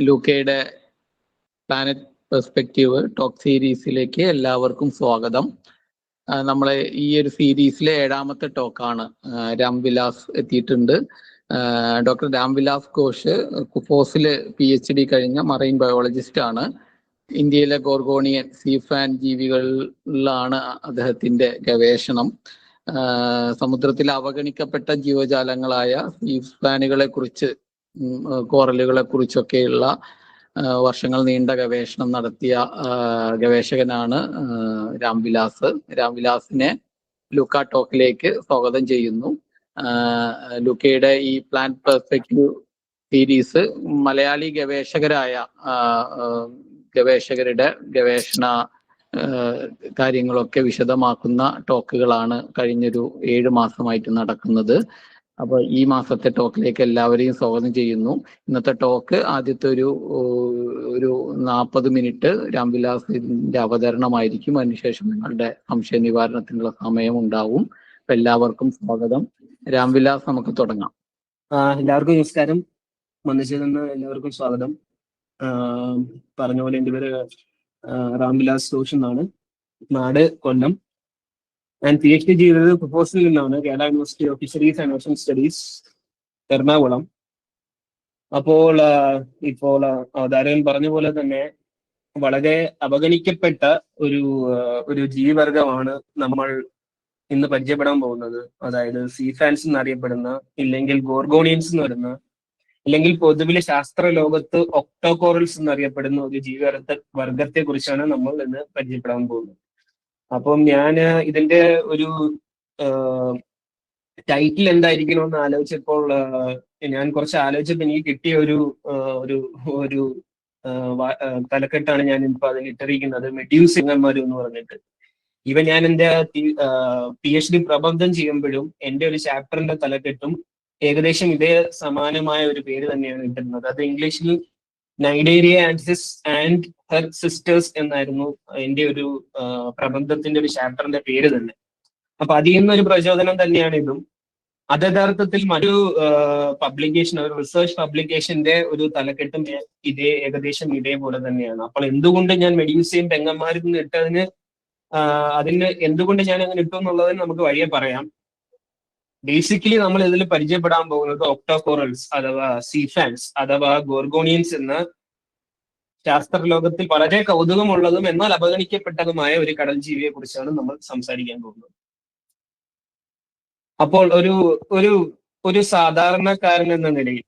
ലൂക്കയുടെ planet perspective talk സീരീസിലേക്ക് എല്ലാവർക്കും സ്വാഗതം. നമ്മളെ ഈ ഒരു സീരീസിലെ 7ാമത്തെ ടോക്കാണ്. രാംവിലാസ് എത്തിയിട്ടുണ്ട്. ഡോക്ടർ രാംവിലാസ് ഘോഷ് കുഫോസില് PhD കഴിഞ്ഞ മറൈൻ ബയോളജിസ്റ്റ് ആണ്. ഇന്ത്യയിലെ ഗോർഗോണിയൻ സീഫാൻ ജീവികളിലാണ് അദ്ദേഹത്തിന്റെ ഗവേഷണം. സമുദ്രത്തിലെ അവഗണിക്കപ്പെട്ട ജീവജാലങ്ങളായ സീഫാനുകളെ കുറിച്ച്, കോറലുകളെ കുറിച്ചൊക്കെയുള്ള വർഷങ്ങൾ നീണ്ട ഗവേഷണം നടത്തിയ ഗവേഷകനാണ് രാംവിലാസ്. രാംവിലാസിനെ ലൂക്ക ടോക്കിലേക്ക് സ്വാഗതം ചെയ്യുന്നു. ലൂക്കയുടെ ഈ പ്ലാൻ പെർസ്പെക്റ്റീവ് സീരീസ് മലയാളി ഗവേഷകരുടെ ഗവേഷണ കാര്യങ്ങളൊക്കെ വിശദമാക്കുന്ന ടോക്കുകളാണ് കഴിഞ്ഞൊരു 7 മാസമായിട്ട് നടക്കുന്നത്. അപ്പോൾ ഈ മാസത്തെ ടോക്കിലേക്ക് എല്ലാവരെയും സ്വാഗതം ചെയ്യുന്നു. ഇന്നത്തെ ടോക്ക് ആദ്യത്തെ ഒരു 40 മിനിറ്റ് രാംവിലാസിന്റെ അവതരണമായിരിക്കും. അതിനുശേഷം നിങ്ങളുടെ സംശയ നിവാരണത്തിനുള്ള സമയം ഉണ്ടാവും. അപ്പൊ എല്ലാവർക്കും സ്വാഗതം. രാംവിലാസ്, നമുക്ക് തുടങ്ങാം. എല്ലാവർക്കും നമസ്കാരം. വന്നിച്ചതെന്ന് എല്ലാവർക്കും സ്വാഗതം. പറഞ്ഞ പോലെ എൻ്റെ പേര് രാംവിലാസ് ഘോഷ് എന്നാണ്. നാട് കൊല്ലം. ഞാൻ PhD ചെയ്തത് കുഫോസിൽ നിന്നാണ്, Kerala university of fisheries and Ocean studies, Ernakulam. ഇപ്പോൾ അവതാരകൻ പറഞ്ഞ പോലെ തന്നെ വളരെ അവഗണിക്കപ്പെട്ട ഒരു ജീവിവർഗമാണ് നമ്മൾ ഇന്ന് പരിചയപ്പെടാൻ പോകുന്നത്. അതായത് സീഫാൻസ് എന്നറിയപ്പെടുന്ന, ഇല്ലെങ്കിൽ ഗോർഗോണിയൻസ് എന്ന് പറയുന്ന, അല്ലെങ്കിൽ പൊതുവിലെ ശാസ്ത്ര ലോകത്ത് ഒക്ടോകോറൽസ് എന്നറിയപ്പെടുന്ന ഒരു വർഗത്തെ കുറിച്ചാണ് നമ്മൾ ഇന്ന് പരിചയപ്പെടാൻ പോകുന്നത്. അപ്പം ഞാൻ ഇതിന്റെ ഒരു ടൈറ്റിൽ എന്തായിരിക്കണമെന്ന് ആലോചിച്ചപ്പോൾ ഞാൻ കുറച്ച് ആലോചിച്ചപ്പോൾ എനിക്ക് കിട്ടിയ ഒരു തലക്കെട്ടാണ് ഞാൻ ഇപ്പൊ അതിൽ ഇട്ടിരിക്കുന്നത്, മെഡ്യൂസിങ്ങന്മാരും എന്ന് പറഞ്ഞിട്ട്. ഞാൻ എൻ്റെ PhD പ്രബന്ധം ചെയ്യുമ്പോഴും എൻ്റെ ഒരു ചാപ്റ്ററിന്റെ തലക്കെട്ടും ഏകദേശം ഇതേ സമാനമായ ഒരു പേര് തന്നെയാണ് ഇട്ടിരുന്നത്. അത് ഇംഗ്ലീഷിൽ നൈഡേരിയ ആൻഡ് ഹെർ സിസ്റ്റേഴ്സ് എന്നായിരുന്നു എൻ്റെ ഒരു പ്രബന്ധത്തിന്റെ ഒരു ചാപ്റ്ററിന്റെ പേര് തന്നെ. അപ്പൊ അതിൽ നിന്നൊരു പ്രചോദനം തന്നെയാണ് ഇതും. അത് യഥാർത്ഥത്തിൽ ഒരു റിസർച്ച് പബ്ലിക്കേഷന്റെ ഒരു തലക്കെട്ടും ഏകദേശം ഇതേപോലെ തന്നെയാണ്. അപ്പോൾ എന്തുകൊണ്ട് ഞാൻ മെഡ്യൂസയും പെങ്ങന്മാരിൽ നിന്ന് ഇട്ടതിന് എന്തുകൊണ്ട് ഞാൻ അങ്ങനെ ഇട്ടു എന്നുള്ളതിന് നമുക്ക് വഴിയെ പറയാം. ബേസിക്കലി നമ്മൾ ഇതിൽ പരിചയപ്പെടാൻ പോകുന്നത് ഒക്ടോകോറൽസ് അഥവാ സീഫാൻസ് അഥവാ ഗോർഗോണിയൻസ് എന്ന ശാസ്ത്രലോകത്തിൽ വളരെ കൗതുകമുള്ളതും എന്നാൽ അവഗണിക്കപ്പെട്ടതുമായ ഒരു കടൽ ജീവിയെ കുറിച്ചാണ് നമ്മൾ സംസാരിക്കാൻ പോകുന്നത്. അപ്പോൾ ഒരു സാധാരണക്കാരൻ എന്ന നിലയിൽ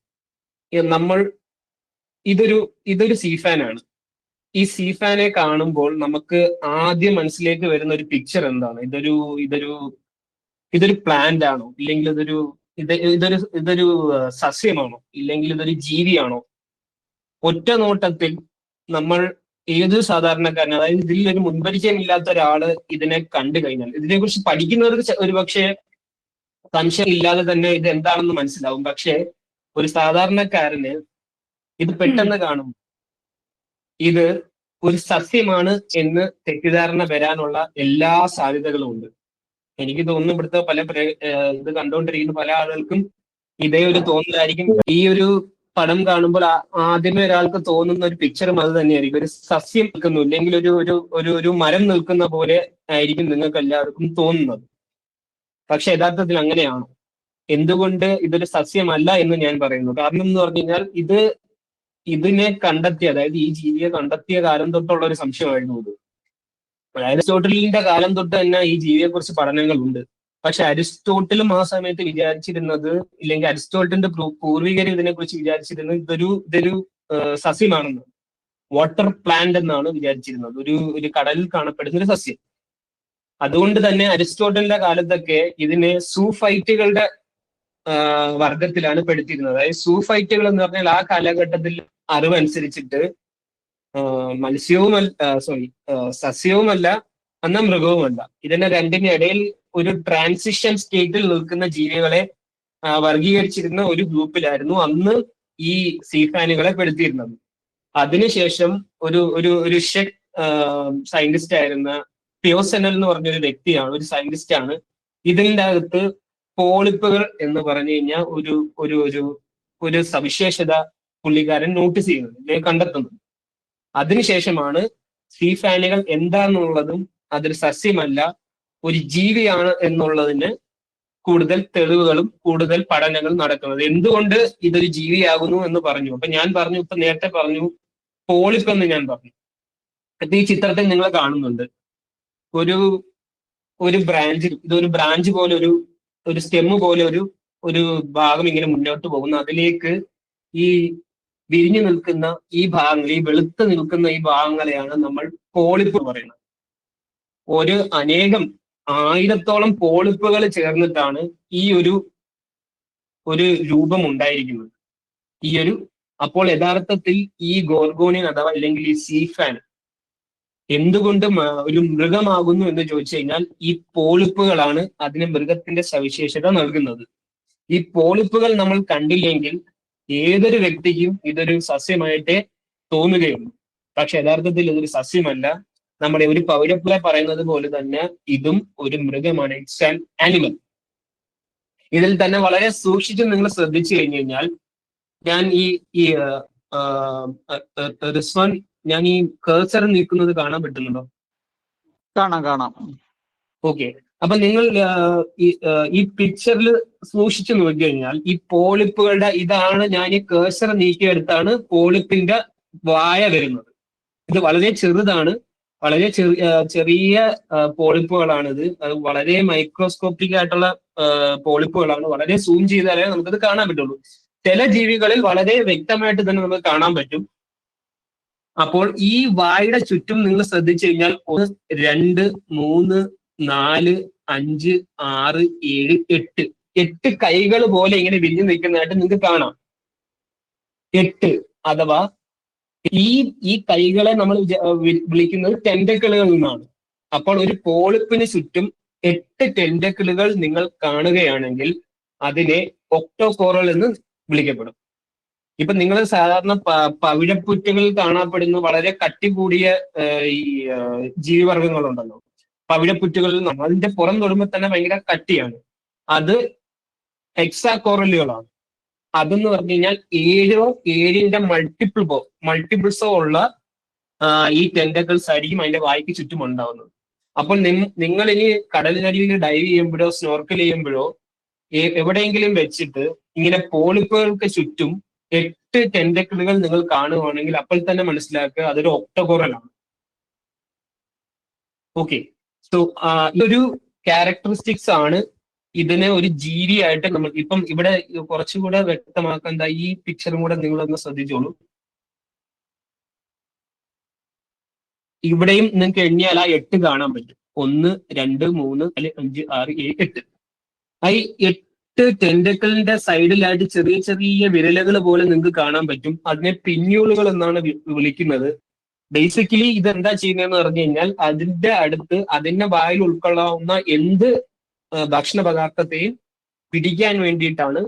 ഇതൊരു സീഫാനാണ്. ഈ സീഫാനെ കാണുമ്പോൾ നമുക്ക് ആദ്യം മനസ്സിലേക്ക് വരുന്ന ഒരു പിക്ചർ എന്താണ്? ഇതൊരു പ്ലാന്റ് ആണോ, ഇല്ലെങ്കിൽ ഇതൊരു സസ്യമാണോ, ഇല്ലെങ്കിൽ ഇതൊരു ജീവിയാണോ? ഒറ്റ നോട്ടത്തിൽ നമ്മൾ ഏത് സാധാരണക്കാരൻ, അതായത് ഇതിലൊരു മുൻപരിചയമില്ലാത്ത ഒരാള് ഇതിനെ കണ്ടു കഴിഞ്ഞാൽ, ഇതിനെക്കുറിച്ച് പഠിക്കുന്നവർക്ക് ഒരുപക്ഷെ സംശയം ഇല്ലാതെ തന്നെ ഇത് എന്താണെന്ന് മനസ്സിലാവും. പക്ഷെ ഒരു സാധാരണക്കാരന് ഇത് പെട്ടെന്ന് കാണും ഇത് ഒരു സസ്യമാണ് എന്ന് തെറ്റിദ്ധാരണ വരാനുള്ള എല്ലാ സാധ്യതകളും ഉണ്ട്. എനിക്ക് തോന്നുന്നു ഇവിടുത്തെ ഇത് കണ്ടുകൊണ്ടിരിക്കുന്ന പല ആളുകൾക്കും ഇതേ ഒരു തോന്നലായിരിക്കും. ഈ ഒരു പടം കാണുമ്പോൾ ആദ്യമേ ഒരാൾക്ക് തോന്നുന്ന ഒരു പിക്ചറും അത് തന്നെയായിരിക്കും. ഒരു സസ്യം നിൽക്കുന്നു, ഇല്ലെങ്കിൽ ഒരു മരം നിൽക്കുന്ന പോലെ ആയിരിക്കും നിങ്ങൾക്ക് എല്ലാവർക്കും തോന്നുന്നത്. പക്ഷെ യഥാർത്ഥത്തിൽ അങ്ങനെയാണോ? എന്തുകൊണ്ട് ഇതൊരു സസ്യമല്ല എന്ന് ഞാൻ പറയുന്നു. കാരണം എന്ന് പറഞ്ഞു കഴിഞ്ഞാൽ ഇതിനെ കണ്ടെത്തിയ, അതായത് ഈ ജീവിയെ കണ്ടെത്തിയ കാലം തൊട്ടുള്ള ഒരു സംശയമായിരുന്നു ഇത്. അരിസ്റ്റോട്ടലിന്റെ കാലം തൊട്ട് തന്നെ ഈ ജീവിയെക്കുറിച്ച് പഠനങ്ങളുണ്ട്. പക്ഷെ അരിസ്റ്റോട്ടലും ആ സമയത്ത് വിചാരിച്ചിരുന്നത്, ഇല്ലെങ്കിൽ അരിസ്റ്റോട്ടലിന്റെ പൂർവികർ ഇതിനെക്കുറിച്ച് വിചാരിച്ചിരുന്നത് ഇതൊരു സസ്യമാണെന്ന്, വാട്ടർ പ്ലാന്റ് എന്നാണ് വിചാരിച്ചിരുന്നത്. ഒരു കടലിൽ കാണപ്പെടുന്ന ഒരു സസ്യം. അതുകൊണ്ട് തന്നെ അരിസ്റ്റോട്ടലിന്റെ കാലത്തൊക്കെ ഇതിനെ സൂഫൈറ്റുകളുടെ വർഗത്തിലാണ് പെടുത്തിയിരുന്നത്. അതായത് സൂഫൈറ്റുകൾ എന്ന് പറഞ്ഞാൽ ആ കാലഘട്ടത്തിൽ അറിവനുസരിച്ചിട്ട് സസ്യവുമല്ല എന്നാൽ മൃഗവുമല്ല, ഇതിന്റെ രണ്ടിന്റെ ഇടയിൽ ഒരു ട്രാൻസിഷൻ സ്റ്റേറ്റിൽ നിൽക്കുന്ന ജീവികളെ വർഗീകരിച്ചിരുന്ന ഒരു ഗ്രൂപ്പിലായിരുന്നു അന്ന് ഈ സീഫാനുകളെ പെടുത്തിയിരുന്നത്. അതിനുശേഷം ഒരു ഷെക് സയന്റിസ്റ്റ് ആയിരുന്ന പിയോസെനൽ എന്ന് പറഞ്ഞൊരു വ്യക്തിയാണ്, ഒരു സയന്റിസ്റ്റ് ആണ്, ഇതിൻ്റെ അകത്ത് പോളിപ്പുകൾ എന്ന് പറഞ്ഞു കഴിഞ്ഞാൽ ഒരു സവിശേഷത പുള്ളിക്കാരൻ നോട്ടീസ് ചെയ്യുന്നത്, അല്ലെങ്കിൽ കണ്ടെത്തുന്നത്. അതിനുശേഷമാണ് സീ ഫാനുകൾ എന്താണെന്നുള്ളതും അതൊരു സസ്യമല്ല ഒരു ജീവിയാണ് എന്നുള്ളതിന് കൂടുതൽ തെളിവുകളും കൂടുതൽ പഠനങ്ങളും നടക്കുന്നത്. എന്തുകൊണ്ട് ഇതൊരു ജീവിയാകുന്നു എന്ന് പറഞ്ഞു. അപ്പൊ ഞാൻ പറഞ്ഞു, ഇപ്പൊ നേരത്തെ പറഞ്ഞു പോളിപ്പ് എന്ന് ഞാൻ പറഞ്ഞു. ഇപ്പൊ ഈ ചിത്രത്തിൽ നിങ്ങൾ കാണുന്നുണ്ട് ഒരു ഒരു ബ്രാഞ്ച്, ഇതൊരു ബ്രാഞ്ച് പോലെ ഒരു സ്റ്റെമ്മ് പോലെ ഒരു ഭാഗം ഇങ്ങനെ മുന്നോട്ട് പോകുന്നു. അതിലേക്ക് ഈ വിരിഞ്ഞു നിൽക്കുന്ന ഈ ഭാഗങ്ങൾ, ഈ വെളുത്ത് നിൽക്കുന്ന ഈ ഭാഗങ്ങളെയാണ് നമ്മൾ പോളിപ്പ് പറയുന്നത്. അനേകം 1000-ഓളം പോളിപ്പുകൾ ചേർന്നിട്ടാണ് ഈ ഒരു രൂപം ഉണ്ടായിരിക്കുന്നത്. അപ്പോൾ യഥാർത്ഥത്തിൽ ഈ ഗോർഗോണിയൻ അഥവാ അല്ലെങ്കിൽ ഈ സീ ഫാൻ എന്തുകൊണ്ട് ഒരു മൃഗമാകുന്നു എന്ന് ചോദിച്ചു കഴിഞ്ഞാൽ ഈ പോളിപ്പുകളാണ് അതിന് മൃഗത്തിന്റെ സവിശേഷത നൽകുന്നത്. ഈ പോളിപ്പുകൾ നമ്മൾ കണ്ടില്ലെങ്കിൽ ഏതൊരു വ്യക്തിക്കും ഇതൊരു സസ്യമായിട്ടേ തോന്നുകയുള്ളൂ. പക്ഷെ യഥാർത്ഥത്തിൽ ഇതൊരു സസ്യമല്ല. നമ്മുടെ ഒരു പൗരപ്പുല പറയുന്നത് പോലെ തന്നെ ഇതും ഒരു മൃഗമാണ്. It's an animal. ഇതിൽ തന്നെ വളരെ സൂക്ഷിച്ച് നിങ്ങൾ ശ്രദ്ധിച്ചു കഴിഞ്ഞു കഴിഞ്ഞാൽ, ഞാൻ റിസ്വാൻ, ഞാൻ ഈ കേഴ്സർ നീക്കുന്നത് കാണാൻ പറ്റുന്നുണ്ടോ? കാണാം. ഓക്കെ. അപ്പൊ നിങ്ങൾ ഈ പിക്ചറിൽ സൂക്ഷിച്ചു നോക്കി കഴിഞ്ഞാൽ ഈ പോളിപ്പുകളുടെ ഇതാണ്, ഞാൻ ഈ കേഴ്സർ നീക്കിയെടുത്താണ് പോളിപ്പിന്റെ വായ വരുന്നത്. ഇത് വളരെ ചെറുതാണ്, വളരെ ചെറിയ പോളിപ്പുകളാണിത്. അത് വളരെ മൈക്രോസ്കോപ്പിക് ആയിട്ടുള്ള പോളിപ്പുകളാണ്. വളരെ സൂം ചെയ്താലേ നമുക്കത് കാണാൻ പറ്റുള്ളൂ. ചില ജീവികളിൽ വളരെ വ്യക്തമായിട്ട് തന്നെ നമുക്ക് കാണാൻ പറ്റും. അപ്പോൾ ഈ വായുടെ ചുറ്റും നിങ്ങൾ ശ്രദ്ധിച്ചു കഴിഞ്ഞാൽ 1, 2, 3, 4, 5, 6, 7, 8 കൈകൾ പോലെ ഇങ്ങനെ വിരിഞ്ഞു നിൽക്കുന്നതായിട്ട് നിങ്ങൾക്ക് കാണാം. 8 അഥവാ ഈ കൈകളെ നമ്മൾ വിളിക്കുന്നത് ടെന്റക്കിളുകൾ എന്നാണ്. അപ്പോൾ ഒരു പോളിപ്പിന് ചുറ്റും 8 ടെന്റക്കിളുകൾ നിങ്ങൾ കാണുകയാണെങ്കിൽ അതിനെ ഒക്ടോകോറൽ എന്ന് വിളിക്കപ്പെടും. ഇപ്പൊ നിങ്ങൾ സാധാരണ പവിഴപ്പുറ്റുകളിൽ കാണപ്പെടുന്ന വളരെ കട്ടി കൂടിയ ഈ ജീവിവർഗങ്ങളുണ്ടല്ലോ, പവിഴപ്പുറ്റുകളിൽ അതിന്റെ പുറം തൊടുമ്പോൾ തന്നെ ഭയങ്കര കട്ടിയാണ്. അത് ഹെക്സാകോറലുകളാണ്. അതെന്ന് പറഞ്ഞു കഴിഞ്ഞാൽ 7ന്റെ മൾട്ടിപ്പിൾസോ ഉള്ള ഈ ടെന്റക്കിൾസ് ആയിരിക്കും അതിന്റെ വായ്ക്ക് ചുറ്റും ഉണ്ടാവുന്നത്. അപ്പോൾ നിങ്ങൾ ഇനി കടലിനടിയിൽ ഡൈവ് ചെയ്യുമ്പോഴോ സ്നോർക്കൽ ചെയ്യുമ്പോഴോ എവിടെയെങ്കിലും വെച്ചിട്ട് ഇങ്ങനെ പോളിപ്പുകൾക്ക് ചുറ്റും 8 ടെന്റക്കിളുകൾ നിങ്ങൾ കാണുവാണെങ്കിൽ അപ്പോൾ തന്നെ മനസ്സിലാക്കുക അതൊരു ഒക്ടോകോറലാണ്. ഓക്കെ. സോ ഇതൊരു ക്യാരക്ടറിസ്റ്റിക്സ് ആണ്. ഇതിനെ ഒരു ജീവിയായിട്ട് നമ്മൾ ഇപ്പം ഇവിടെ കുറച്ചുകൂടെ വ്യക്തമാക്കാൻ ഈ പിക്ചറും കൂടെ നിങ്ങളൊന്ന് ശ്രദ്ധിച്ചോളൂ. ഇവിടെയും നിങ്ങൾക്ക് എണ്ണിയാൽ ആ 8 കാണാൻ പറ്റും. 1, 2, 3, 4, 5, 6, 7, 8. ഈ 8 ടെന്റക്കിളിന്റെ സൈഡിലായിട്ട് ചെറിയ ചെറിയ വിരലുകൾ പോലെ നിങ്ങൾക്ക് കാണാൻ പറ്റും. അതിനെ പിന്യൂളുകൾ എന്നാണ് വിളിക്കുന്നത്. ബേസിക്കലി ഇതെന്താ ചെയ്യുന്നതെന്ന് പറഞ്ഞു കഴിഞ്ഞാൽ അതിന്റെ അടുത്ത് അതിന്റെ വായിൽ ഉൾക്കൊള്ളാവുന്ന എന്ത് ഭക്ഷണ പദാർത്ഥത്തെയും പിടിക്കാൻ വേണ്ടിയിട്ടാണ്,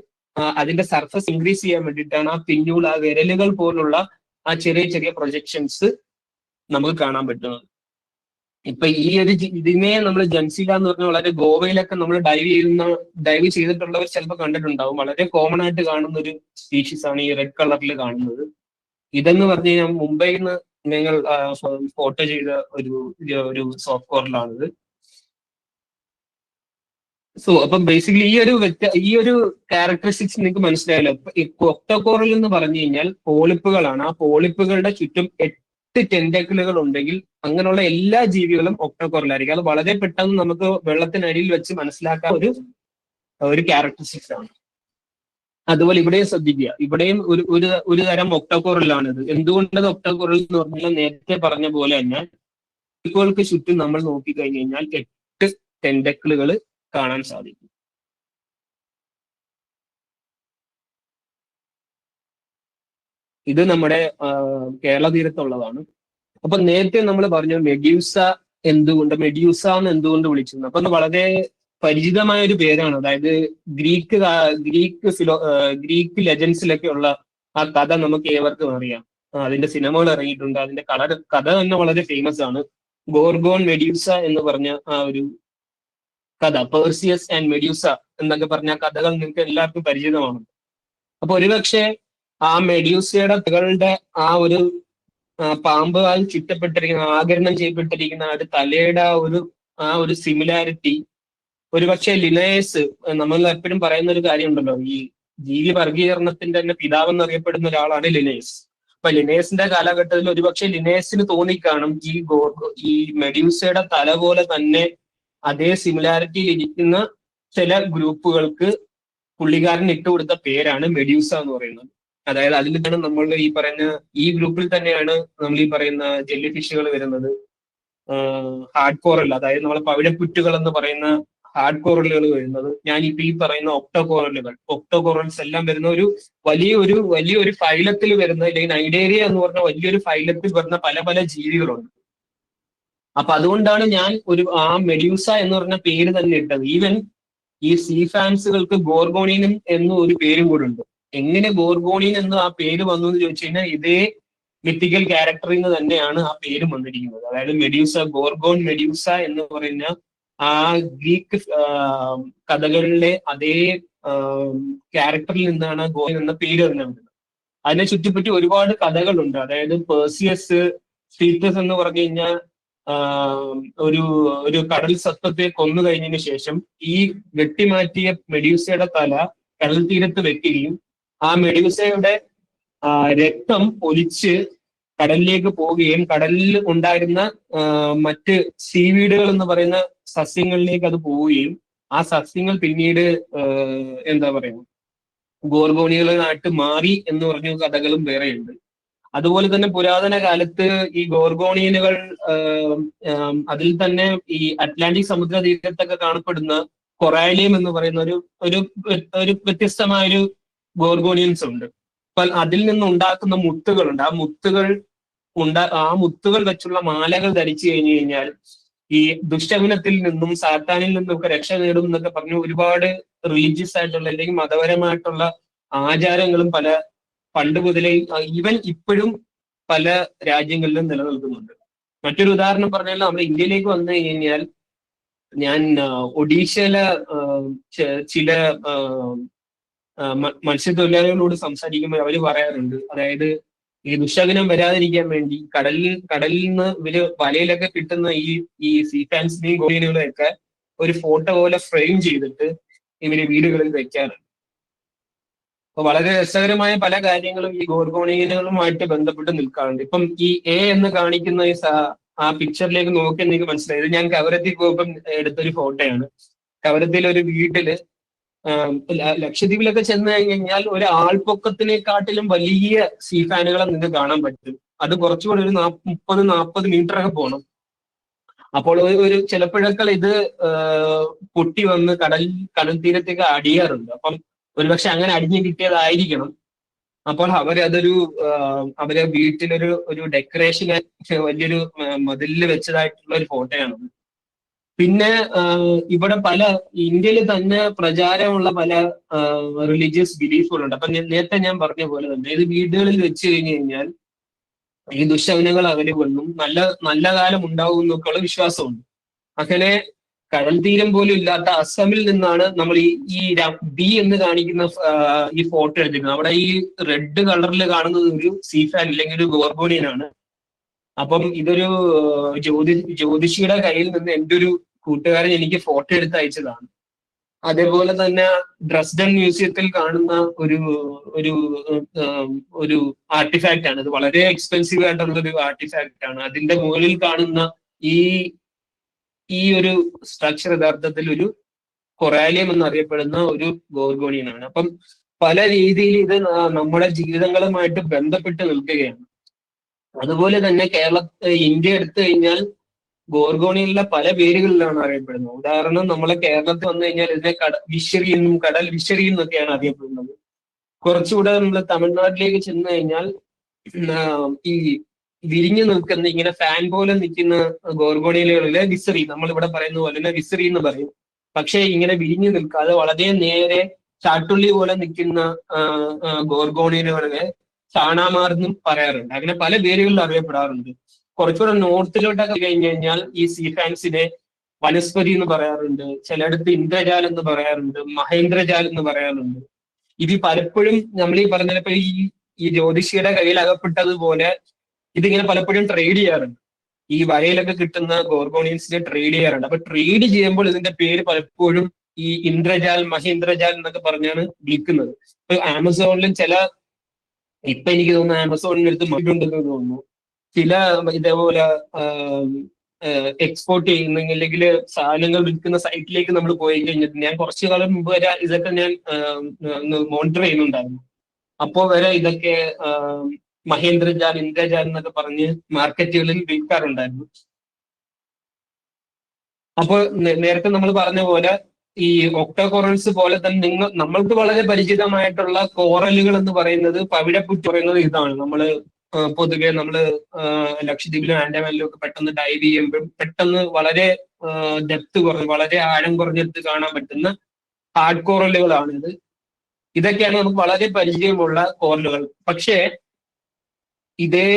അതിന്റെ സർഫസ് ഇൻക്രീസ് ചെയ്യാൻ വേണ്ടിയിട്ടാണ് ആ പിന്യൂൾ, ആ വിരലുകൾ പോലുള്ള ആ ചെറിയ ചെറിയ പ്രൊജക്ഷൻസ് നമുക്ക് കാണാൻ പറ്റുന്നത്. ഇപ്പൊ ഈ ഒരു ഇതിനെ നമ്മൾ ജൻസില എന്ന് പറഞ്ഞ വളരെ ഗോവയിലൊക്കെ നമ്മൾ ഡൈവ് ചെയ്തിട്ടുള്ളവർ ചിലപ്പോൾ കണ്ടിട്ടുണ്ടാവും. വളരെ കോമൺ ആയിട്ട് കാണുന്ന ഒരു സ്പീഷീസ് ആണ് ഈ റെഡ് കളറിൽ കാണുന്നത്. ഇതെന്ന് പറഞ്ഞു കഴിഞ്ഞാൽ മുംബൈയിൽ നിന്ന് ഞങ്ങൾ ഫോട്ടോ ചെയ്ത ഒരു സോഫ്റ്റ് കോറിലാണിത്. സോ അപ്പം ബേസിക്കലി ഈ ഒരു ക്യാരക്ടറിസ്റ്റിക്സ് നിങ്ങൾക്ക് മനസ്സിലായല്ലോ. ഒക്ടോകോറൽ എന്ന് പറഞ്ഞു കഴിഞ്ഞാൽ പോളിപ്പുകളാണ്. ആ പോളിപ്പുകളുടെ ചുറ്റും 8 ടെന്റക്കിളുകൾ ഉണ്ടെങ്കിൽ അങ്ങനെയുള്ള എല്ലാ ജീവികളും ഒക്ടോകോറലായിരിക്കും. അത് വളരെ പെട്ടെന്ന് നമുക്ക് വെള്ളത്തിനടിയിൽ വെച്ച് മനസ്സിലാക്കാൻ ഒരു ക്യാരക്ടറിസ്റ്റിക്സ് ആണ്. അതുപോലെ ഇവിടെയും ശ്രദ്ധിക്കുക, ഇവിടെയും ഒരു തരം ഒക്ടോകോറലാണിത്. എന്തുകൊണ്ടത് ഒക്ടോകോറൽ എന്ന് പറഞ്ഞാൽ നേരത്തെ പറഞ്ഞ പോലെ തന്നെ പോളിപ്പുകൾക്ക് ചുറ്റും നമ്മൾ നോക്കിക്കഴിഞ്ഞു കഴിഞ്ഞാൽ 8 ടെന്റക്കിളുകൾ കാണാൻ സാധിക്കും. ഇത് നമ്മുടെ കേരള തീരത്തുള്ളതാണ്. അപ്പൊ നേരത്തെ നമ്മൾ പറഞ്ഞു മെഡ്യൂസ എന്ന് എന്തുകൊണ്ട് വിളിച്ചിരുന്നു. അപ്പൊ വളരെ പരിചിതമായ ഒരു പേരാണ്. അതായത് ഗ്രീക്ക് ലെജൻസിലൊക്കെ ഉള്ള ആ കഥ നമുക്ക് ഏവർക്കും അറിയാം. അതിന്റെ സിനിമകൾ ഇറങ്ങിയിട്ടുണ്ട്. അതിന്റെ കഥ തന്നെ വളരെ ഫേമസ് ആണ്. ഗോർഗോൺ മെഡ്യൂസ എന്ന് പറഞ്ഞ ആ ഒരു കഥ, പേർസിയസ് ആൻഡ് മെഡ്യൂസ എന്നൊക്കെ പറഞ്ഞ കഥകൾ നിങ്ങൾക്ക് എല്ലാവർക്കും പരിചിതമാണ്. അപ്പൊ ഒരുപക്ഷെ ആ മെഡ്യൂസയുടെ തലകളുടെ ആ ഒരു പാമ്പുകാൽ ചുറ്റപ്പെട്ടിരിക്കുന്ന, ആകരണം ചെയ്യപ്പെട്ടിരിക്കുന്ന ആ ഒരു തലയുടെ ആ ഒരു സിമിലാരിറ്റി ഒരുപക്ഷെ ലിനേയസ്, നമ്മൾ എപ്പോഴും പറയുന്ന ഒരു കാര്യമുണ്ടല്ലോ, ഈ ജീവി വർഗീകരണത്തിന്റെ തന്നെ പിതാവ് എന്നറിയപ്പെടുന്ന ഒരാളാണ് ലിനേയസ്. അപ്പൊ ലിനേയസിന്റെ കാലഘട്ടത്തിൽ ഒരുപക്ഷെ ലിനേയസിന് തോന്നിക്കാണും ഈ മെഡ്യൂസയുടെ തല പോലെ തന്നെ അതേ സിമിലാരിറ്റിയിൽ ഇരിക്കുന്ന ചില ഗ്രൂപ്പുകൾക്ക് പുള്ളിക്കാരൻ ഇട്ടുകൊടുത്ത പേരാണ് മെഡ്യൂസ എന്ന് പറയുന്നത്. അതായത് അതിൽ നിന്നാണ് നമ്മൾ ഈ ഗ്രൂപ്പിൽ തന്നെയാണ് നമ്മൾ ഈ പറയുന്ന ജെല്ലി ഫിഷുകൾ വരുന്നത്, ഹാർഡ് കോറൽ, അതായത് നമ്മൾ പവിഴപ്പുറ്റുകൾ എന്ന് പറയുന്ന ഹാർഡ് കോറലുകൾ വരുന്നത്. ഞാനിപ്പോ ഈ പറയുന്ന ഒക്ടോകോറൽസ് എല്ലാം വരുന്ന വലിയൊരു ഫൈലത്തിൽ വരുന്ന, അല്ലെങ്കിൽ നൈഡേറിയ എന്ന് പറഞ്ഞ വലിയൊരു ഫൈലത്തിൽ വരുന്ന പല പല ജീവികളുണ്ട്. അപ്പൊ അതുകൊണ്ടാണ് ഞാൻ ആ മെഡ്യൂസ എന്ന് പറഞ്ഞ പേര് തന്നെ ഇട്ടത്. ഈവൻ ഈ സീ ഫാൻസുകൾക്ക് ഗോർഗോണിയൻ എന്ന ഒരു പേരും കൂടെ ഉണ്ട്. എങ്ങനെ ഗോർഗോണിയൻ എന്ന് ആ പേര് വന്നു എന്ന് ചോദിച്ചു കഴിഞ്ഞാൽ ഇതേ മിത്തിക്കൽ ക്യാരക്ടറിൽ നിന്ന് തന്നെയാണ് ആ പേര് വന്നിരിക്കുന്നത്. അതായത് മെഡ്യൂസ, ഗോർഗോൺ മെഡ്യൂസ എന്ന് പറയുന്ന ആ ഗ്രീക്ക് കഥകളിലെ അതേ ക്യാരക്ടറിൽ നിന്നാണ് ഗോയൻ എന്ന പേര് തന്നെ വരുന്നത്. അതിനെ ചുറ്റിപ്പറ്റി ഒരുപാട് കഥകളുണ്ട്. അതായത് പേർസിയസ്, സീത്തസ് എന്ന് പറഞ്ഞു കഴിഞ്ഞാൽ ഒരു കടൽ സത്വത്തെ കൊന്നു കഴിഞ്ഞതിന് ശേഷം ഈ വെട്ടിമാറ്റിയ മെഡ്യൂസയുടെ തല കടൽ തീരത്ത് വെക്കുകയും ആ മെഡ്യൂസയുടെ രക്തം ഒലിച്ച് കടലിലേക്ക് പോവുകയും കടലിൽ ഉണ്ടായിരുന്ന മറ്റ് സീവീഡുകൾ എന്ന് പറയുന്ന സസ്യങ്ങളിലേക്ക് അത് പോവുകയും ആ സസ്യങ്ങൾ പിന്നീട് എന്താ പറയുക ഗോർഗോണിയകളായിട്ട് മാറി എന്ന് പറഞ്ഞ കഥകളും വേറെയുണ്ട്. അതുപോലെ തന്നെ പുരാതന കാലത്ത് ഈ ഗോർഗോണിയനുകൾ അതിൽ തന്നെ ഈ അറ്റ്ലാന്റിക് സമുദ്ര തീരത്തൊക്കെ കാണപ്പെടുന്ന കൊറാലിയം എന്ന് പറയുന്ന ഒരു വ്യത്യസ്തമായൊരു ഗോർഗോണിയൻസ് ഉണ്ട്. അപ്പൊ അതിൽ നിന്ന് ഉണ്ടാക്കുന്ന മുത്തുകളുണ്ട്. ആ മുത്തുകൾ വെച്ചുള്ള മാലകൾ ധരിച്ചു കഴിഞ്ഞു കഴിഞ്ഞാൽ ഈ ദുഷ്ടഗുണത്തിൽ നിന്നും സാത്താനിൽ നിന്നും ഒക്കെ രക്ഷ നേടും എന്നൊക്കെ പറഞ്ഞു ഒരുപാട് റിലീജിയസ് ആയിട്ടുള്ള അല്ലെങ്കിൽ മതപരമായിട്ടുള്ള ആചാരങ്ങളും പണ്ട് മുതലേ ഈവൻ ഇപ്പോഴും പല രാജ്യങ്ങളിലും നിലനിൽക്കുന്നുണ്ട്. മറ്റൊരു ഉദാഹരണം പറഞ്ഞാൽ നമ്മുടെ ഇന്ത്യയിലേക്ക് വന്നു കഴിഞ്ഞാൽ ഞാൻ ഒഡീഷയിലെ ചില മത്സ്യത്തൊഴിലാളികളോട് സംസാരിക്കുമ്പോൾ അവർ പറയാറുണ്ട്, അതായത് ഈ ദുശകനം വരാതിരിക്കാൻ വേണ്ടി കടലിൽ നിന്ന് ഇവര് വലയിലൊക്കെ കിട്ടുന്ന ഈ സീ ഫാൻസിനെയും ഗോളിയനുകളെയൊക്കെ ഒരു ഫോട്ടോ പോലെ ഫ്രെയിം ചെയ്തിട്ട് ഇവര് വീടുകളിൽ വെക്കാറുണ്ട്. അപ്പൊ വളരെ രസകരമായ പല കാര്യങ്ങളും ഈ ഗോർഗോണിയനുകളുമായിട്ട് ബന്ധപ്പെട്ട് നിൽക്കാറുണ്ട്. ഇപ്പം ഈ എ എന്ന് കാണിക്കുന്ന ആ പിക്ചറിലേക്ക് നോക്കി എനിക്ക് മനസ്സിലായത് ഞാൻ കവരത്തിൽ പോയപ്പം എടുത്തൊരു ഫോട്ടോയാണ്. കവരത്തിൽ ഒരു വീട്ടില് ലക്ഷദ്വീപിലൊക്കെ ചെന്ന് കഴിഞ്ഞാൽ ഒരു ആൾപ്പൊക്കത്തിനെക്കാട്ടിലും വലിയ സീ ഫാനുകളെ നിങ്ങൾക്ക് കാണാൻ പറ്റും. അത് കുറച്ചുകൂടി ഒരു 30-40 മീറ്റർ ഒക്കെ പോകണം. അപ്പോൾ ചിലപ്പോഴൊക്കെ ഇത് പൊട്ടി വന്ന് കടൽ തീരത്തേക്ക് അടിയാറുണ്ട്. അപ്പം ഒരുപക്ഷെ അങ്ങനെ അടിഞ്ഞു കിട്ടിയതായിരിക്കണം. അപ്പോൾ അവരെ വീട്ടിലൊരു ഡെക്കറേഷൻ വലിയൊരു മതിലിൽ വെച്ചതായിട്ടുള്ള ഒരു ഫോട്ടോയാണ്. പിന്നെ ഇവിടെ ഇന്ത്യയിൽ തന്നെ പ്രചാരമുള്ള പല റിലീജിയസ് ബിലീഫുകളുണ്ട്. അപ്പൊ നേരത്തെ ഞാൻ പറഞ്ഞ പോലെ തന്നെ ഇത് വീടുകളിൽ വെച്ച് കഴിഞ്ഞു കഴിഞ്ഞാൽ ഈ ദുശകനങ്ങൾ അവര് കൊല്ലും, നല്ല കാലം ഉണ്ടാവും എന്നൊക്കെയുള്ള വിശ്വാസമുണ്ട്. അങ്ങനെ കടൽ തീരം പോലും ഇല്ലാത്ത അസമിൽ നിന്നാണ് നമ്മൾ ഈ ബി എന്ന് കാണിക്കുന്ന ഈ ഫോട്ടോ എടുത്തിരിക്കുന്നത്. അവിടെ ഈ റെഡ് കളറിൽ കാണുന്നത് ഒരു സീഫാൻ അല്ലെങ്കിൽ ഒരു ഗോർഗോണിയനാണ്. അപ്പം ഇതൊരു ജ്യോതിഷിയുടെ കയ്യിൽ നിന്ന് എൻ്റെ ഒരു കൂട്ടുകാരൻ എനിക്ക് ഫോട്ടോ എടുത്ത് അയച്ചതാണ്. അതേപോലെ തന്നെ ഡ്രസ്ഡൻ മ്യൂസിയത്തിൽ കാണുന്ന ഒരു ആർട്ടിഫാക്റ്റ് ആണ്. ഇത് വളരെ എക്സ്പെൻസീവ് ആയിട്ടുള്ള ഒരു ആർട്ടിഫാക്റ്റ് ആണ്. അതിന്റെ മുകളിൽ കാണുന്ന ഈ ഒരു സ്ട്രക്ചർ യഥാർത്ഥത്തിൽ ഒരു കൊറാലിയം എന്നറിയപ്പെടുന്ന ഒരു ഗോർഗോണിയനാണ്. അപ്പം പല രീതിയിൽ ഇത് നമ്മുടെ ജീവിതങ്ങളുമായിട്ട് ബന്ധപ്പെട്ട് നിൽക്കുകയാണ്. അതുപോലെ തന്നെ ഇന്ത്യ എടുത്തു കഴിഞ്ഞാൽ ഗോർഗോണിയനിലെ പല പേരുകളിലാണ് അറിയപ്പെടുന്നത്. ഉദാഹരണം നമ്മളെ കേരളത്തിൽ വന്നു കഴിഞ്ഞാൽ ഇതിനെ വിശറി എന്നും കടൽ വിശറി എന്നൊക്കെയാണ് അറിയപ്പെടുന്നത്. കുറച്ചുകൂടെ നമ്മൾ തമിഴ്നാട്ടിലേക്ക് ചെന്ന് കഴിഞ്ഞാൽ ഈ വിരിഞ്ഞു നിൽക്കുന്ന ഇങ്ങനെ ഫാൻ പോലെ നിൽക്കുന്ന ഗോർഗോണിയലുകളിലെ വിസറി, നമ്മൾ ഇവിടെ പറയുന്ന പോലെ തന്നെ വിസറി എന്ന് പറയും. പക്ഷെ ഇങ്ങനെ വിരിഞ്ഞു നിൽക്കാതെ വളരെ നേരെ ചാട്ടുള്ളി പോലെ നിൽക്കുന്ന ഗോർഗോണിയലുകളെ ചാണാമാർ എന്നും പറയാറുണ്ട്. അങ്ങനെ പല പേരുകളിൽ അറിയപ്പെടാറുണ്ട്. കുറച്ചുകൂടെ നോർത്തിലോട്ടൊക്കെ കഴിഞ്ഞു കഴിഞ്ഞാൽ ഈ സീ ഫാൻസിനെ വനസ്പതി എന്ന് പറയാറുണ്ട്, ചിലയിടത്ത് ഇന്ദ്രജാൽ എന്ന് പറയാറുണ്ട്, മഹേന്ദ്രജാൽ എന്ന് പറയാറുണ്ട്. ഇത് പലപ്പോഴും നമ്മൾ ഈ പറഞ്ഞപ്പോൾ ഈ ജ്യോതിഷിയുടെ കയ്യിൽ അകപ്പെട്ടതുപോലെ ഇതിങ്ങനെ പലപ്പോഴും ട്രേഡ് ചെയ്യാറുണ്ട്. ഈ വരയിലൊക്കെ കിട്ടുന്ന ഗോർഗോണിയൻസിനെ ട്രേഡ് ചെയ്യാറുണ്ട്. അപ്പൊ ട്രേഡ് ചെയ്യുമ്പോൾ ഇതിന്റെ പേര് പലപ്പോഴും ഈ ഇന്ദ്രജാൽ, മഹേന്ദ്രജാൽ എന്നൊക്കെ പറഞ്ഞാണ് വിളിക്കുന്നത്. ഇപ്പൊ ആമസോണിലും ഇപ്പൊ എനിക്ക് തോന്നുന്നു ആമസോണിന്റെ അടുത്ത് മാറ്റിട്ടുണ്ടെന്ന് തോന്നുന്നു. ചില ഇതേപോലെ എക്സ്പോർട്ട് ചെയ്യുന്ന അല്ലെങ്കിൽ സാധനങ്ങൾ വിൽക്കുന്ന സൈറ്റിലേക്ക് നമ്മൾ പോയി കഴിഞ്ഞിട്ട് ഞാൻ കുറച്ചു കാലം മുമ്പ് വരെ ഇതൊക്കെ ഞാൻ മോണിറ്റർ ചെയ്യുന്നുണ്ടായിരുന്നു. അപ്പോ വരെ ഇതൊക്കെ മഹേന്ദ്രജാൽ, ഇന്ദ്രജാൽ എന്നൊക്കെ പറഞ്ഞ് മാർക്കറ്റുകളിൽ വിൽക്കാറുണ്ടായിരുന്നു. അപ്പോൾ നേരത്തെ നമ്മൾ പറഞ്ഞ പോലെ ഈ ഒക്ടോകോറൽസ് പോലെ തന്നെ നമ്മൾക്ക് വളരെ പരിചിതമായിട്ടുള്ള കോറലുകൾ എന്ന് പറയുന്നത്, പവിഴപ്പുറ്റ് പറയുന്നത് ഇതാണ്. പൊതുവെ ലക്ഷദ്വീപിലും ആൻഡമാനിലും ഒക്കെ പെട്ടെന്ന് ഡൈവ് ചെയ്യുമ്പോൾ പെട്ടെന്ന് വളരെ ഡെപ്ത് കുറഞ്ഞ് വളരെ ആഴം കുറഞ്ഞെടുത്ത് കാണാൻ പറ്റുന്ന ഹാർഡ് കോറലുകളാണിത്. ഇതൊക്കെയാണ് നമുക്ക് വളരെ പരിചയമുള്ള കോറലുകൾ. പക്ഷേ ഇതേ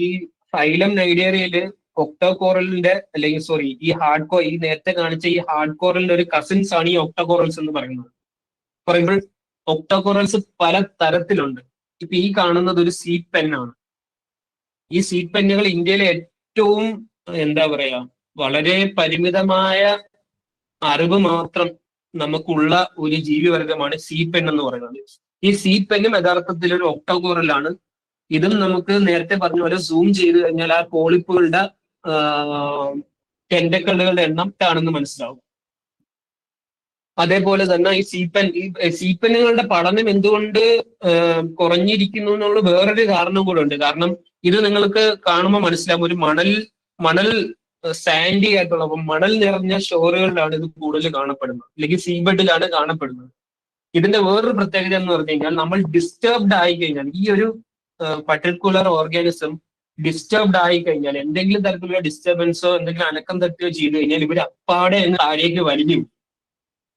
ഈ ഫൈലം നൈഡേറിയയില് ഒക്ടോകോറലിന്റെ അല്ലെങ്കിൽ ഈ നേരത്തെ കാണിച്ച ഈ ഹാർഡ് കോറലിന്റെ ഒരു കസിൻസ് ആണ് ഈ ഒക്ടോകോറൽസ് എന്ന് പറയുമ്പോൾ ഒക്ടോകോറൽസ് പല തരത്തിലുണ്ട്. ഇപ്പൊ ഈ കാണുന്നത് ഒരു സീഡ് പെന്നാണ്. ഈ സീഡ് പെന്നുകൾ ഇന്ത്യയിലെ ഏറ്റവും എന്താ പറയാ വളരെ പരിമിതമായ അറിവ് മാത്രം നമുക്കുള്ള ഒരു ജീവിവർഗമാണ് സീഡ് പെൻ എന്ന് പറയുന്നത്. ഈ സീഡ് പെന്നും യഥാർത്ഥത്തിൽ ഒരു ഒക്ടോകോറലാണ്. ഇതും നമുക്ക് നേരത്തെ പറഞ്ഞ പോലെ സൂം ചെയ്ത് കഴിഞ്ഞാൽ ആ പോളിപ്പുകളുടെ ടെന്റക്കിളുകളുടെ എണ്ണം ആണെന്ന് മനസ്സിലാവും. അതേപോലെ തന്നെ ഈ സീപ്പനുകളുടെ പഠനം എന്തുകൊണ്ട് കുറഞ്ഞിരിക്കുന്നു എന്നുള്ള വേറൊരു കാരണം കൂടെ ഉണ്ട്. കാരണം ഇത് നിങ്ങൾക്ക് കാണുമ്പോൾ മനസ്സിലാവും, ഒരു മണൽ സാൻഡി ആയിട്ടുള്ള മണൽ നിറഞ്ഞ ഷോറുകളിലാണ് ഇത് കൂടുതൽ കാണപ്പെടുന്നത്, അല്ലെങ്കിൽ സീബെഡിലാണ് കാണപ്പെടുന്നത്. ഇതിന്റെ വേറൊരു പ്രത്യേകത എന്ന് പറഞ്ഞു കഴിഞ്ഞാൽ, നമ്മൾ ഡിസ്റ്റർബ്ഡ് ആയി കഴിഞ്ഞാൽ, ഈ ഒരു പർട്ടിക്കുലർ ഓർഗാനിസം ഡിസ്റ്റർബ്ഡ് ആയി കഴിഞ്ഞാൽ, എന്തെങ്കിലും തരത്തിലുള്ള ഡിസ്റ്റർബൻസോ എന്തെങ്കിലും അനക്കം തട്ടുകയോ ചെയ്തു കഴിഞ്ഞാൽ ഇവർ അപ്പാടെ താഴേക്ക് വലിഞ്ഞു.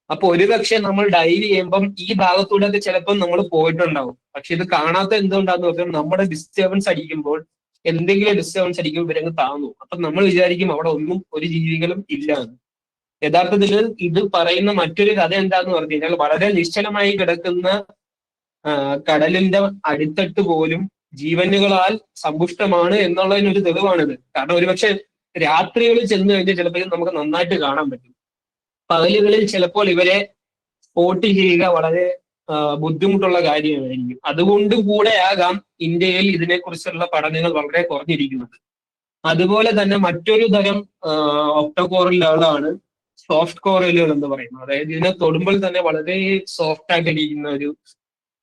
അപ്പൊ ഒരുപക്ഷെ നമ്മൾ ഡൈവ് ചെയ്യുമ്പം ഈ ഭാഗത്തൂടെ ഒക്കെ ചിലപ്പോൾ നമ്മൾ പോയിട്ടുണ്ടാവും. പക്ഷെ ഇത് കാണാത്ത എന്തുകൊണ്ടാന്ന് പറഞ്ഞാൽ നമ്മുടെ ഡിസ്റ്റർബൻസ് അടിക്കുമ്പോൾ എന്തെങ്കിലും ഡിസ്റ്റർബൻസ് അടിക്കുമ്പോൾ ഇവരങ്ങ് താന്നു. അപ്പൊ നമ്മൾ വിചാരിക്കും അവിടെ ഒന്നും ഒരു ജീവികളും ഇല്ല എന്ന്. യഥാർത്ഥത്തിൽ ഇത് പറയുന്ന മറ്റൊരു കഥ എന്താന്ന് പറഞ്ഞു കഴിഞ്ഞാൽ, വളരെ നിശ്ചലമായി കിടക്കുന്ന കടലിന്റെ അടിത്തട്ട് പോലും ജീവനുകളാൽ സമ്പുഷ്ടമാണ് എന്നുള്ളതിനൊരു തെളിവാണിത്. കാരണം ഒരുപക്ഷെ രാത്രികളിൽ ചെന്ന് കഴിഞ്ഞാൽ ചിലപ്പോൾ നമുക്ക് നന്നായിട്ട് കാണാൻ പറ്റും. പകലുകളിൽ ചിലപ്പോൾ ഇവരെ സ്പോട്ട് ചെയ്യുക വളരെ ബുദ്ധിമുട്ടുള്ള കാര്യമായിരിക്കും. അതുകൊണ്ടും കൂടെ ആകാം ഇന്ത്യയിൽ ഇതിനെക്കുറിച്ചുള്ള പഠനങ്ങൾ വളരെ കുറഞ്ഞിരിക്കുന്നത്. അതുപോലെ തന്നെ മറ്റൊരു തരം ഒക്ടോകോറലുകളാണ് സോഫ്റ്റ് കോറലുകൾ എന്ന് പറയുന്നത്. അതായത് ഇതിനെ തൊടുമ്പോൾ തന്നെ വളരെ സോഫ്റ്റ് ആയിട്ടിരിക്കുന്ന ഒരു,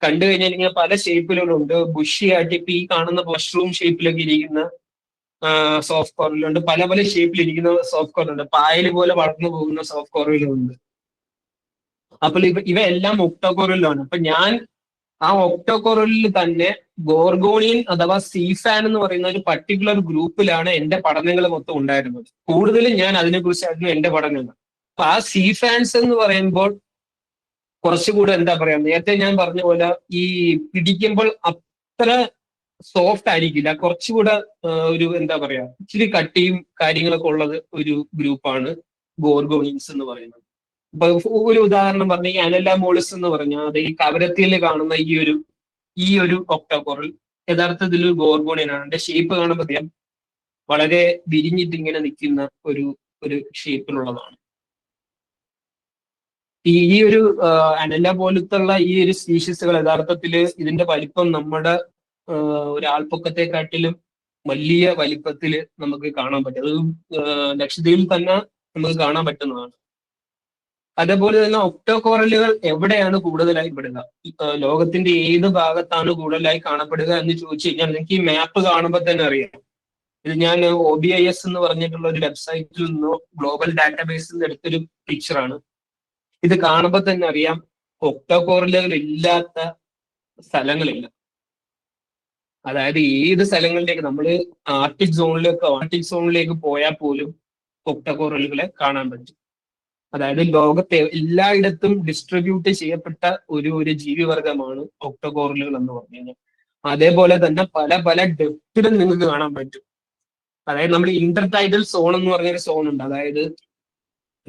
കണ്ടു കഴിഞ്ഞാൽ ഇങ്ങനെ പല ഷേപ്പിലുകളുണ്ട്. ബുഷി ആയിട്ട് ഇപ്പൊ ഈ കാണുന്ന മഷ്റൂം ഷേപ്പിലൊക്കെ ഇരിക്കുന്ന സോഫ്റ്റ് കോറലുണ്ട്, പല പല ഷേപ്പിലിരിക്കുന്ന സോഫ്റ്റ് കോറലുണ്ട്, പായല് പോലെ വളർന്നു പോകുന്ന സോഫ്റ്റ് കോറലുണ്ട്. അപ്പോൾ ഇവയെല്ലാം ഒക്ടോകോറലിലാണ്. അപ്പൊ ഞാൻ ആ ഒക്ടോകോറലിൽ തന്നെ ഗോർഗോണിയൻ അഥവാ സീഫാൻ എന്ന് പറയുന്ന ഒരു പർട്ടിക്കുലർ ഗ്രൂപ്പിലാണ് എന്റെ പഠനങ്ങൾ മൊത്തം ഉണ്ടായിരുന്നത്. കൂടുതലും ഞാൻ അതിനെക്കുറിച്ചായിരുന്നു എന്റെ പഠനങ്ങൾ. അപ്പൊ ആ സീഫാൻസ് എന്ന് പറയുമ്പോൾ കുറച്ചുകൂടെ എന്താ പറയാ, നേരത്തെ ഞാൻ പറഞ്ഞ പോലെ ഈ പിടിക്കുമ്പോൾ അത്ര സോഫ്റ്റ് ആയിരിക്കില്ല, കുറച്ചുകൂടെ ഒരു എന്താ പറയാ ഇച്ചിരി കട്ടിയും കാര്യങ്ങളൊക്കെ ഉള്ളത് ഒരു ഗ്രൂപ്പാണ് ഗോർഗോണിയൻസ് എന്ന് പറയുന്നത്. ഇപ്പൊ ഒരു ഉദാഹരണം പറഞ്ഞ ഈ അനലാമോളിസ് എന്ന് പറഞ്ഞാൽ, അത് ഈ കവരത്തിയിൽ കാണുന്ന ഈ ഒരു ഒക്ടോകോറൽ യഥാർത്ഥത്തിൽ ഒരു ഗോർഗോണിയനാണ്. എന്റെ ഷേപ്പ് കാണുമ്പോൾ വളരെ വിരിഞ്ഞിട്ട് ഇങ്ങനെ നിൽക്കുന്ന ഒരു ഷേപ്പിലുള്ളതാണ്. ഈ ഒരു അനല പോലത്തുള്ള ഈ ഒരു സ്പീഷീസുകൾ യഥാർത്ഥത്തിൽ ഇതിന്റെ വലിപ്പം നമ്മുടെ ഒരാൾപ്പൊക്കത്തെക്കാട്ടിലും വലിയ വലിപ്പത്തിൽ നമുക്ക് കാണാൻ പറ്റും. അത് ലക്ഷദ്വീപിൽ തന്നെ നമുക്ക് കാണാൻ പറ്റുന്നതാണ്. അതേപോലെ തന്നെ ഒക്ടോകോറലുകൾ എവിടെയാണ് കൂടുതലായി പെടുക, ലോകത്തിന്റെ ഏത് ഭാഗത്താണ് കൂടുതലായി കാണപ്പെടുക എന്ന് ചോദിച്ചു കഴിഞ്ഞാൽ നിങ്ങൾക്ക് ഈ മാപ്പ് കാണുമ്പോൾ തന്നെ അറിയാം. ഇത് ഞാൻ OBIS എന്ന് പറഞ്ഞിട്ടുള്ള ഒരു വെബ്സൈറ്റിൽ നിന്നോ ഗ്ലോബൽ ഡാറ്റാബേസിൽ നിന്ന് എടുത്തൊരു പിക്ചറാണ്. ഇത് കാണുമ്പോൾ തന്നെ അറിയാം ഒക്ടോകോറലുകൾ ഇല്ലാത്ത സ്ഥലങ്ങളില്ല. അതായത് ഏത് സ്ഥലങ്ങളിലേക്ക് നമ്മൾ ആർട്ടിക് സോണിലേക്ക് പോയാൽ പോലും ഒക്ടോകോറലുകളെ കാണാൻ പറ്റും. അതായത് ലോകത്തെ എല്ലായിടത്തും ഡിസ്ട്രിബ്യൂട്ട് ചെയ്യപ്പെട്ട ഒരു ജീവിവർഗമാണ് ഒക്ടോകോറലുകൾ എന്ന് പറഞ്ഞു കഴിഞ്ഞാൽ. അതേപോലെ തന്നെ പല പല ഡെപ്തിലും നിങ്ങൾക്ക് കാണാൻ പറ്റും. അതായത് നമ്മൾ ഇന്റർടൈഡൽ സോൺ എന്ന് പറഞ്ഞൊരു സോൺ ഉണ്ട്. അതായത്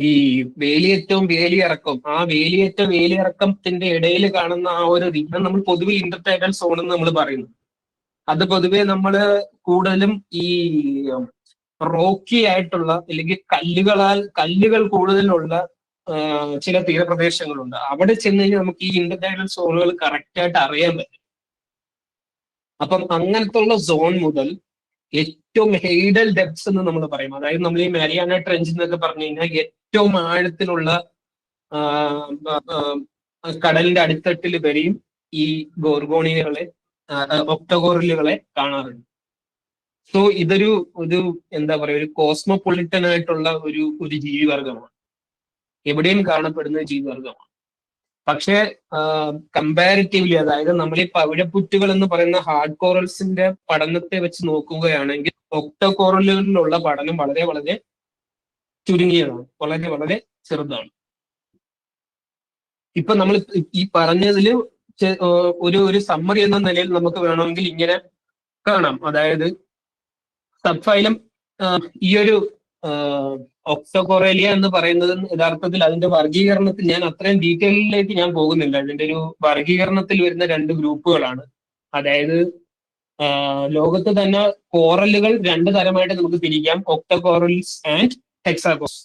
ഈ വേലിയേറ്റവും വേലിയിറക്കവും, ആ വേലിയേറ്റ വേലിയിറക്കത്തിന്റെ ഇടയിൽ കാണുന്ന ആ ഒരു റീജിയൻ നമ്മൾ പൊതുവെ ഇന്റർടൈഡൽ സോൺ എന്ന് നമ്മൾ പറയുന്നു. അത് പൊതുവെ നമ്മൾ കൂടുതലും ഈ റോക്കി ആയിട്ടുള്ള അല്ലെങ്കിൽ കല്ലുകൾ കൂടുതലുള്ള ചില തീരപ്രദേശങ്ങളുണ്ട്. അവിടെ ചെന്ന് കഴിഞ്ഞാൽ നമുക്ക് ഈ ഇന്റർടൈഡൽ സോണുകൾ കറക്റ്റ് ആയിട്ട് അറിയാൻ പറ്റും. അപ്പം അങ്ങനത്തെ ഉള്ള സോൺ മുതൽ ഏറ്റവും ഹെയ്ഡൽ ഡെപ്സ് എന്ന് നമ്മൾ പറയും, അതായത് നമ്മൾ ഈ മാരിയാന ട്രെഞ്ച് എന്നൊക്കെ പറഞ്ഞു കഴിഞ്ഞാൽ ഏറ്റവും ആഴത്തിലുള്ള കടലിന്റെ അടിത്തട്ടിൽ വരെയും ഈ ഗോർഗോണിയകളെ, ഒക്ടഗോറിലുകളെ കാണാറുണ്ട്. സോ ഇതൊരു ഒരു എന്താ പറയുക, ഒരു കോസ്മോപൊളിറ്റൻ ആയിട്ടുള്ള ഒരു ജീവിവർഗമാണ്, എവിടെയും കാണപ്പെടുന്ന ജീവിവർഗമാണ്. പക്ഷേ കമ്പാരിറ്റീവ്ലി, അതായത് നമ്മൾ ഈ പവിഴപ്പുറ്റുകൾ എന്ന് പറയുന്ന ഹാർഡ് കോറൽസിന്റെ പഠനത്തെ വെച്ച് നോക്കുകയാണെങ്കിൽ ഒക്ടോകോറലുകളിലുള്ള പഠനം വളരെ വളരെ ചുരുങ്ങിയതാണ്, വളരെ വളരെ ചെറുതാണ്. ഇപ്പൊ നമ്മൾ ഈ പറഞ്ഞതിൽ ഒരു സമ്മറി എന്ന നിലയിൽ നമുക്ക് വേണമെങ്കിൽ ഇങ്ങനെ കാണാം. അതായത് സബ്ഫൈലം ഈ ഒരു ഒക്ടോകോറേലിയ എന്ന് പറയുന്നത് യഥാർത്ഥത്തിൽ അതിന്റെ വർഗീകരണത്തിൽ ഞാൻ അത്രയും ഡീറ്റെയിലേക്ക് ഞാൻ പോകുന്നില്ല. ഇതിന്റെ ഒരു വർഗീകരണത്തിൽ വരുന്ന രണ്ട് ഗ്രൂപ്പുകളാണ്. അതായത് ലോകത്ത് തന്നെ കോറലുകൾ രണ്ട് തരമായിട്ട് നമുക്ക് തിരിക്കാം, ഒക്ടോകോറൽസ് ആൻഡ് ഹെക്സാകോറൽസ്.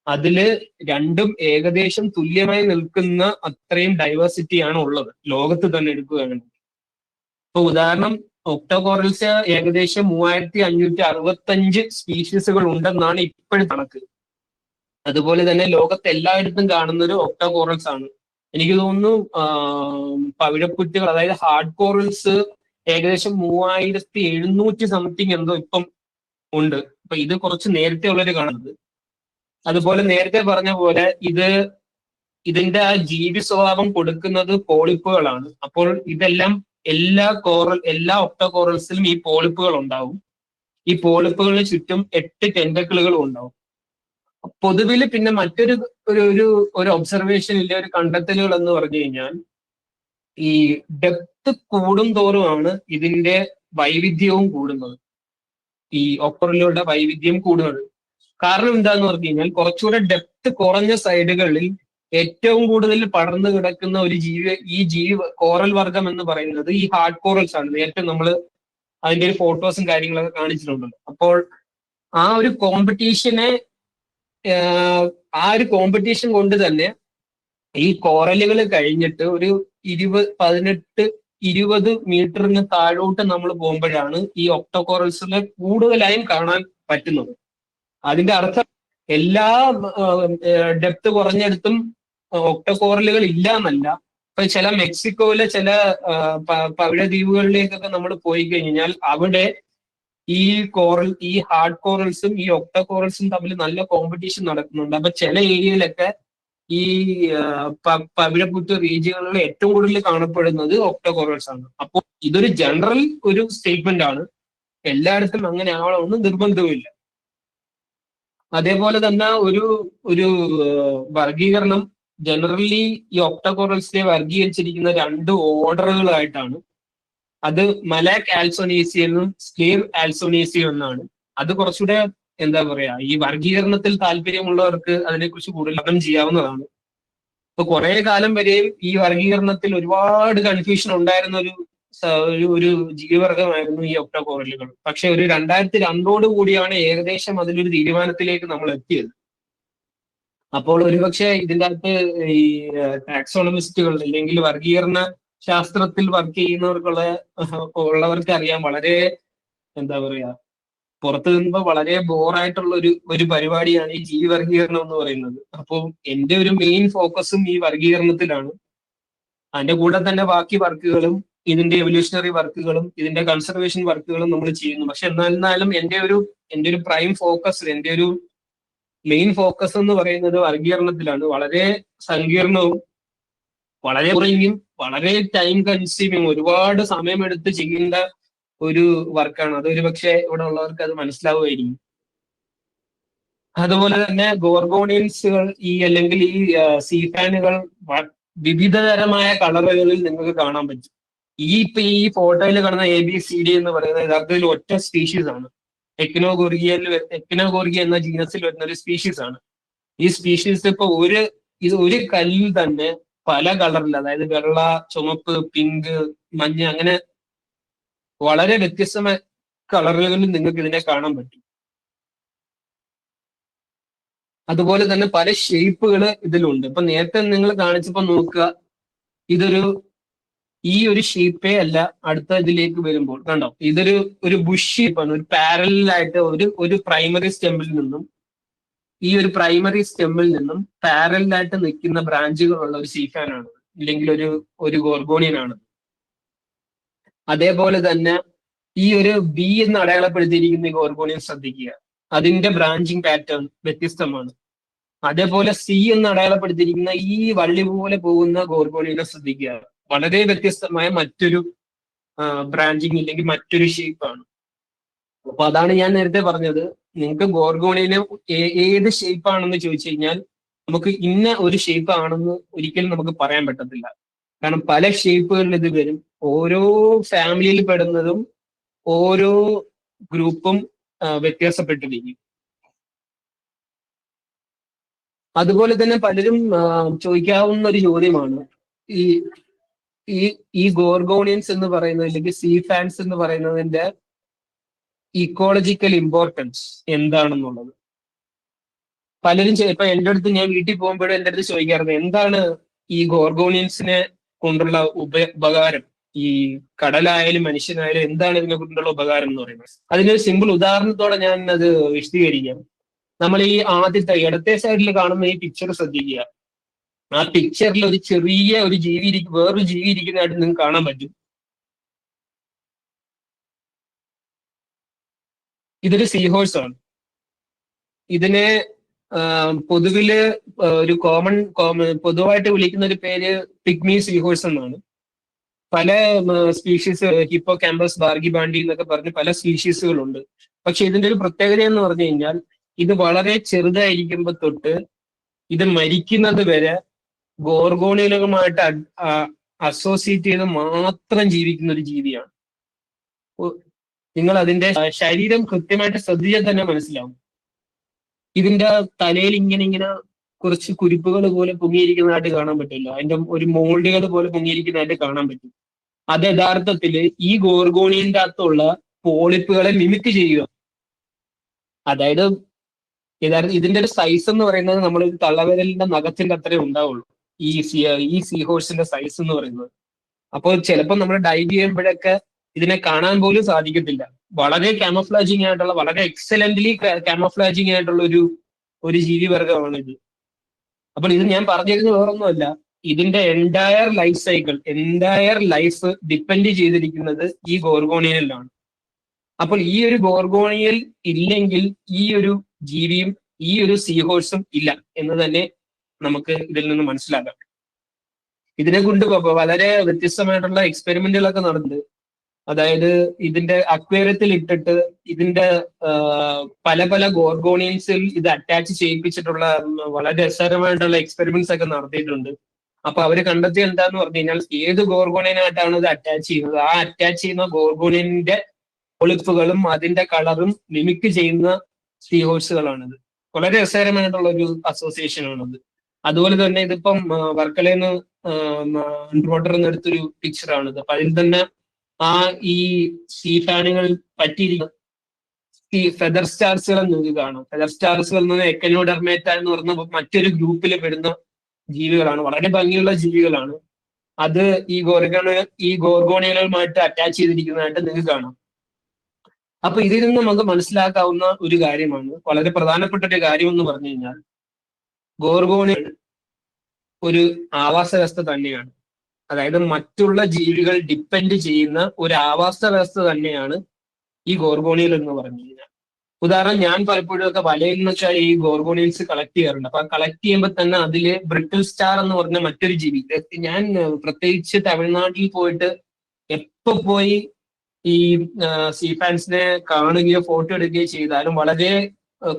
അതില് രണ്ടും ഏകദേശം തുല്യമായി നിൽക്കുന്ന അത്രയും ഡൈവേഴ്സിറ്റിയാണ് ഉള്ളത് ലോകത്ത് തന്നെ എടുക്കുകയാണെങ്കിൽ. ഇപ്പൊ ഉദാഹരണം, ഒക്ടോകോറൽസ് ഏകദേശം 3565 സ്പീഷീസുകൾ ഉണ്ടെന്നാണ് ഇപ്പോഴത്തെ കണക്ക്. അതുപോലെ തന്നെ ലോകത്ത് എല്ലായിടത്തും കാണുന്ന ഒരു ഒക്ടോകോറൽസ് ആണ്. എനിക്ക് തോന്നുന്നു പവിഴപ്പുറ്റുകൾ, അതായത് ഹാർഡ് കോറൽസ് ഏകദേശം 3700 സംതിങ് എന്തോ ഇപ്പം ഉണ്ട്. അപ്പൊ ഇത് കുറച്ച് നേരത്തെ ഉള്ളൊരു കാണുന്നത്. അതുപോലെ നേരത്തെ പറഞ്ഞ പോലെ ഇതിന്റെ ആ ജീവി സ്വഭാവം കൊടുക്കുന്നത് പോളിപ്പുകളാണ്. അപ്പോൾ ഇതെല്ലാം എല്ലാ ഒക്ടോകോറൽസിലും ഈ പോളിപ്പുകൾ ഉണ്ടാവും. ഈ പോളിപ്പുകളിന് ചുറ്റും 8 ടെന്റക്കിളുകളും ഉണ്ടാവും. പൊതുവിൽ പിന്നെ മറ്റൊരു ഒരു ഒബ്സർവേഷൻ ഇല്ല, ഒരു കണ്ടെത്തലുകൾ എന്ന് പറഞ്ഞു കഴിഞ്ഞാൽ ഈ ഡെപ്ത് കൂടും തോറുമാണ് ഇതിന്റെ വൈവിധ്യവും കൂടുന്നത്, ഈ ഒക്കോറലുകളുടെ വൈവിധ്യം കൂടുന്നത്. കാരണം എന്താന്ന് പറഞ്ഞു കഴിഞ്ഞാൽ കുറച്ചുകൂടെ ഡെപ്ത് കുറഞ്ഞ സൈഡുകളിൽ ഏറ്റവും കൂടുതൽ പടർന്നു കിടക്കുന്ന ഈ ജീവി കോറൽ വർഗം എന്ന് പറയുന്നത് ഈ ഹാർഡ് കോറൽസ് ആണ്. നേരത്തെ നമ്മൾ അതിന്റെ ഒരു ഫോട്ടോസും കാര്യങ്ങളൊക്കെ കാണിച്ചിട്ടുണ്ടല്ലോ. അപ്പോൾ ആ ഒരു കോമ്പറ്റീഷൻ കൊണ്ട് തന്നെ ഈ കോറലുകൾ കഴിഞ്ഞിട്ട് ഒരു 18-20 മീറ്ററിന് താഴോട്ട് നമ്മൾ പോകുമ്പോഴാണ് ഈ ഒക്ടോകോറൽസിനെ കൂടുതലായും കാണാൻ പറ്റുന്നത്. അതിന്റെ അർത്ഥം എല്ലാ ഡെപ്ത് കുറഞ്ഞെടുത്തും ഒക്ടോകോറലുകൾ ഇല്ല എന്നല്ല. ഇപ്പൊ ചില മെക്സിക്കോയിലെ ചില പവിഴ ദ്വീപുകളിലേക്കൊക്കെ നമ്മൾ പോയി കഴിഞ്ഞാൽ അവിടെ ഈ ഹാർഡ് കോറൽസും ഈ ഒക്ടോകോറൽസും തമ്മിൽ നല്ല കോമ്പറ്റീഷൻ നടക്കുന്നുണ്ട്. അപ്പൊ ചില ഏരിയയിലൊക്കെ ഈ പവിഴപ്പുറ്റ് റീജിയനുകളിൽ ഏറ്റവും കൂടുതൽ കാണപ്പെടുന്നത് ഒക്ടോകോറൽസ് ആണ്. അപ്പോൾ ഇതൊരു ജനറൽ ഒരു സ്റ്റേറ്റ്മെന്റ് ആണ്, എല്ലായിടത്തും അങ്ങനെ ആവണമെന്ന് നിർബന്ധവുമില്ല. അതേപോലെ തന്നെ ഒരു വർഗീകരണം ജനറലി ഈ ഒക്ടോകോറൽസിനെ വർഗീകരിച്ചിരിക്കുന്ന 2 ഓർഡറുകളായിട്ടാണ്. അത് മലാക് ആൽസോനേസിയനും സ്കേർ ആൽസോനേസിയം എന്നാണ്. അത് കുറച്ചുകൂടെ എന്താ പറയാ, ഈ വർഗീകരണത്തിൽ താല്പര്യമുള്ളവർക്ക് അതിനെക്കുറിച്ച് കൂടുതൽ പഠനം ചെയ്യാവുന്നതാണ്. ഇപ്പൊ കുറെ കാലം വരെയും ഈ വർഗീകരണത്തിൽ ഒരുപാട് കൺഫ്യൂഷൻ ഉണ്ടായിരുന്ന ഒരു ജീവിവർഗമായിരുന്നു ഈ ഒക്ടോകോറലുകൾ. പക്ഷെ ഒരു 2002 കൂടിയാണ് ഏകദേശം അതിലൊരു തീരുമാനത്തിലേക്ക് നമ്മൾ എത്തിയത്. അപ്പോൾ ഒരുപക്ഷെ ഇതിൻ്റെ അകത്ത് ഈ ടാക്സോണമിസ്റ്റുകൾ അല്ലെങ്കിൽ വർഗീകരണ ശാസ്ത്രത്തിൽ വർക്ക് ചെയ്യുന്നവർക്ക് അറിയാം, വളരെ എന്താ പറയാ, പുറത്തു നിന്നുമ്പോൾ വളരെ ബോറായിട്ടുള്ള ഒരു പരിപാടിയാണ് ഈ ജീവി വർഗീകരണം എന്ന് പറയുന്നത്. അപ്പോൾ എന്റെ ഒരു മെയിൻ ഫോക്കസും ഈ വർഗീകരണത്തിലാണ്. അതിന്റെ കൂടെ തന്നെ ബാക്കി വർക്കുകളും ഇതിന്റെ എവല്യൂഷണറി വർക്കുകളും ഇതിന്റെ കൺസർവേഷൻ വർക്കുകളും നമ്മൾ ചെയ്യുന്നു. പക്ഷെ എന്നാലും എന്റെ ഒരു പ്രൈം ഫോക്കസ്, എന്റെ ഒരു മെയിൻ ഫോക്കസ് എന്ന് പറയുന്നത് വർഗീകരണത്തിലാണ്. വളരെ സങ്കീർണവും വളരെ കുറയും വളരെ ടൈം കൺസ്യൂമിങ്, ഒരുപാട് സമയമെടുത്ത് ചെയ്യേണ്ട ഒരു വർക്കാണ്. അതൊരു പക്ഷേ ഇവിടെ ഉള്ളവർക്ക് അത് മനസ്സിലാവുമായിരിക്കും. അതുപോലെ തന്നെ ഗോർഗോണിയൻസുകൾ അല്ലെങ്കിൽ ഈ സീഫാനുകൾ വിവിധതരമായ കളറുകളിൽ നിങ്ങൾക്ക് കാണാൻ പറ്റും. ഈ ഫോട്ടോയിൽ കാണുന്ന ABCD എന്ന് പറയുന്നത് യഥാർത്ഥത്തിൽ ഒറ്റ സ്പീഷീസ് ആണ്. എക്നോഗോർഗിയ എന്ന ജീനസിൽ വരുന്ന ഒരു സ്പീഷീസ് ആണ്. ഈ സ്പീഷീസ് ഇപ്പൊ ഒരു കല്ലിൽ തന്നെ പല കളറിൽ, അതായത് വെള്ള, ചുമപ്പ്, പിങ്ക്, മഞ്ഞ, അങ്ങനെ വളരെ വ്യത്യസ്തമായ കളറുകളിൽ നിങ്ങൾക്ക് ഇതിനെ കാണാൻ പറ്റും. അതുപോലെ തന്നെ പല ഷേപ്പുകൾ ഇതിലുണ്ട്. ഇപ്പൊ നേരത്തെ നിങ്ങൾ കാണിച്ചപ്പോ നോക്കുക, ഈ ഒരു ഷേപ്പേ അല്ല അടുത്ത ഇതിലേക്ക് വരുമ്പോൾ കണ്ടോ, ഒരു ബുഷ് ഷേപ്പാണ്. ഒരു പാരലായിട്ട് ഒരു പ്രൈമറി സ്റ്റെമ്മിൽ നിന്നും പാരലായിട്ട് നിൽക്കുന്ന ബ്രാഞ്ചുകളുള്ള ഒരു സീഫാനാണ്, ഇല്ലെങ്കിൽ ഒരു ഗോർഗോണിയനാണ്. അതേപോലെ തന്നെ ഈ ഒരു ബി എന്ന് അടയാളപ്പെടുത്തിയിരിക്കുന്ന ഈ ഗോർഗോണിയൻ ശ്രദ്ധിക്കുക, അതിന്റെ ബ്രാഞ്ചിങ് പാറ്റേൺ വ്യത്യസ്തമാണ്. അതേപോലെ സി എന്ന് അടയാളപ്പെടുത്തിയിരിക്കുന്ന ഈ വള്ളി പോലെ പോകുന്ന ഗോർഗോണിയനെ ശ്രദ്ധിക്കുക, വളരെ വ്യത്യസ്തമായ മറ്റൊരു ബ്രാഞ്ചിങ് ഇല്ലെങ്കിൽ മറ്റൊരു ഷേപ്പാണ്. അപ്പൊ അതാണ് ഞാൻ നേരത്തെ പറഞ്ഞത്, നിങ്ങൾക്ക് ഗോർഗോണിയനെ ഏത് ഷേപ്പാണെന്ന് ചോദിച്ചു കഴിഞ്ഞാൽ നമുക്ക് ഇന്ന ഒരു ഷേപ്പ് ആണെന്ന് ഒരിക്കലും നമുക്ക് പറയാൻ പറ്റത്തില്ല. കാരണം പല ഷേപ്പുകളിൽ ഇത് വരും. ഓരോ ഫാമിലിയിൽ പെടുന്നതും ഓരോ ഗ്രൂപ്പും വ്യത്യാസപ്പെട്ടിരിക്കും. അതുപോലെ തന്നെ പലരും ചോദിക്കാവുന്ന ഒരു ചോദ്യമാണ്, ഈ ഗോർഗോണിയൻസ് എന്ന് പറയുന്നത് അല്ലെങ്കിൽ സീ ഫാൻസ് എന്ന് പറയുന്നതിന്റെ ഇക്കോളജിക്കൽ ഇമ്പോർട്ടൻസ് എന്താണെന്നുള്ളത്. പലരും ഇപ്പൊ എൻ്റെ അടുത്ത്, ഞാൻ വീട്ടിൽ പോകുമ്പോഴും എൻ്റെ അടുത്ത് ചോദിക്കാറുണ്ട്, എന്താണ് ഈ ഗോർഗോണിയൻസിനെ കൊണ്ടുള്ള ഉപകാരം, ഈ കടലായാലും മനുഷ്യനായാലും എന്താണ് ഇതിനെ കൊണ്ടുള്ള ഉപകാരം എന്ന് പറയുന്നത്. അതിനൊരു സിമ്പിൾ ഉദാഹരണത്തോടെ ഞാൻ അത് വിശദീകരിക്കാം. നമ്മൾ ഈ ആദ്യത്തെ ഇടത്തെ സൈഡിൽ കാണുന്ന ഈ പിക്ചർ ശ്രദ്ധിക്കുക. ആ പിക്ചറിൽ ഒരു ചെറിയ ഒരു വേറൊരു ജീവി ഇരിക്കുന്നതായിട്ട് നിങ്ങൾക്ക് കാണാൻ പറ്റും. ഇതൊരു സീഹോഴ്സ് ആണ്. ഇതിനെ പൊതുവില് ഒരു പൊതുവായിട്ട് വിളിക്കുന്ന ഒരു പേര് പിഗ്മി സീഹോഴ്സ് എന്നാണ്. പല സ്പീഷീസ്, ഹിപ്പോ ക്യാമ്പസ്, ബാർഗി ബാൻഡി എന്നൊക്കെ പറഞ്ഞ് പല സ്പീഷീസുകളുണ്ട്. പക്ഷെ ഇതിന്റെ ഒരു പ്രത്യേകത എന്ന് പറഞ്ഞു കഴിഞ്ഞാൽ ഇത് വളരെ ചെറുതായിരിക്കുമ്പോൾ തൊട്ട് ഇത് മരിക്കുന്നത് വരെ ഗോർഗോണിയലുമായിട്ട് അസോസിയേറ്റ് ചെയ്ത് മാത്രം ജീവിക്കുന്ന ഒരു ജീവിയാണ്. നിങ്ങൾ അതിന്റെ ശരീരം കൃത്യമായിട്ട് ശ്രദ്ധിച്ചാൽ തന്നെ മനസ്സിലാവും. ഇതിന്റെ തലയിൽ ഇങ്ങനെ കുറച്ച് കുരുപ്പുകൾ പോലെ പൊങ്ങിയിരിക്കുന്നതായിട്ട് കാണാൻ പറ്റില്ല, അതിന്റെ ഒരു മോൾഡുകൾ പോലെ പൊങ്ങിയിരിക്കുന്നതായിട്ട് കാണാൻ പറ്റും. അത് യഥാർത്ഥത്തില് ഈ ഗോർഗോണിയന്റെ അകത്തുള്ള പോളിപ്പുകളെ മിമിക് ചെയ്യുക. അതായത് ഇതിന്റെ ഒരു സൈസ് എന്ന് പറയുന്നത് നമ്മൾ തള്ളവിരലിന്റെ നഖത്തിന്റെ അത്രേ ഉണ്ടാവുള്ളൂ ഈ സീഹോഴ്സിന്റെ സൈസ് എന്ന് പറയുന്നത്. അപ്പോൾ ചിലപ്പോൾ നമ്മൾ ഡൈവ് ചെയ്യുമ്പോഴൊക്കെ ഇതിനെ കാണാൻ പോലും സാധിക്കത്തില്ല. വളരെ കാമോഫ്ലാജിങ് ആയിട്ടുള്ള, വളരെ എക്സലന്റ്ലി കാമോഫ്ലാജിങ് ആയിട്ടുള്ള ഒരു ജീവിവർഗമാണ് ഇത്. അപ്പോൾ ഇത് ഞാൻ പറഞ്ഞിരുന്നത് വേറൊന്നുമല്ല, ഇതിന്റെ എൻറ്റയർ ലൈഫ് ഡിപ്പെൻഡ് ചെയ്തിരിക്കുന്നത് ഈ ഗോർഗോണിയനിലാണ്. അപ്പോൾ ഈ ഒരു ഗോർഗോണിയൽ ഇല്ലെങ്കിൽ ഈ ഒരു ജീവിയും ഈ ഒരു സീഹോഴ്സും ഇല്ല എന്ന് തന്നെ നമുക്ക് ഇതിൽ നിന്ന് മനസ്സിലാക്കാം. ഇതിനെ കൊണ്ട് വളരെ വ്യത്യസ്തമായിട്ടുള്ള എക്സ്പെരിമെന്റുകളൊക്കെ നടന്നത്, അതായത് ഇതിന്റെ അക്വേറിയത്തിൽ ഇട്ടിട്ട് ഇതിന്റെ പല ഗോർഗോണിയൻസിൽ ഇത് അറ്റാച്ച് ചെയ്യിപ്പിച്ചിട്ടുള്ള വളരെ രസകരമായിട്ടുള്ള എക്സ്പെരിമെന്റ്സ് ഒക്കെ നടത്തിയിട്ടുണ്ട്. അപ്പൊ അവര് കണ്ടെത്തിയ എന്താന്ന് പറഞ്ഞു കഴിഞ്ഞാൽ ഏത് ഗോർഗോണിയനായിട്ടാണ് ഇത് അറ്റാച്ച് ചെയ്യുന്നത്, ആ അറ്റാച്ച് ചെയ്യുന്ന ഗോർഗോണിയന്റെ ഒളിപ്പുകളും അതിന്റെ കളറും മിമിക് ചെയ്യുന്ന സീഹോഴ്സുകളാണിത്. വളരെ രസകരമായിട്ടുള്ള ഒരു അസോസിയേഷൻ ആണത്. അതുപോലെ തന്നെ ഇതിപ്പം വർക്കലയിൽ നിന്ന് എടുത്തൊരു പിക്ചറാണിത്. അപ്പൊ അതിൽ തന്നെ ഈ സീ ഫാനുകൾ പറ്റിയിരിക്കുന്ന ഈ ഫെദർ സ്റ്റാർസുകൾ നിങ്ങൾക്ക് കാണാം. ഫെദർ സ്റ്റാർസുകൾ എന്ന് പറഞ്ഞാൽ എക്കനോഡെർമേറ്റ എന്ന് പറഞ്ഞ മറ്റൊരു ഗ്രൂപ്പിൽ പെടുന്ന ജീവികളാണ്, വളരെ ഭംഗിയുള്ള ജീവികളാണ്. അത് ഈ ഗോർഗോണിയലുമായിട്ട് അറ്റാച്ച് ചെയ്തിരിക്കുന്നതായിട്ട് നിങ്ങൾക്ക് കാണാം. അപ്പൊ ഇതിൽ നിന്ന് നമുക്ക് മനസ്സിലാക്കാവുന്ന ഒരു കാര്യമാണ്, വളരെ പ്രധാനപ്പെട്ട ഒരു കാര്യം എന്ന് പറഞ്ഞു കഴിഞ്ഞാൽ ഗോർഗോണിയൽ ഒരു ആവാസ വ്യവസ്ഥ തന്നെയാണ്. അതായത് മറ്റുള്ള ജീവികൾ ഡിപ്പെൻഡ് ചെയ്യുന്ന ഒരു ആവാസ വ്യവസ്ഥ തന്നെയാണ് ഈ ഗോർഗോണിയൽ എന്ന് പറഞ്ഞു കഴിഞ്ഞാൽ. ഉദാഹരണം, ഞാൻ പലപ്പോഴും ഒക്കെ വലയിൽ നിന്നൊക്കെ ഈ ഗോർഗോണിയൽസ് കളക്ട് ചെയ്യാറുണ്ട്. അപ്പൊ കളക്ട് ചെയ്യുമ്പോൾ തന്നെ അതില് ബ്രിട്ടിൽ സ്റ്റാർ എന്ന് പറഞ്ഞ മറ്റൊരു ജീവി, ഞാൻ പ്രത്യേകിച്ച് തമിഴ്നാട്ടിൽ പോയിട്ട് എപ്പോ പോയി ഈ സീ ഫാൻസിനെ കാണുകയോ ഫോട്ടോ എടുക്കുകയോ ചെയ്താലും വളരെ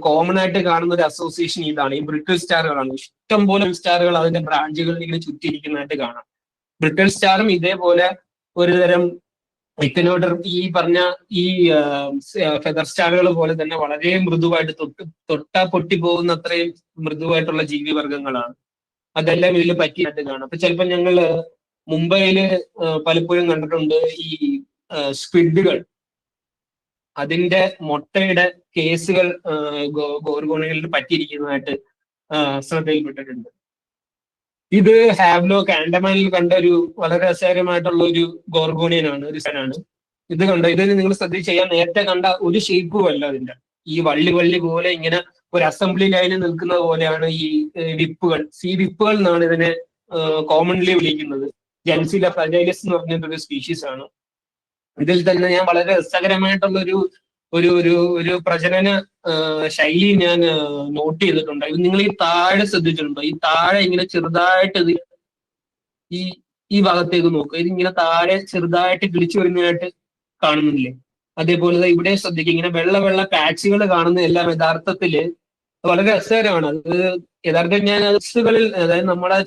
കോമൺ ആയിട്ട് കാണുന്ന ഒരു അസോസിയേഷൻ ഇതാണ്, ഈ ബ്രിട്ടിൽ സ്റ്റാറുകളാണ്. ഇഷ്ടംപോലെ സ്റ്റാറുകൾ അതിന്റെ ബ്രാഞ്ചുകളിൽ ഇങ്ങനെ ചുറ്റിയിരിക്കുന്നതായിട്ട് കാണാം. ബ്രിട്ടിൽ സ്റ്റാറും ഇതേപോലെ ഒരുതരം ഇക്വിനോഡർ ഈ പറഞ്ഞ ഈ ഫെദർ സ്റ്റാറുകൾ പോലെ തന്നെ വളരെ മൃദുവായിട്ട് തൊട്ടാ പൊട്ടിപ്പോകുന്ന അത്രയും മൃദുവായിട്ടുള്ള ജീവിവർഗങ്ങളാണ്. അതെല്ലാം ഇതിൽ പറ്റിയായിട്ട് കാണാം. അപ്പൊ ചിലപ്പോൾ ഞങ്ങള് മുംബൈയില് പലപ്പോഴും കണ്ടിട്ടുണ്ട് ഈ സ്ക്വിഡുകൾ, അതിന്റെ മുട്ടയുടെ കേസുകൾ ഗോർഗോണികളിൽ പറ്റിയിരിക്കുന്നതായിട്ട് ശ്രദ്ധയിൽപ്പെട്ടിട്ടുണ്ട്. ഇത് ഹാവ്ലോക്ക് ആൻഡമാനിൽ കണ്ട ഒരു വളരെ രസകരമായിട്ടുള്ള ഒരു ഗോർഗോണിയനാണ്, ഒരു സാധനമാണ്. ഇത് കണ്ടോ, ഇത് നിങ്ങൾ ശ്രദ്ധിച്ച് ചെയ്യാൻ നേരത്തെ കണ്ട ഒരു ഷേപ്പും അല്ല അതിന്റെ. ഈ വള്ളി പോലെ ഇങ്ങനെ ഒരു അസംബ്ലി ലൈനിൽ നിൽക്കുന്നത് പോലെയാണ് ഈ വിപ്പുകൾ. ഈ വിപ്പുകൾ എന്നാണ് ഇതിനെ കോമൺലി വിളിക്കുന്നത്. ജെൻസില ഫ്രജൈലിസ് എന്ന് പറഞ്ഞിട്ടൊരു സ്പീഷീസ് ആണ്. ഇതിൽ തന്നെ ഞാൻ വളരെ രസകരമായിട്ടുള്ള ഒരു പ്രജനന ശൈലി ഞാൻ നോട്ട് ചെയ്തിട്ടുണ്ട്. ഇത് നിങ്ങൾ ഈ താഴെ ശ്രദ്ധിച്ചിട്ടുണ്ടോ? ഈ താഴെ ഇങ്ങനെ ചെറുതായിട്ട് ഇത് ഈ ഭാഗത്തേക്ക് നോക്കുക, ഇതിങ്ങനെ താഴെ ചെറുതായിട്ട് കിളിച്ചു വരുന്നതായിട്ട് കാണുന്നില്ലേ? അതേപോലെ ഇവിടെ ശ്രദ്ധിക്കുക, ഇങ്ങനെ വെള്ള പാച്ചുകൾ കാണുന്ന എല്ലാം യഥാർത്ഥത്തില് വളരെ രസകരമാണ്. അത് യഥാർത്ഥത്തിൽ ഞാൻ ബുക്സുകളിൽ, അതായത് നമ്മുടെ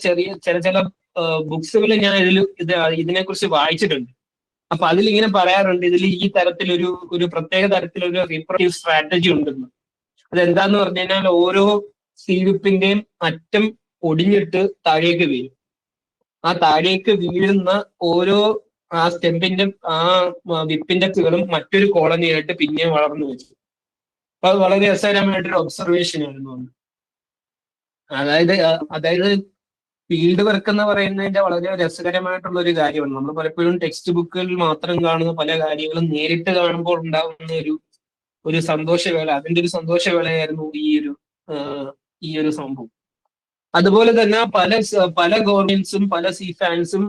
ചില ബുക്സുകളിൽ ഞാൻ ഇതിനെക്കുറിച്ച് വായിച്ചിട്ടുണ്ട്. അപ്പൊ അതിലിങ്ങനെ പറയാറുണ്ട്, ഇതിൽ ഈ തരത്തിലൊരു പ്രത്യേക തരത്തിലൊരു റീപ്രൊഡക്റ്റീവ് സ്ട്രാറ്റജി ഉണ്ടെന്ന്. അതെന്താന്ന് പറഞ്ഞു കഴിഞ്ഞാൽ ഓരോ സീവിപ്പിന്റെയും അറ്റം ഒടിഞ്ഞിട്ട് താഴേക്ക് വീഴും. ആ താഴേക്ക് വീഴുന്ന ഓരോ ആ സ്റ്റെമ്പിന്റെ ആ വിപ്പിന്റെ ചുവടും മറ്റൊരു കോളനിയായിട്ട് പിന്നെ വളർന്നു വെച്ചു. അപ്പൊ അത് വളരെ രസകരമായിട്ടൊരു ഒബ്സർവേഷൻ ആയിരുന്നു. അതായത് ഫീൽഡ് വർക്ക് എന്ന് പറയുന്നതിന്റെ വളരെ രസകരമായിട്ടുള്ള ഒരു കാര്യമാണ്. നമ്മൾ പലപ്പോഴും ടെക്സ്റ്റ് ബുക്കുകളിൽ മാത്രം കാണുന്ന പല കാര്യങ്ങളും നേരിട്ട് കാണുമ്പോൾ ഉണ്ടാകുന്ന ഒരു സന്തോഷവേള, അതിന്റെ ഒരു സന്തോഷവേളയായിരുന്നു ഈ ഒരു സംഭവം. അതുപോലെ തന്നെ പല ഗോർഗോണിയൻസും പല സീ ഫാൻസും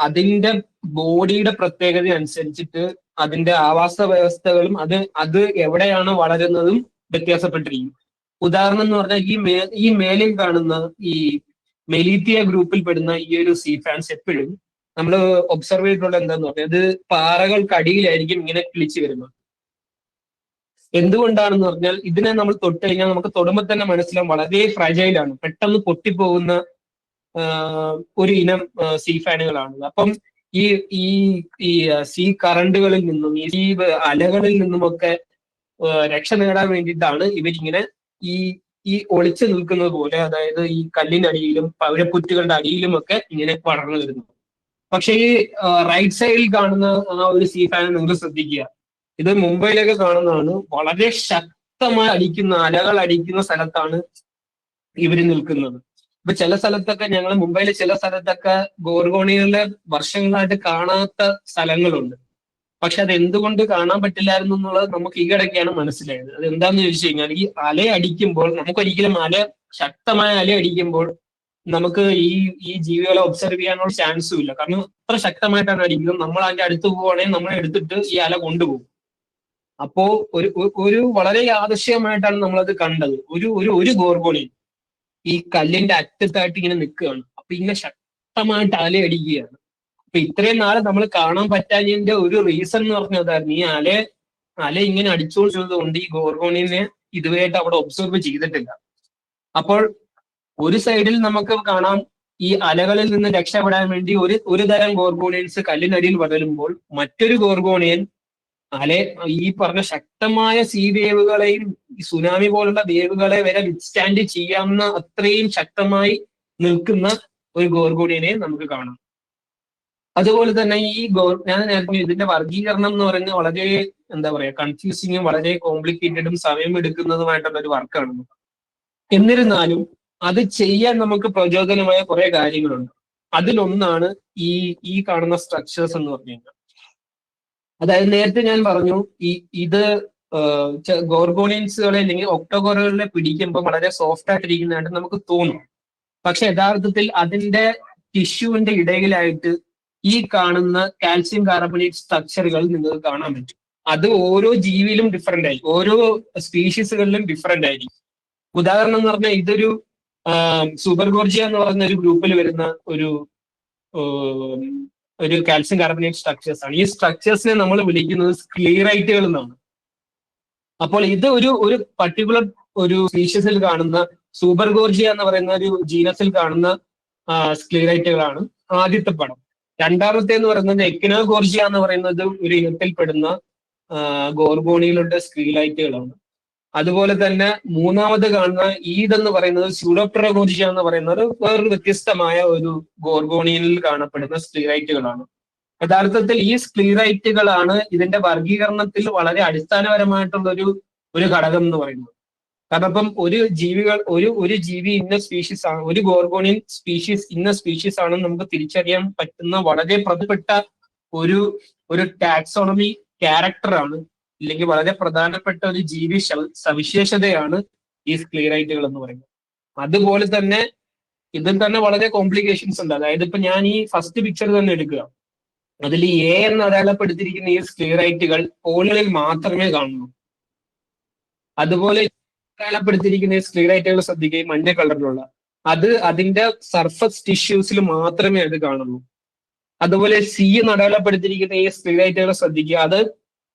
അതിന്റെ ബോഡിയുടെ പ്രത്യേകത അനുസരിച്ചിട്ട് അതിന്റെ ആവാസ വ്യവസ്ഥകളും അത് എവിടെയാണ് വളരുന്നതും വ്യത്യാസപ്പെട്ടിരിക്കും. ഉദാഹരണം എന്ന് പറഞ്ഞാൽ ഈ മേലിൽ കാണുന്ന ഈ മെലീത്തിയ ഗ്രൂപ്പിൽ പെടുന്ന ഈ ഒരു സീ ഫാൻസ് എപ്പോഴും നമ്മൾ ഒബ്സർവ് ചെയ്തിട്ടുള്ള എന്താന്ന് പറഞ്ഞാൽ ഇത് പാറകൾക്കടിയിലായിരിക്കും ഇങ്ങനെ കിളിച്ചു വരുന്നത്. എന്തുകൊണ്ടാണെന്ന് പറഞ്ഞാൽ ഇതിനെ നമ്മൾ തൊട്ട് കഴിഞ്ഞാൽ നമുക്ക് തൊടുമ്പോൾ തന്നെ മനസ്സിലാവും വളരെ ഫ്രജൈലാണ്, പെട്ടെന്ന് പൊട്ടിപ്പോകുന്ന ഒരു ഇനം സീ ഫാനുകളാണ്. അപ്പം ഈ സീ കറണ്ടുകളിൽ നിന്നും ഈ അലകളിൽ നിന്നുമൊക്കെ രക്ഷ നേടാൻ വേണ്ടിയിട്ടാണ് ഇവരിങ്ങനെ ഈ ഒളിച്ചു നിൽക്കുന്നത് പോലെ, അതായത് ഈ കല്ലിനടിയിലും പവിഴപ്പുറ്റുകളുടെ അടിയിലും ഒക്കെ ഇങ്ങനെ വളർന്നു വരുന്നു. പക്ഷേ ഈ റൈറ്റ് സൈഡിൽ കാണുന്ന ആ ഒരു സീ ഫാൻ നിങ്ങൾ ശ്രദ്ധിക്കുക, ഇത് മുംബൈയിലൊക്കെ കാണുന്നതാണ്. വളരെ ശക്തമായി അലകൾ അടിക്കുന്ന സ്ഥലത്താണ് ഇവര് നിൽക്കുന്നത്. ഇപ്പൊ ചില സ്ഥലത്തൊക്കെ മുംബൈയിലെ ചില സ്ഥലത്തൊക്കെ ഗോർഗോണിയകളെ വർഷങ്ങളായിട്ട് കാണാത്ത സ്ഥലങ്ങളുണ്ട്. പക്ഷെ അത് എന്തുകൊണ്ട് കാണാൻ പറ്റില്ലായിരുന്നു എന്നുള്ളത് നമുക്ക് ഈ ഇടയ്ക്കാണ് മനസ്സിലായത്. അത് എന്താന്ന് ചോദിച്ചു കഴിഞ്ഞാൽ ഈ അല അടിക്കുമ്പോൾ നമുക്കൊരിക്കലും ശക്തമായ അല അടിക്കുമ്പോൾ നമുക്ക് ഈ ജീവികളെ ഒബ്സർവ് ചെയ്യാനുള്ള ചാൻസും ഇല്ല. കാരണം അത്ര ശക്തമായിട്ടാണ് അടിക്കുന്നത്. നമ്മൾ അതിന്റെ അടുത്ത് പോവുകയാണെങ്കിൽ നമ്മളെ എടുത്തിട്ട് ഈ അല കൊണ്ടുപോകും. അപ്പോ ഒരു വളരെ യാദൃശ്യമായിട്ടാണ് നമ്മളത് കണ്ടത്. ഒരു ഗോർഗോണിയൻ ഈ കല്ലിന്റെ അറ്റത്തായിട്ട് ഇങ്ങനെ നിൽക്കുകയാണ്. അപ്പൊ ഇങ്ങനെ ശക്തമായിട്ട് അല അടിക്കുകയാണ്. അപ്പൊ ഇത്രയും നാളെ നമ്മൾ കാണാൻ പറ്റാഞ്ഞതിന്റെ ഒരു റീസൺ എന്ന് പറഞ്ഞതായിരുന്നു ഈ അല ഇങ്ങനെ അടിച്ചുകൊണ്ടിരുന്നത് കൊണ്ട് ഈ ഗോർഗോണിയനെ ഇതുവരെയായിട്ട് അവിടെ ഒബ്സർവ് ചെയ്തിട്ടില്ല. അപ്പോൾ ഒരു സൈഡിൽ നമുക്ക് കാണാം ഈ അലകളിൽ നിന്ന് രക്ഷപ്പെടാൻ വേണ്ടി ഒരു തരം ഗോർഗോണിയൻസ് കല്ലിനടിയിൽ വളരുമ്പോൾ മറ്റൊരു ഗോർഗോണിയൻ ഈ പറഞ്ഞ ശക്തമായ സീ വേവുകളെയും സുനാമി പോലുള്ള വേവുകളെ വരെ വിത്ത്സ്റ്റാൻഡ് ചെയ്യാവുന്ന അത്രയും ശക്തമായി നിൽക്കുന്ന ഒരു ഗോർഗോണിയനെ നമുക്ക് കാണാം. അതുപോലെ തന്നെ ഞാൻ നേരത്തെ ഇതിന്റെ വർഗീകരണം എന്ന് പറയുന്നത് വളരെ എന്താ പറയാ കൺഫ്യൂസിങ്ങും വളരെ കോംപ്ലിക്കേറ്റഡും സമയം എടുക്കുന്നതുമായിട്ടുള്ള ഒരു വർക്കാണ്. എന്നിരുന്നാലും അത് ചെയ്യാൻ നമുക്ക് പ്രചോദനമായ കുറെ കാര്യങ്ങളുണ്ട്. അതിലൊന്നാണ് ഈ കാണുന്ന സ്ട്രക്ചേഴ്സ് എന്ന് പറഞ്ഞു കഴിഞ്ഞാൽ. അതായത് നേരത്തെ ഞാൻ പറഞ്ഞു ഇത് ഗോർഗോണിയൻസുകളെ അല്ലെങ്കിൽ ഒക്ടോഗോറുകളെ പിടിക്കുമ്പോൾ വളരെ സോഫ്റ്റ് ആയിട്ടിരിക്കുന്നതായിട്ട് നമുക്ക് തോന്നും. പക്ഷെ യഥാർത്ഥത്തിൽ അതിന്റെ ടിഷ്യൂവിന്റെ ഇടയിലായിട്ട് ഈ കാണുന്ന കാൽസ്യം കാർബണേറ്റ് സ്ട്രക്ചറുകൾ നിങ്ങൾക്ക് കാണാൻ പറ്റും. അത് ഓരോ ജീവിയിലും ഡിഫറെന്റ് ആയിരിക്കും, ഓരോ സ്പീഷീസുകളിലും ഡിഫറെന്റ് ആയിരിക്കും. ഉദാഹരണം എന്ന് പറഞ്ഞാൽ ഇതൊരു സൂപ്പർഗോർജിയ എന്ന് പറയുന്ന ഒരു ഗ്രൂപ്പിൽ വരുന്ന ഒരു കാൽസ്യം കാർബണേറ്റ് സ്ട്രക്ചേഴ്സ് ആണ്. ഈ സ്ട്രക്ചേഴ്സിനെ നമ്മൾ വിളിക്കുന്നത് സ്ക്ലീറൈറ്റുകൾ എന്നാണ്. അപ്പോൾ ഇത് ഒരു പർട്ടിക്കുലർ ഒരു സ്പീഷീസിൽ കാണുന്ന സൂപ്പർഗോർജിയ എന്ന് പറയുന്ന ഒരു ജീനസിൽ കാണുന്ന സ്ക്ലീറൈറ്റുകളാണ്. ആദ്യത്തെ പടം രണ്ടാമത്തെ എന്ന് പറയുന്നത് എക്കിനോഗോർജിയ എന്ന് പറയുന്നത് ഒരു ഇനത്തിൽപ്പെടുന്ന ഗോർഗോണികളുടെ സ്ക്രീലൈറ്റുകളാണ്. അതുപോലെ തന്നെ മൂന്നാമത് കാണുന്ന ഈദ് എന്ന് പറയുന്നത് സ്യൂഡോപ്റ്ററഗോർജിയ എന്ന് പറയുന്നത് വേറൊരു വ്യത്യസ്തമായ ഒരു ഗോർഗോണിയനിൽ കാണപ്പെടുന്ന സ്ക്ലീറൈറ്റുകളാണ്. യഥാർത്ഥത്തിൽ ഈ സ്ക്ലീറൈറ്റുകളാണ് ഇതിന്റെ വർഗീകരണത്തിൽ വളരെ അടിസ്ഥാനപരമായിട്ടുള്ള ഒരു ഘടകം എന്ന് പറയുന്നത്. കാരണം ഇപ്പം ഒരു ജീവി ഇന്ന സ്പീഷീസ് ആണ്, ഒരു ഗോർഗോണിയൻ സ്പീഷീസ് ഇന്ന സ്പീഷീസ് ആണെന്ന് നമുക്ക് തിരിച്ചറിയാൻ പറ്റുന്ന വളരെ പ്രധാനപ്പെട്ട ഒരു ടാക്സോണമി ക്യാരക്ടറാണ്, ഇല്ലെങ്കിൽ വളരെ പ്രധാനപ്പെട്ട ഒരു ജീവി സവിശേഷതയാണ് ഈ സ്ക്ലീറൈറ്റുകൾ എന്ന് പറയുന്നത്. അതുപോലെ തന്നെ ഇതിൽ തന്നെ വളരെ കോംപ്ലിക്കേഷൻസ് ഉണ്ട്. അതായത് ഇപ്പൊ ഞാൻ ഈ ഫസ്റ്റ് പിക്ചർ തന്നെ എടുക്കുക, അതിൽ എ എന്ന് അടയാളപ്പെടുത്തിയിരിക്കുന്ന ഈ സ്ക്ലീറൈറ്റുകൾ പോളുകളിൽ മാത്രമേ കാണുള്ളൂ. അതുപോലെ അടയാളപ്പെടുത്തിയിരിക്കുന്ന ഈ സ്ക്ലീറൈറ്റുകൾ ശ്രദ്ധിക്കുകയും മഞ്ഞ കളറിലുള്ള അത് അതിന്റെ സർഫസ് ടിഷ്യൂസിൽ മാത്രമേ അത് കാണുള്ളൂ. അതുപോലെ സി എന്ന് അടയാളപ്പെടുത്തിയിരിക്കുന്ന ഈ സ്ക്ലീറൈറ്റുകൾ ശ്രദ്ധിക്കുക, അത്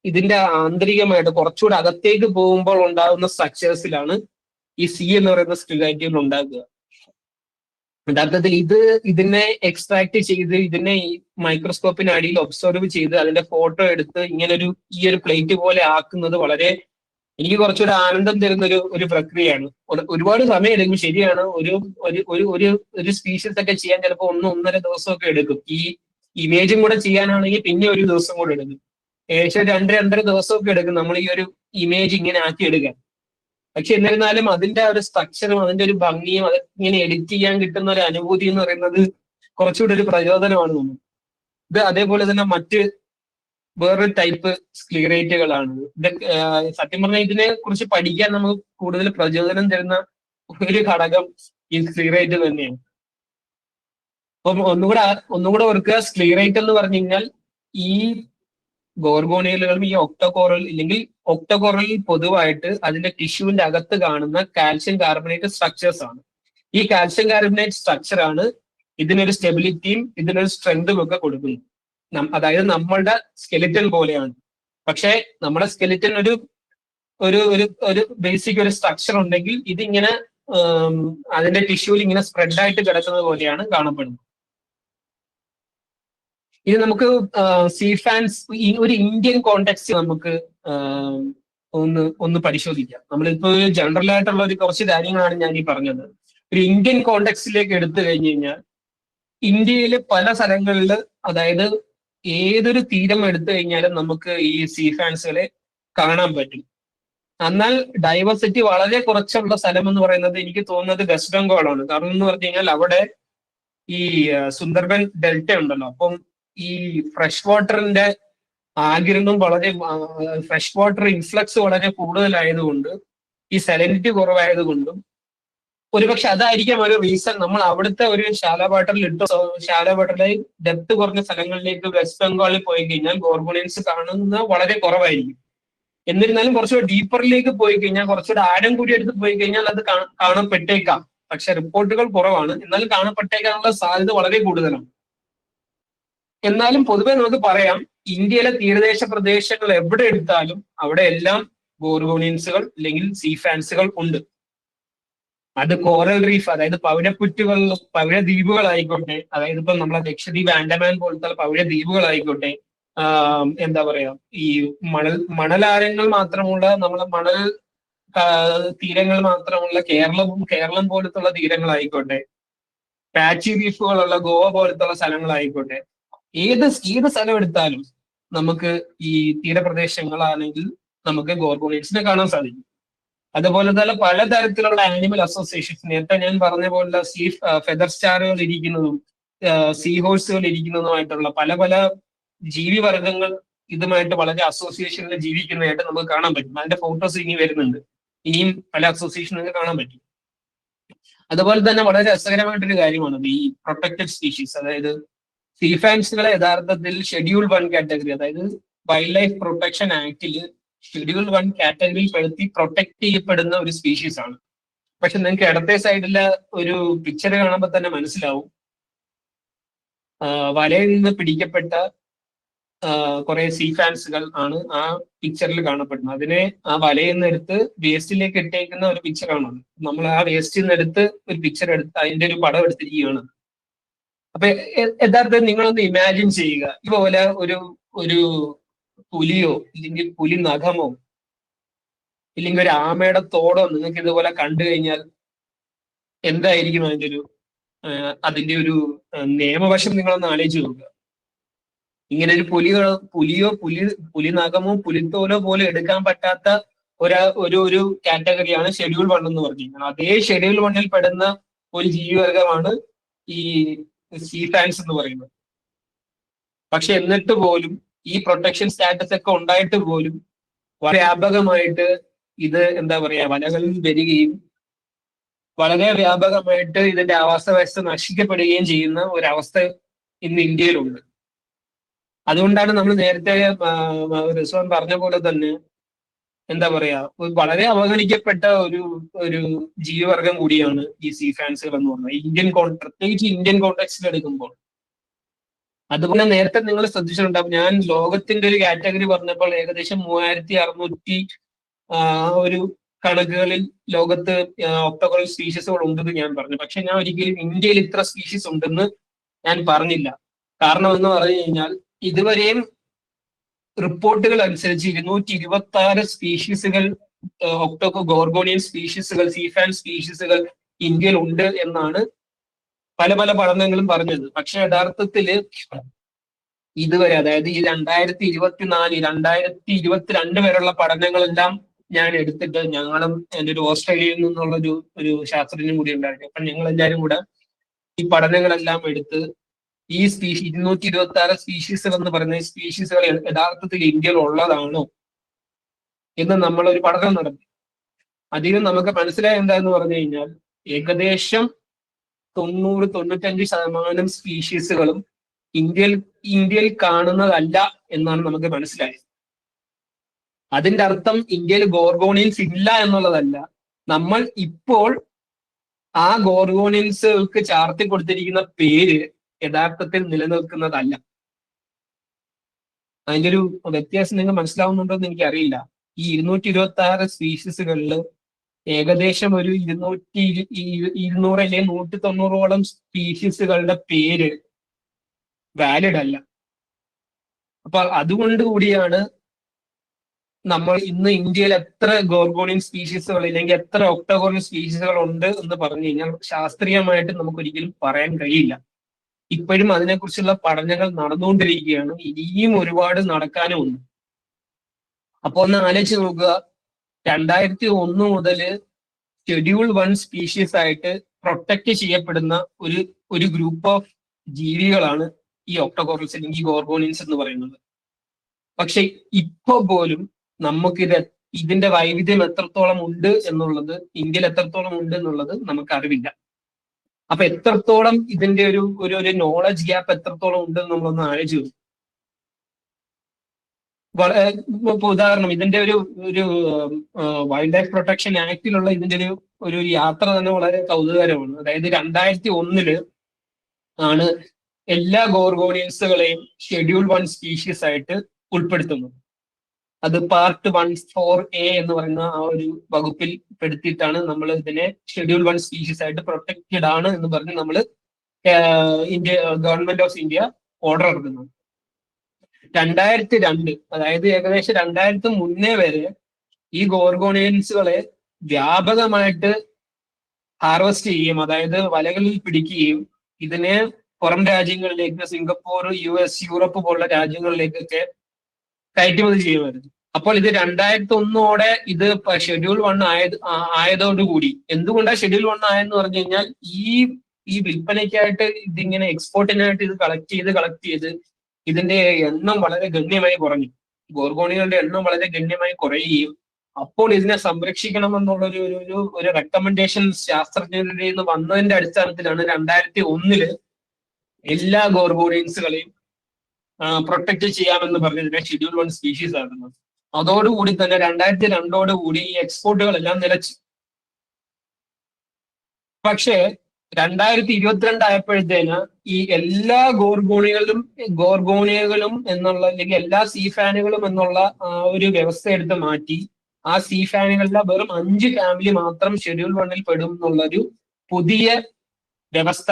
ഇതിന്റെ ആന്തരികമായിട്ട് കുറച്ചുകൂടെ അകത്തേക്ക് പോകുമ്പോൾ ഉണ്ടാകുന്ന സ്ട്രക്ചേഴ്സിലാണ് ഈ സി എന്ന് പറയുന്ന സ്ക്ലീറൈറ്റുകൾ ഉണ്ടാകുക. യഥാർത്ഥത്തിൽ ഇതിനെ എക്സ്ട്രാക്ട് ചെയ്ത് ഇതിനെ ഈ മൈക്രോസ്കോപ്പിന് അടിയിൽ ഒബ്സർവ് ചെയ്ത് അതിന്റെ ഫോട്ടോ എടുത്ത് ഈ ഒരു പ്ലേറ്റ് പോലെ ആക്കുന്നത് വളരെ എനിക്ക് കുറച്ചുകൂടെ ആനന്ദം തരുന്ന ഒരു പ്രക്രിയയാണ്. ഒരുപാട് സമയം എടുക്കും, ശരിയാണ്. ഒരു സ്പീഷീസ് ഒക്കെ ചെയ്യാൻ ചിലപ്പോൾ 1-1.5 ദിവസമൊക്കെ എടുക്കും. ഈ ഇമേജും കൂടെ ചെയ്യാനാണെങ്കിൽ പിന്നെ ഒരു ദിവസം കൂടെ എടുക്കും. ഏകദേശം 2-2.5 ദിവസമൊക്കെ എടുക്കും നമ്മൾ ഈ ഒരു ഇമേജ് ഇങ്ങനെ ആക്കി എടുക്കാൻ. പക്ഷെ എന്നിരുന്നാലും അതിന്റെ ഒരു സ്ട്രക്ചറും അതിന്റെ ഒരു ഭംഗിയും അത് ഇങ്ങനെ എഡിറ്റ് ചെയ്യാൻ കിട്ടുന്ന ഒരു അനുഭൂതി എന്ന് പറയുന്നത് കുറച്ചുകൂടെ ഒരു പ്രചോദനമാണ് നമ്മൾ. ഇത് അതേപോലെ തന്നെ വേറൊരു ടൈപ്പ് സ്ക്ലീറൈറ്റുകളാണ്. സത്യം പറഞ്ഞാൽ ഇതിനെ കുറിച്ച് പഠിക്കാൻ നമുക്ക് കൂടുതൽ പ്രചോദനം തരുന്ന ഒരു ഘടകം ഈ സ്ക്ലീറൈറ്റ് തന്നെയാണ്. അപ്പം ഒന്നുകൂടെ ഓർക്കുക, സ്ക്ലീറൈറ്റ് എന്ന് പറഞ്ഞു കഴിഞ്ഞാൽ ഈ ഗോർഗോണിയലുകളും ഈ ഒക്ടോകോറൽ ഇല്ലെങ്കിൽ ഒക്ടോകോറലിൽ പൊതുവായിട്ട് അതിന്റെ ടിഷ്യൂവിന്റെ അകത്ത് കാണുന്ന കാൽഷ്യം കാർബണേറ്റ് സ്ട്രക്ചേഴ്സ് ആണ്. ഈ കാൽഷ്യം കാർബണേറ്റ് സ്ട്രക്ചർ ആണ് ഇതിനൊരു സ്റ്റെബിലിറ്റിയും ഇതിനൊരു സ്ട്രെങ്തും ഒക്കെ കൊടുക്കുന്നത്. അതായത് നമ്മളുടെ സ്കെലിറ്റൻ പോലെയാണ്. പക്ഷെ നമ്മുടെ സ്കെലിറ്റൻ ഒരു ബേസിക് ഒരു സ്ട്രക്ചർ ഉണ്ടെങ്കിൽ ഇതിങ്ങനെ അതിന്റെ ടിഷ്യൂവിൽ ഇങ്ങനെ സ്പ്രെഡ് ആയിട്ട് കിടക്കുന്നത് പോലെയാണ് കാണപ്പെടുന്നത്. ഇത് നമുക്ക് സീഫാൻസ് ഒരു ഇന്ത്യൻ കോണ്ടെക്സ്റ്റ് നമുക്ക് ഒന്ന് പരിശോധിക്കാം. നമ്മളിപ്പോ ജനറൽ ആയിട്ടുള്ള കുറച്ച് കാര്യങ്ങളാണ് ഞാൻ ഈ പറഞ്ഞത്. ഒരു ഇന്ത്യൻ കോണ്ടെക്സ്റ്റിലേക്ക് എടുത്തു കഴിഞ്ഞു കഴിഞ്ഞാൽ ഇന്ത്യയിലെ പല സ്ഥലങ്ങളിൽ, അതായത് ഏതൊരു തീരം എടുത്തു കഴിഞ്ഞാലും നമുക്ക് ഈ സീഫാൻസുകളെ കാണാൻ പറ്റും. എന്നാൽ ഡൈവേഴ്സിറ്റി വളരെ കുറച്ചുള്ള സ്ഥലം എന്ന് പറയുന്നത് എനിക്ക് തോന്നുന്നത് വെസ്റ്റ് ബംഗാളാണ്. കാരണം എന്ന് പറഞ്ഞു കഴിഞ്ഞാൽ അവിടെ ഈ സുന്ദർബൻ ഡെൽറ്റ ഉണ്ടല്ലോ, അപ്പം ഈ ഫ്രഷ് വാട്ടറിന്റെ ആഗിരണം ഫ്രഷ് വാട്ടർ ഇൻഫ്ലക്സ് വളരെ കൂടുതലായതുകൊണ്ട് ഈ സലനിറ്റി കുറവായതുകൊണ്ടും ഒരുപക്ഷെ അതായിരിക്കാം ഒരു റീസൺ നമ്മൾ അവിടുത്തെ ഒരു ഷാലോ വാട്ടറിലെ ഡെപ്ത് കുറഞ്ഞ സ്ഥലങ്ങളിലേക്ക് വെസ്റ്റ് ബംഗാളിൽ പോയി കഴിഞ്ഞാൽ ഗോർഗോണിയൻസ് കാണുന്ന വളരെ കുറവായിരിക്കും. എന്നിരുന്നാലും കുറച്ചുകൂടെ ഡീപ്പറിലേക്ക് പോയി കഴിഞ്ഞാൽ, കുറച്ചുകൂടെ ആഴം കൂടി എടുത്ത് പോയി കഴിഞ്ഞാൽ അത് കാണപ്പെട്ടേക്കാം. പക്ഷെ റിപ്പോർട്ടുകൾ കുറവാണ്, എന്നാലും കാണപ്പെട്ടേക്കാനുള്ള സാധ്യത വളരെ കൂടുതലാണ്. എന്നാലും പൊതുവെ നമുക്ക് പറയാം, ഇന്ത്യയിലെ തീരദേശ പ്രദേശങ്ങൾ എവിടെ എടുത്താലും അവിടെ എല്ലാം ഗോർഗോണിയൻസുകൾ അല്ലെങ്കിൽ സീഫാൻസുകൾ ഉണ്ട്. അത് കോറൽ റീഫ്, അതായത് പവിഴ ദ്വീപുകളായിക്കോട്ടെ, അതായത് ഇപ്പൊ നമ്മളെ ലക്ഷദ്വീപ്, ആൻഡമാൻ പോലത്തെ പവിഴ ദ്വീപുകളായിക്കോട്ടെ, എന്താ പറയാ, ഈ മണലാരങ്ങൾ മാത്രമുള്ള നമ്മളെ മണൽ തീരങ്ങൾ മാത്രമുള്ള കേരളം പോലത്തുള്ള തീരങ്ങളായിക്കോട്ടെ, പാച്ചി റീഫുകളുള്ള ഗോവ പോലത്തുള്ള സ്ഥലങ്ങളായിക്കോട്ടെ, ഏത് സ്ഥലം എടുത്താലും നമുക്ക് ഈ തീരപ്രദേശങ്ങളാണെങ്കിൽ നമുക്ക് ഗോർഗോണിയൻസിനെ കാണാൻ സാധിക്കും. അതുപോലെ തന്നെ പലതരത്തിലുള്ള ആനിമൽ അസോസിയേഷൻസ്, നേരത്തെ ഞാൻ പറഞ്ഞ പോലെ ഫെദർ സ്റ്റാറുകൾ ഇരിക്കുന്നതും സീ ഹോഴ്സുകൾ ഇരിക്കുന്നതുമായിട്ടുള്ള പല ജീവിവർഗങ്ങൾ ഇതുമായിട്ട് വളരെ അസോസിയേഷനിൽ ജീവിക്കുന്നതായിട്ട് നമുക്ക് കാണാൻ പറ്റും. അതിന്റെ ഫോട്ടോസ് ഇനി വരുന്നുണ്ട്, ഇനിയും പല അസോസിയേഷനുകൾ കാണാൻ പറ്റും. അതുപോലെ തന്നെ വളരെ രസകരമായിട്ടൊരു കാര്യമാണ് ഈ പ്രൊട്ടക്റ്റഡ് സ്പീഷീസ്. അതായത് സീഫാൻസുകളെ യഥാർത്ഥത്തിൽ ഷെഡ്യൂൾ 1 കാറ്റഗറി, അതായത് വൈൽഡ് ലൈഫ് പ്രൊട്ടക്ഷൻ ആക്ടിൽ ഷെഡ്യൂൾ 1 കാറ്റഗറിയിൽ പെടുത്തി പ്രൊട്ടക്ട് ചെയ്യപ്പെടുന്ന ഒരു സ്പീഷീസ് ആണ്. പക്ഷെ നിങ്ങൾക്ക് ഇടത്തെ സൈഡിലെ ഒരു പിക്ചർ കാണുമ്പോൾ തന്നെ മനസ്സിലാവും, വലയിൽ നിന്ന് പിടിക്കപ്പെട്ട കുറെ സീഫാൻസുകൾ ആണ് ആ പിക്ചറിൽ കാണപ്പെടുന്നത്. അതിനെ ആ വലയിൽ നിന്ന് എടുത്ത് വേസ്റ്റിലേക്ക് ഇട്ടേക്കുന്ന ഒരു പിക്ചറാണ്. നമ്മൾ ആ വേസ്റ്റിൽ നിന്ന് എടുത്ത് ഒരു പിക്ചർ എടുത്ത് അതിന്റെ ഒരു പടം എടുത്തിരിക്കുകയാണ്. അപ്പൊ യഥാർത്ഥത്തിൽ നിങ്ങളൊന്ന് ഇമാജിൻ ചെയ്യുക, ഇതുപോലെ ഒരു പുലിയോ ഇല്ലെങ്കിൽ പുലി നഖമോ ഇല്ലെങ്കിൽ ഒരു ആമയുടെ തോടോ നിങ്ങൾക്ക് ഇതുപോലെ കണ്ടു കഴിഞ്ഞാൽ എന്തായിരിക്കും അതിന്റെ ഒരു നിയമവശം നിങ്ങളൊന്ന് ആലോചിച്ച് നോക്കുക. ഇങ്ങനെ ഒരു പുലി നഖമോ പുലിത്തോലോ പോലും എടുക്കാൻ പറ്റാത്ത ഒരു കാറ്റഗറിയാണ് ഷെഡ്യൂൾ 1 എന്ന് പറഞ്ഞിരിക്കുന്നത്. അതേ ഷെഡ്യൂൾ 1 പെടുന്ന ഒരു ജീവിവർഗമാണ് ഈ സീ ഫാൻസ് എന്ന് പറയുന്നത്. പക്ഷെ എന്നിട്ട് പോലും ഈ പ്രൊട്ടക്ഷൻ സ്റ്റാറ്റസ് ഒക്കെ ഉണ്ടായിട്ട് പോലും വ്യാപകമായിട്ട് ഇത് എന്താ പറയാ വലകളിൽ വരികയും വളരെ വ്യാപകമായിട്ട് ഇതിന്റെ ആവാസ വ്യവസ്ഥ നശിക്കപ്പെടുകയും ചെയ്യുന്ന ഒരവസ്ഥ ഇന്ന് ഇന്ത്യയിലുണ്ട്. അതുകൊണ്ടാണ് നമ്മൾ നേരത്തെ റിസ്വാൻ പറഞ്ഞ പോലെ തന്നെ എന്താ പറയാ വളരെ അവഗണിക്കപ്പെട്ട ഒരു ജീവിവർഗം കൂടിയാണ് ഈ സീ ഫാൻസുകൾ എന്ന് പറഞ്ഞാൽ പ്രത്യേകിച്ച് ഇന്ത്യൻ കോണ്ടെക്സ്റ്റിൽ എടുക്കുമ്പോൾ. അതുപോലെ നേരത്തെ നിങ്ങൾ ശ്രദ്ധിച്ചിട്ടുണ്ടാവും, ഞാൻ ലോകത്തിന്റെ ഒരു കാറ്റഗറി പറഞ്ഞപ്പോൾ ഏകദേശം 3600 ഒരു കണക്കുകളിൽ ലോകത്ത് ഒക്ടോഗോറൽ സ്പീഷീസുകൾ ഉണ്ടെന്ന് ഞാൻ പറഞ്ഞു. പക്ഷെ ഞാൻ ഒരിക്കലും ഇന്ത്യയിൽ ഇത്ര സ്പീഷീസ് ഉണ്ടെന്ന് ഞാൻ പറഞ്ഞില്ല. കാരണം എന്ന് പറഞ്ഞു കഴിഞ്ഞാൽ ഇതുവരെയും റിപ്പോർട്ടുകൾ അനുസരിച്ച് 226 സ്പീഷീസുകൾ ഗോർഗോണിയൻ സ്പീഷീസുകൾ സീഫാൻ സ്പീഷീസുകൾ ഇന്ത്യയിൽ ഉണ്ട് എന്നാണ് പല പഠനങ്ങളും പറഞ്ഞത്. പക്ഷെ യഥാർത്ഥത്തില് ഇതുവരെ, അതായത് ഈ 2024, 2022 വരെയുള്ള പഠനങ്ങളെല്ലാം ഞാൻ എടുത്തിട്ട്, ഞങ്ങളും എൻ്റെ ഒരു ഓസ്ട്രേലിയയിൽ നിന്നുള്ള ഒരു ശാസ്ത്രജ്ഞനും കൂടി ഉണ്ടായിരുന്നു. അപ്പൊ ഞങ്ങൾ എല്ലാവരും കൂടെ ഈ പഠനങ്ങളെല്ലാം എടുത്ത് ഈ 226 സ്പീഷീസുകൾ എന്ന് പറയുന്ന സ്പീഷീസുകൾ യഥാർത്ഥത്തിൽ ഇന്ത്യയിൽ ഉള്ളതാണോ എന്ന് നമ്മളൊരു പഠനം നടത്തി. അതിന് നമുക്ക് മനസ്സിലായ എന്താന്ന് പറഞ്ഞു കഴിഞ്ഞാൽ ഏകദേശം 90-95% സ്പീഷീസുകളും ഇന്ത്യയിൽ കാണുന്നതല്ല എന്നാണ് നമുക്ക് മനസ്സിലായത്. അതിന്റെ അർത്ഥം ഇന്ത്യയിൽ ഗോർഗോണിയൻസ് ഇല്ല എന്നുള്ളതല്ല, നമ്മൾ ഇപ്പോൾ ആ ഗോർഗോണിയൻസുകൾക്ക് ചാർത്തി കൊടുത്തിരിക്കുന്ന പേര് യഥാർത്ഥത്തിൽ നിലനിൽക്കുന്നതല്ല. അതിന്റെ ഒരു വ്യത്യാസം നിങ്ങൾ മനസ്സിലാവുന്നുണ്ടോ എന്ന് എനിക്കറിയില്ല. ഈ 226 സ്പീഷീസുകളിൽ ഏകദേശം ഒരു 200 അല്ലെങ്കിൽ 190ഓളം സ്പീഷീസുകളുടെ പേര് വാലിഡ് അല്ല. അപ്പൊ അതുകൊണ്ട് കൂടിയാണ് നമ്മൾ ഇന്ന് ഇന്ത്യയിൽ എത്ര ഗോർഗോണിയൻ സ്പീഷീസുകൾ അല്ലെങ്കിൽ എത്ര ഒക്ടോഗോണിയൻ സ്പീഷീസുകൾ ഉണ്ട് എന്ന് പറഞ്ഞു കഴിഞ്ഞാൽ ശാസ്ത്രീയമായിട്ട് നമുക്ക് ഒരിക്കലും പറയാൻ കഴിയില്ല. ഇപ്പോഴും അതിനെക്കുറിച്ചുള്ള പഠനങ്ങൾ നടന്നുകൊണ്ടിരിക്കുകയാണ്. ഇനിയും ഒരുപാട് നടക്കാനും ഉണ്ട്. അപ്പൊ ഒന്ന് ആലോചിച്ച് നോക്കുക, 2001 മുതൽ ഷെഡ്യൂൾ 1 സ്പീഷീസ് ആയിട്ട് പ്രൊട്ടക്ട് ചെയ്യപ്പെടുന്ന ഒരു ഗ്രൂപ്പ് ഓഫ് ജീവികളാണ് ഈ ഒക്ടോഗോറൽസ് അല്ലെങ്കിൽ ഗോർഗോണിയൻസ് എന്ന് പറയുന്നത്. പക്ഷെ ഇപ്പൊ പോലും ഇതിന്റെ വൈവിധ്യം എത്രത്തോളം ഉണ്ട് എന്നുള്ളത്, ഇന്ത്യയിൽ എത്രത്തോളം ഉണ്ട് എന്നുള്ളത് നമുക്ക് അറിവില്ല. അപ്പൊ എത്രത്തോളം ഇതിന്റെ ഒരു നോളജ് ഗ്യാപ്പ് എത്രത്തോളം ഉണ്ട് നമ്മളൊന്ന് ആലോചിച്ചു. ഉദാഹരണം, ഇതിന്റെ ഒരു വൈൽഡ് ലൈഫ് പ്രൊട്ടക്ഷൻ ആക്ടിലുള്ള ഇതിന്റെ ഒരു യാത്ര തന്നെ വളരെ കൗതുകകരമാണ്. അതായത് 2001 ആണ് എല്ലാ ഗോർഗോണിയൻസുകളെയും ഷെഡ്യൂൾ 1 സ്പീഷീസ് ആയിട്ട് ഉൾപ്പെടുത്തുന്നത്. അത് പാർട്ട് 1(4)A എന്ന് പറയുന്ന ആ ഒരു വകുപ്പിൽ പെടുത്തിയിട്ടാണ് നമ്മൾ ഇതിനെ ഷെഡ്യൂൾ 1 സ്പീഷീസ് ആയിട്ട് പ്രൊട്ടക്റ്റഡ് ആണ് എന്ന് പറഞ്ഞ് നമ്മൾ ഗവൺമെന്റ് ഓഫ് ഇന്ത്യ ഓർഡർ ഇറക്കുന്നത്. 2002, അതായത് ഏകദേശം 2003 വരെ ഈ ഗോർഗോണിയൻസുകളെ വ്യാപകമായിട്ട് ഹാർവെസ്റ്റ് ചെയ്യുകയും, അതായത് വലകളിൽ പിടിക്കുകയും ഇതിനെ പുറം രാജ്യങ്ങളിലേക്ക്, സിംഗപ്പൂർ, US, യൂറോപ്പ് പോലുള്ള രാജ്യങ്ങളിലേക്കൊക്കെ കയറ്റുമതി ചെയ്യുമായിരുന്നു. അപ്പോൾ ഇത് 2001 ഇത് ഷെഡ്യൂൾ 1 ആയതോടുകൂടി, എന്തുകൊണ്ടാണ് ഷെഡ്യൂൾ 1 ആയെന്ന് പറഞ്ഞു കഴിഞ്ഞാൽ ഈ വിൽപ്പനയ്ക്കായിട്ട് ഇതിങ്ങനെ എക്സ്പോർട്ടിനായിട്ട് ഇത് കളക്ട് ചെയ്ത് ഇതിന്റെ എണ്ണം വളരെ ഗണ്യമായി കുറഞ്ഞു. ഗോർഗോണികളുടെ എണ്ണം വളരെ ഗണ്യമായി കുറയുകയും അപ്പോൾ ഇതിനെ സംരക്ഷിക്കണം എന്നുള്ള ഒരു റെക്കമെൻഡേഷൻ ശാസ്ത്രജ്ഞരുടെ നിന്ന് വന്നതിന്റെ അടിസ്ഥാനത്തിലാണ് 2001 എല്ലാ ഗോർഗോണിയൻസുകളെയും പ്രൊട്ടക്ട് ചെയ്യാമെന്ന് പറഞ്ഞതിനെ ഷെഡ്യൂൾ 1 സ്പീഷീസ് ആകുന്നത്. അതോടുകൂടി തന്നെ 2002 ഈ എക്സ്പോർട്ടുകളെല്ലാം നിലച്ചു. പക്ഷേ 2022 ആയപ്പോഴത്തേന് ഈ എല്ലാ ഗോർഗോണിയകളും എന്നുള്ള, അല്ലെങ്കിൽ എല്ലാ സീ ഫാനുകളും എന്നുള്ള ഒരു വ്യവസ്ഥ എടുത്ത് മാറ്റി ആ സീ ഫാനുകളുടെ വെറും 5 ഫാമിലി മാത്രം ഷെഡ്യൂൾ 1 പെടും എന്നുള്ളൊരു പുതിയ വ്യവസ്ഥ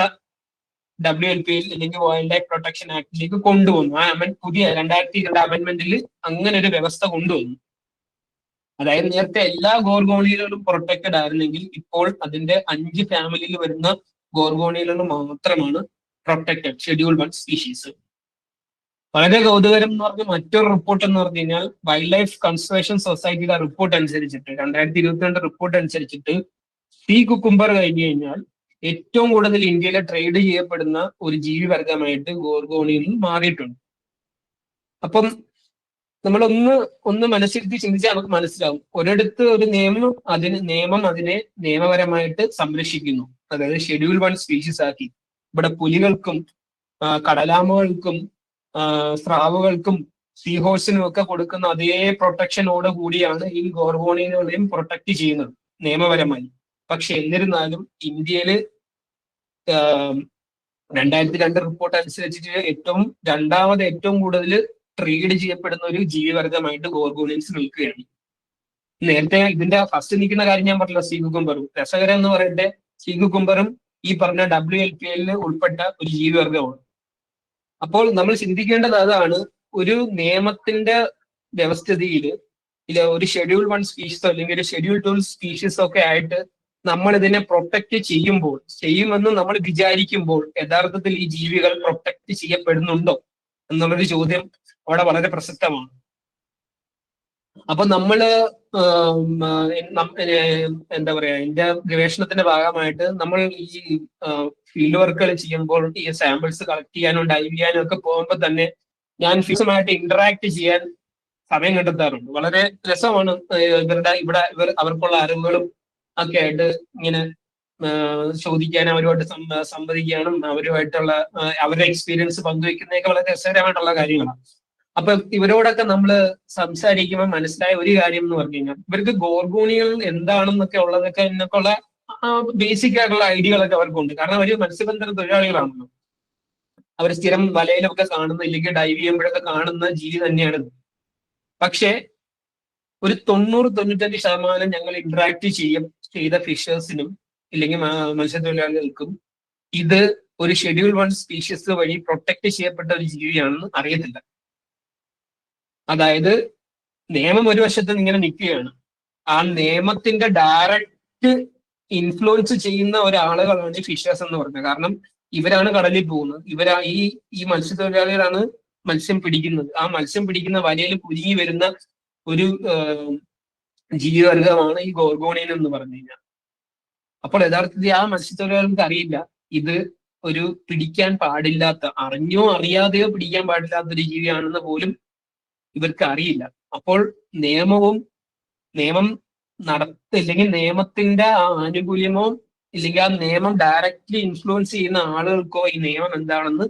WLPയിൽ അല്ലെങ്കിൽ വൈൽഡ് ലൈഫ് പ്രൊട്ടക്ഷൻ ആക്ടിലേക്ക് കൊണ്ടുവന്നു. ആ പുതിയ 2002 അമെന്റ്മെന്റിൽ അങ്ങനെ ഒരു വ്യവസ്ഥ കൊണ്ടുവന്നു. അതായത് നേരത്തെ എല്ലാ ഗോർഗോണിയലുകളും പ്രൊട്ടക്റ്റഡ് ആയിരുന്നെങ്കിൽ ഇപ്പോൾ അതിന്റെ 5 ഫാമിലിയിൽ വരുന്ന ഗോർഗോണിയലുകൾ മാത്രമാണ് പ്രൊട്ടക്റ്റഡ് ഷെഡ്യൂൾ 1 സ്പീഷീസ്. വളരെ കൗതുകരം എന്ന് പറഞ്ഞ മറ്റൊരു റിപ്പോർട്ട് എന്ന് പറഞ്ഞു കഴിഞ്ഞാൽ വൈൽഡ് ലൈഫ് കൺസർവേഷൻ സൊസൈറ്റിയുടെ റിപ്പോർട്ട് അനുസരിച്ചിട്ട് 2022 റിപ്പോർട്ട് അനുസരിച്ചിട്ട് സീ കുക്കുംബർ കഴിഞ്ഞു കഴിഞ്ഞാൽ ഏറ്റവും കൂടുതൽ ഇന്ത്യയിലെ ട്രേഡ് ചെയ്യപ്പെടുന്ന ഒരു ജീവി വർഗമായിട്ട് ഗോർഗോണിയൽ മാറിയിട്ടുണ്ട്. അപ്പം നമ്മളൊന്ന് മനസ്സിരുത്തി ചിന്തിച്ചാൽ നമുക്ക് മനസ്സിലാവും. ഒരിടത്ത് ഒരു നിയമം അതിനെ നിയമപരമായിട്ട് സംരക്ഷിക്കുന്നു, അതായത് ഷെഡ്യൂൾ 1 സ്പീഷീസ് ആക്കി. ഇവിടെ പുലികൾക്കും കടലാമകൾക്കും സ്രാവുകൾക്കും സീ ഹോഴ്സിനും ഒക്കെ കൊടുക്കുന്ന അതേ പ്രൊട്ടക്ഷനോട് കൂടിയാണ് ഈ ഗോർഗോണിയലുകളെയും പ്രൊട്ടക്ട് ചെയ്യുന്നത് നിയമപരമായി. പക്ഷെ എന്നിരുന്നാലും ഇന്ത്യയില് 2002 റിപ്പോർട്ട് അനുസരിച്ചിട്ട് രണ്ടാമത് ഏറ്റവും കൂടുതൽ ട്രേഡ് ചെയ്യപ്പെടുന്ന ഒരു ജീവിവർഗമായിട്ട് ഗോർഗോണിയൽസ് നിൽക്കുകയാണ്. നേരത്തെ ഇതിന്റെ ഫസ്റ്റ് നിൽക്കുന്ന കാര്യം ഞാൻ പറഞ്ഞില്ല, സീ കുക്കുംബറും. രസകരം എന്ന് പറയട്ടെ, സീ കുക്കുംബറും ഈ പറഞ്ഞ WLPയിൽ ഉൾപ്പെട്ട ഒരു ജീവിവർഗമാണ്. അപ്പോൾ നമ്മൾ ചിന്തിക്കേണ്ടത് അതാണ്, ഒരു നിയമത്തിന്റെ വ്യവസ്ഥിതിയിൽ ഒരു ഷെഡ്യൂൾ 1 സ്പീഷീസോ അല്ലെങ്കിൽ ഒരു ഷെഡ്യൂൾ 2 സ്പീഷീസോ ഒക്കെ ആയിട്ട് നമ്മൾ ഇതിനെ പ്രൊട്ടക്ട് ചെയ്യുമെന്ന് നമ്മൾ വിചാരിക്കുമ്പോൾ യഥാർത്ഥത്തിൽ ഈ ജീവികൾ പ്രൊട്ടക്ട് ചെയ്യപ്പെടുന്നുണ്ടോ എന്നുള്ളൊരു ചോദ്യം അവിടെ വളരെ പ്രസക്തമാണ്. അപ്പൊ നമ്മള് എന്താ പറയാ, എന്റെ ഗവേഷണത്തിന്റെ ഭാഗമായിട്ട് നമ്മൾ ഈ ഫീൽഡ് വർക്കുകൾ ചെയ്യുമ്പോൾ ഈ സാമ്പിൾസ് കളക്ട് ചെയ്യാനും ഡൈവ് ചെയ്യാനും ഒക്കെ പോകുമ്പോൾ തന്നെ ഞാൻ ഫിഷുമായിട്ട് ഇന്ററാക്ട് ചെയ്യാൻ സമയം കണ്ടെത്താറുണ്ട്. വളരെ രസമാണ് അവർക്കുള്ള അറിവുകളും ഒക്കെ ആയിട്ട് ഇങ്ങനെ ചോദിക്കാനും അവരുമായിട്ട് സംവദിക്കാനും അവരുമായിട്ടുള്ള അവരുടെ എക്സ്പീരിയൻസ് പങ്കുവെക്കുന്നതൊക്കെ വളരെ രസകരമായിട്ടുള്ള കാര്യങ്ങളാണ്. അപ്പൊ ഇവരോടൊക്കെ നമ്മൾ സംസാരിക്കുമ്പോൾ മനസ്സിലായ ഒരു കാര്യം എന്ന് പറഞ്ഞു കഴിഞ്ഞാൽ ഇവർക്ക് ഗോർഗോണിയൽ എന്താണെന്നൊക്കെ ഉള്ളതൊക്കെ എന്നൊക്കെയുള്ള ബേസിക് ആയിട്ടുള്ള ഐഡിയകളൊക്കെ അവർക്കുണ്ട്. കാരണം അവർ മത്സ്യബന്ധന തൊഴിലാളികളാണല്ലോ. അവർ സ്ഥിരം വലയിലൊക്കെ കാണുന്ന അല്ലെങ്കിൽ ഡൈവ് ചെയ്യുമ്പോഴൊക്കെ കാണുന്ന ജീവി തന്നെയാണ്. പക്ഷേ ഒരു 90-95% ഞങ്ങൾ ഇന്ററാക്ട് ചെയ്ത ഫിഷേഴ്സിനും ഇല്ലെങ്കിൽ മത്സ്യത്തൊഴിലാളികൾക്കും ഇത് ഒരു ഷെഡ്യൂൾ 1 സ്പീഷീസ് വഴി പ്രൊട്ടക്ട് ചെയ്യപ്പെട്ട ഒരു ജീവിയാണെന്ന് അറിയത്തില്ല. അതായത് നിയമം ഒരു വശത്ത് ഇങ്ങനെ നിൽക്കുകയാണ്, ആ നിയമത്തിന്റെ ഡയറക്റ്റ് ഇൻഫ്ലുവൻസ് ചെയ്യുന്ന ഒരാളുകളാണ് ഈ ഫിഷേഴ്സ് എന്ന് പറഞ്ഞത്. കാരണം ഇവരാണ് കടലിൽ പോകുന്നത്, ഈ മത്സ്യത്തൊഴിലാളികളാണ് മത്സ്യം പിടിക്കുന്നത്. ആ മത്സ്യം പിടിക്കുന്ന വലയിൽ കുരുങ്ങി വരുന്ന ഒരു ജീവിവർഗമാണ് ഈ ഗോർഗോണിയൻ എന്ന് പറഞ്ഞു കഴിഞ്ഞാൽ. അപ്പോൾ യഥാർത്ഥത്തിൽ ആ മത്സ്യത്തൊഴിലാളികൾക്ക് അറിയില്ല ഇത് ഒരു പിടിക്കാൻ പാടില്ലാത്ത, അറിഞ്ഞോ അറിയാതെയോ പിടിക്കാൻ പാടില്ലാത്ത ഒരു ജീവിയാണെന്ന് പോലും ഇവർക്ക് അറിയില്ല. അപ്പോൾ നിയമം ഇല്ലെങ്കിൽ നിയമത്തിന്റെ ആ ആനുകൂല്യമോ ഇല്ലെങ്കിൽ ആ നിയമം ഡയറക്റ്റ്ലി ഇൻഫ്ലുവൻസ് ചെയ്യുന്ന ആളുകൾക്കോ ഈ നിയമം എന്താണെന്ന്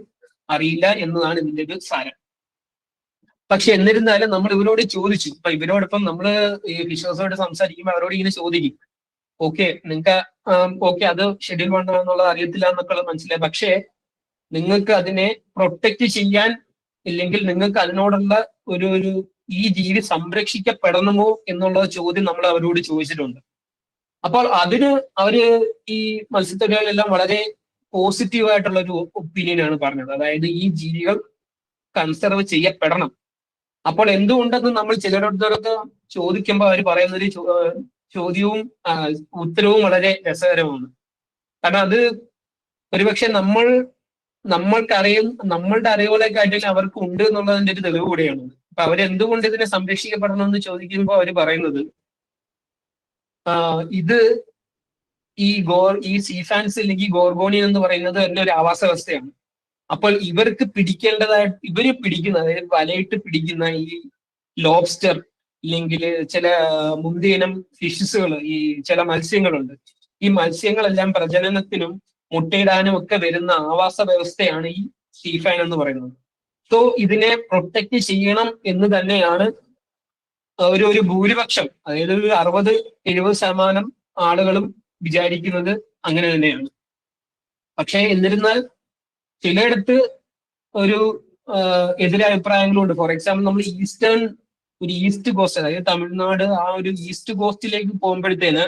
അറിയില്ല എന്നതാണ് ഇതിന്റെ ഒരു സാരം. പക്ഷെ എന്നിരുന്നാലും നമ്മൾ ഇവരോട് ചോദിച്ചു. ഇപ്പൊ ഇവരോടൊപ്പം നമ്മൾ ഈ ഫിഷേഴ്സോട് സംസാരിക്കുമ്പോൾ അവരോട് ഇങ്ങനെ ചോദിക്കും, നിങ്ങൾക്ക് അത് ഷെഡ്യൂൾ 1 ആണെന്നുള്ളത് അറിയത്തില്ല എന്നൊക്കെ മനസ്സിലായി, പക്ഷേ നിങ്ങൾക്ക് അതിനെ പ്രൊട്ടക്ട് ചെയ്യാൻ ഇല്ലെങ്കിൽ നിങ്ങൾക്ക് അതിനോടുള്ള ഒരു ഈ ജീവി സംരക്ഷിക്കപ്പെടണമോ എന്നുള്ള ചോദ്യം നമ്മൾ അവരോട് ചോദിച്ചിട്ടുണ്ട്. അപ്പോൾ അതിന് ഈ മത്സ്യത്തൊഴിലാളികളെല്ലാം വളരെ പോസിറ്റീവായിട്ടുള്ള ഒരു ഒപ്പീനിയനാണ് പറഞ്ഞത്. അതായത് ഈ ജീവികൾ കൺസർവ് ചെയ്യപ്പെടണം. അപ്പോൾ എന്തുകൊണ്ടെന്ന് നമ്മൾ ചിലരോടൊക്കെ ചോദിക്കുമ്പോൾ അവർ പറയുന്നൊരു ചോദ്യവും ഉത്തരവും വളരെ രസകരമാണ്. കാരണം അത് ഒരുപക്ഷെ നമ്മളുടെ അറിവുകളെക്കാട്ടിൽ അവർക്ക് ഉണ്ട് എന്നുള്ളതിന്റെ ഒരു തെളിവ് കൂടെയാണ്. അപ്പൊ അവരെന്തുകൊണ്ട് ഇതിനെ സംരക്ഷിക്കപ്പെടണം എന്ന് ചോദിക്കുമ്പോൾ അവർ പറയുന്നത് ഇത് ഈ സീഫാൻസ് അല്ലെങ്കിൽ ഗോർഗോണിയൻ എന്ന് പറയുന്നത് തന്നെ ഒരു ആവാസ വ്യവസ്ഥയാണ്. അപ്പോൾ ഇവർക്ക് ഇവര് പിടിക്കുന്ന, അതായത് വലയിട്ട് പിടിക്കുന്ന ഈ ലോബ്സ്റ്റർ ഇല്ലെങ്കിൽ ചില മുന്തിയിനം ഫിഷസുകൾ, ഈ ചില മത്സ്യങ്ങളുണ്ട്. ഈ മത്സ്യങ്ങളെല്ലാം പ്രജനനത്തിനും മുട്ടയിടാനും ഒക്കെ വരുന്ന ആവാസ വ്യവസ്ഥയാണ് ഈ സീഫാൻ എന്ന് പറയുന്നത്. സോ ഇതിനെ പ്രൊട്ടക്ട് ചെയ്യണം എന്ന് തന്നെയാണ് ഒരു ഭൂരിപക്ഷം, അതായത് ഒരു 60-70% ആളുകളും വിചാരിക്കുന്നത് അങ്ങനെ തന്നെയാണ്. പക്ഷെ എന്നിരുന്നാൽ ചിലയിടത്ത് ഒരു എതിരഭിപ്രായങ്ങളുണ്ട്. ഫോർ എക്സാമ്പിൾ നമ്മൾ ഈസ്റ്റ് കോസ്റ്റ്, അതായത് തമിഴ്നാട് ആ ഒരു ഈസ്റ്റ് കോസ്റ്റിലേക്ക് പോകുമ്പോഴത്തേന്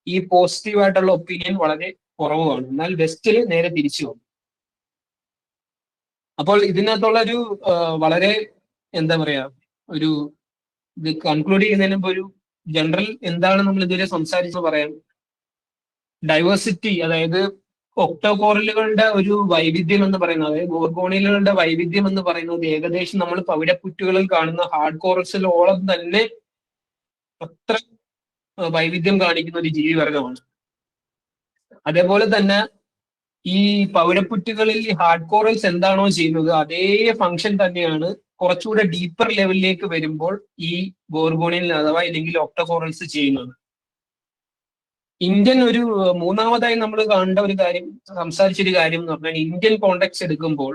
ഈ പോസിറ്റീവായിട്ടുള്ള ഒപ്പീനിയൻ വളരെ കുറവാണ്. എന്നാൽ വെസ്റ്റിൽ നേരെ തിരിച്ചു പോകും. അപ്പോൾ ഇതിനകത്തുള്ള ഒരു വളരെ എന്താ പറയാ ഒരു ഇത് കൺക്ലൂഡ് ചെയ്യുന്നതിന് മുമ്പ് ഒരു ജനറൽ എന്താണ് നമ്മൾ ഇതുവരെ സംസാരിച്ചത് പറയാം. ഡൈവേഴ്സിറ്റി, അതായത് ഒക്ടോകോറലുകളുടെ ഒരു വൈവിധ്യം എന്ന് പറയുന്നത്, അതായത് ഗോർഗോണിയലുകളുടെ വൈവിധ്യം എന്ന് പറയുന്നത് ഏകദേശം നമ്മൾ പവിഴപ്പുറ്റുകളിൽ കാണുന്ന ഹാർഡ് കോറൽസിലോളം തന്നെ അത്ര വൈവിധ്യം കാണിക്കുന്ന ഒരു ജീവിവർഗമാണ്. അതേപോലെ തന്നെ ഈ പവിഴപ്പുറ്റുകളിൽ ഈ ഹാർഡ് കോറൽസ് എന്താണോ ചെയ്യുന്നത് അതേ ഫംഗ്ഷൻ തന്നെയാണ് കുറച്ചുകൂടെ ഡീപ്പർ ലെവലിലേക്ക് വരുമ്പോൾ ഈ ഗോർഗോണിയൽ അഥവാ അല്ലെങ്കിൽ ഒക്ടോകോറൽസ് ചെയ്യുന്നത്. ഇന്ത്യൻ ഒരു മൂന്നാമതായി നമ്മൾ കാണേണ്ട ഒരു കാര്യം, സംസാരിച്ചൊരു കാര്യം എന്ന് പറഞ്ഞാൽ ഇന്ത്യൻ കോണ്ടെക്സ്റ്റ് എടുക്കുമ്പോൾ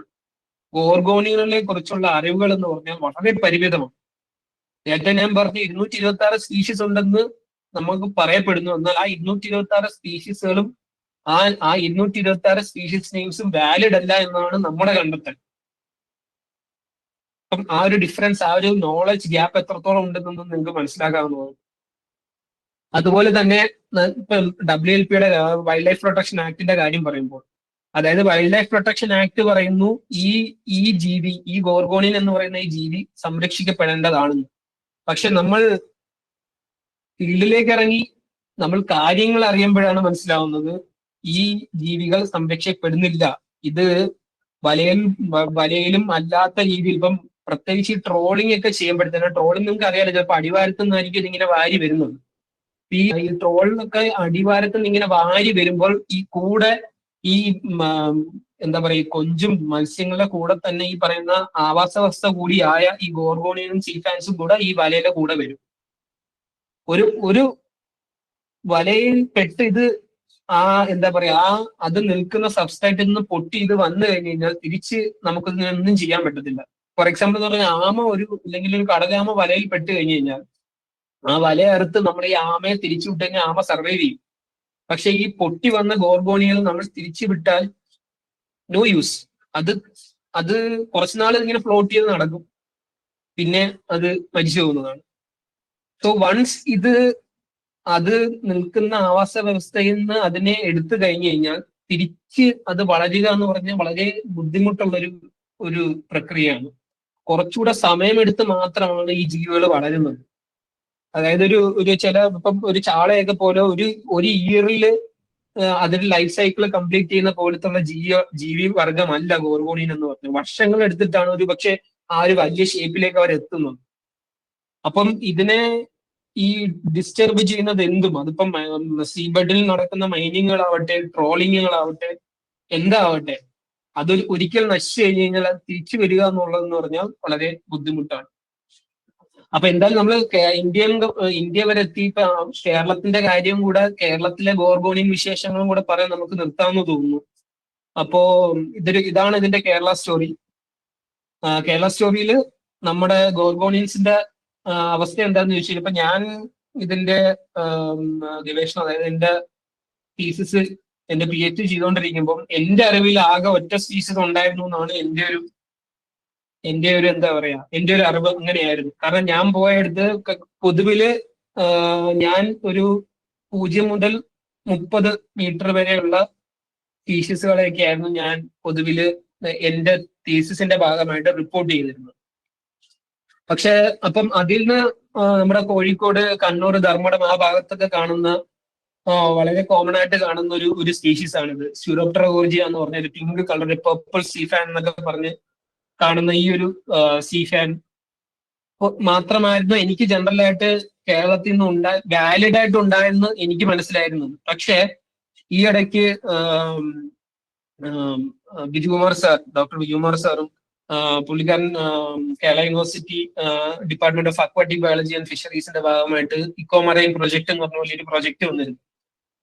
ഗോർഗോണിയലുകളെ കുറിച്ചുള്ള അറിവുകൾ എന്ന് പറഞ്ഞാൽ വളരെ പരിമിതമാണ്. നേരത്തെ ഞാൻ പറഞ്ഞു 226 സ്പീഷീസ് ഉണ്ടെന്ന് നമുക്ക് പറയപ്പെടുന്നു. എന്നാൽ ആ 226 സ്പീഷീസുകളും ആ 226 സ്പീഷീസ് നെയിംസും വാലിഡ് അല്ല എന്നാണ് നമ്മുടെ കണ്ടെത്തൽ. അപ്പം ആ ഒരു ഡിഫറൻസ്, ആ ഒരു നോളജ് ഗ്യാപ്പ് എത്രത്തോളം ഉണ്ടെന്നൊന്നും നിങ്ങൾക്ക് മനസ്സിലാക്കാവുന്നതാണ്. അതുപോലെ തന്നെ ഇപ്പം WLPയുടെ വൈൽഡ് ലൈഫ് പ്രൊട്ടക്ഷൻ ആക്ടിന്റെ കാര്യം പറയുമ്പോൾ, അതായത് വൈൽഡ് ലൈഫ് പ്രൊട്ടക്ഷൻ ആക്ട് പറയുന്നു ഈ ജീവി, ഈ ഗോർഗോണിയൻ എന്ന് പറയുന്ന ഈ ജീവി സംരക്ഷിക്കപ്പെടേണ്ടതാണെന്ന്. പക്ഷെ നമ്മൾ ഫീൽഡിലേക്ക് ഇറങ്ങി നമ്മൾ കാര്യങ്ങൾ അറിയുമ്പോഴാണ് മനസ്സിലാവുന്നത് ഈ ജീവികൾ സംരക്ഷിക്കപ്പെടുന്നില്ല. ഇത് വലയിലും അല്ലാത്ത രീതിയിൽ, ഇപ്പം പ്രത്യേകിച്ച് ഈ ട്രോളിംഗ് ഒക്കെ ചെയ്യുമ്പോഴത്തേന്, ട്രോളിംഗ് നിങ്ങൾക്ക് അറിയാലോ, ചിലപ്പോൾ അടിവാരത്തു നിന്നായിരിക്കും ഇതിങ്ങനെ വാരി വരുന്നത്. ഈ ട്രോളിനൊക്കെ അടിവാരത്ത് നിന്ന് ഇങ്ങനെ വാരി വരുമ്പോൾ ഈ കൂടെ ഈ എന്താ പറയുക, കൊഞ്ചും മത്സ്യങ്ങളുടെ കൂടെ തന്നെ ഈ പറയുന്ന ആവാസ വ്യവസ്ഥ കൂടിയായ ഈ ഗോർഗോണിയനും സീഫാൻസും കൂടെ ഈ വലയുടെ കൂടെ വരും. ഒരു വലയിൽ പെട്ട് ഇത് എന്താ പറയാ അത് നിൽക്കുന്ന സബ്സ്ട്രാറ്റിൽ നിന്ന് പൊട്ടി ഇത് വന്നു കഴിഞ്ഞ് കഴിഞ്ഞാൽ തിരിച്ച് നമുക്ക് ഒന്നും ചെയ്യാൻ പറ്റത്തില്ല. ഫോർ എക്സാമ്പിൾ എന്ന് പറഞ്ഞാൽ അല്ലെങ്കിൽ ഒരു കടലാമ വലയിൽ പെട്ട് കഴിഞ്ഞു കഴിഞ്ഞാൽ ആ വല അറുത്ത് നമ്മൾ ഈ ആമയെ തിരിച്ചു വിട്ട് കഴിഞ്ഞാൽ ആമ സർവൈവ് ചെയ്യും. പക്ഷെ ഈ പൊട്ടി വന്ന ഗോർഗോണിയൽ നമ്മൾ തിരിച്ചു വിട്ടാൽ നോ യൂസ്. അത് കുറച്ചുനാൾ ഇങ്ങനെ ഫ്ലോട്ട് ചെയ്ത് നടക്കും, പിന്നെ അത് മരിച്ചു പോകുന്നതാണ്. സോ വൺസ് അത് നിൽക്കുന്ന ആവാസ വ്യവസ്ഥയിൽ നിന്ന് അതിനെ എടുത്തു കഴിഞ്ഞു കഴിഞ്ഞാൽ തിരിച്ച് അത് വളരുക എന്ന് പറഞ്ഞാൽ വളരെ ബുദ്ധിമുട്ടുള്ളൊരു ഒരു പ്രക്രിയയാണ്. കുറച്ചുകൂടെ സമയമെടുത്ത് മാത്രമാണ് ഈ ജീവികൾ വളരുന്നത്. അതായത് ഇപ്പം ഒരു ചാളയൊക്കെ പോലെ ഒരു ഇയറിൽ അതിന്റെ ലൈഫ് സൈക്കിൾ കംപ്ലീറ്റ് ചെയ്യുന്ന പോലത്തുള്ള ജീവി വർഗമല്ല ഗോർഗോണിയൻ എന്ന് പറഞ്ഞത്. വർഷങ്ങൾ എടുത്തിട്ടാണ് ഒരു പക്ഷെ ആ ഒരു വലിയ ഷേപ്പിലേക്ക് അവർ എത്തുന്നത്. അപ്പം ഇതിനെ ഈ ഡിസ്റ്റർബ് ചെയ്യുന്നത് എന്തും, അതിപ്പം സീബഡിൽ നടക്കുന്ന മൈനിങ്ങുകളാവട്ടെ, ട്രോളിങ്ങുകളാവട്ടെ, എന്താവട്ടെ, ഒരിക്കൽ നശിച്ചു കഴിഞ്ഞു കഴിഞ്ഞാൽ അത് തിരിച്ചു വരിക എന്നുള്ളതെന്ന് പറഞ്ഞാൽ വളരെ ബുദ്ധിമുട്ടാണ്. അപ്പൊ എന്തായാലും നമ്മൾ ഇന്ത്യ വരെ എത്തി. ഇപ്പൊ കേരളത്തിന്റെ കാര്യവും കൂടെ, കേരളത്തിലെ ഗോർഗോണിയൻ വിശേഷങ്ങളും കൂടെ പറയാൻ നമുക്ക് നിർത്താമെന്ന് തോന്നുന്നു. അപ്പോ ഇതാണ് ഇതിന്റെ കേരള സ്റ്റോറി. കേരള സ്റ്റോറിയിൽ നമ്മുടെ ഗോർഗോണിയൻസിന്റെ അവസ്ഥ എന്താണെന്ന് ചോദിച്ചു കഴിഞ്ഞാൽ, ഇപ്പൊ ഞാൻ ഇതിന്റെ ഗവേഷണം, അതായത് എന്റെ തീസിസ്, എന്റെ PhD ചെയ്തുകൊണ്ടിരിക്കുമ്പോൾ എന്റെ അറിവിൽ ആകെ ഒറ്റ സ്പീഷീസ് ഉണ്ടായിരുന്നു എന്നാണ് എന്റെ ഒരു എന്താ പറയാ, എന്റെ ഒരു അറിവ് അങ്ങനെയായിരുന്നു. കാരണം ഞാൻ പോയടുത്ത് പൊതുവില് ഞാൻ ഒരു 0 മുതൽ 30 മീറ്റർ വരെയുള്ള സ്പീഷീസുകളെയൊക്കെ ആയിരുന്നു ഞാൻ പൊതുവില് എന്റെ തീസിസിന്റെ ഭാഗമായിട്ട് റിപ്പോർട്ട് ചെയ്തിരുന്നത്. പക്ഷെ അപ്പം അതിൽ നിന്ന് നമ്മുടെ കോഴിക്കോട്, കണ്ണൂർ, ധർമ്മടം ആ ഭാഗത്തൊക്കെ കാണുന്ന വളരെ കോമൺ ആയിട്ട് കാണുന്ന ഒരു സ്പീഷീസ് ആണിത്. സ്യൂരോപ്റ്ററ ഗോർജിയ എന്ന് പറഞ്ഞ ഒരു പിങ്ക് കളർ, പർപ്പിൾ സീഫാൻ എന്നൊക്കെ പറഞ്ഞ് കാണുന്ന ഈ ഒരു സീഫാൻ മാത്രമായിരുന്നു എനിക്ക് ജനറലായിട്ട് കേരളത്തിൽ നിന്ന് വാലിഡ് ആയിട്ട് ഉണ്ടായെന്ന് എനിക്ക് മനസ്സിലായിരുന്നു. പക്ഷേ ഈ ഇടയ്ക്ക് ഡോക്ടർ ബിജുകുമാർ സാറും പുള്ളിക്കാരൻ Kerala university department of aquatic biology and ഫിഷറീസിന്റെ ഭാഗമായിട്ട് ഇക്കോമറൈൻ പ്രൊജക്ട് എന്ന് പറഞ്ഞ വലിയൊരു പ്രൊജക്ട് വന്നിരുന്നു.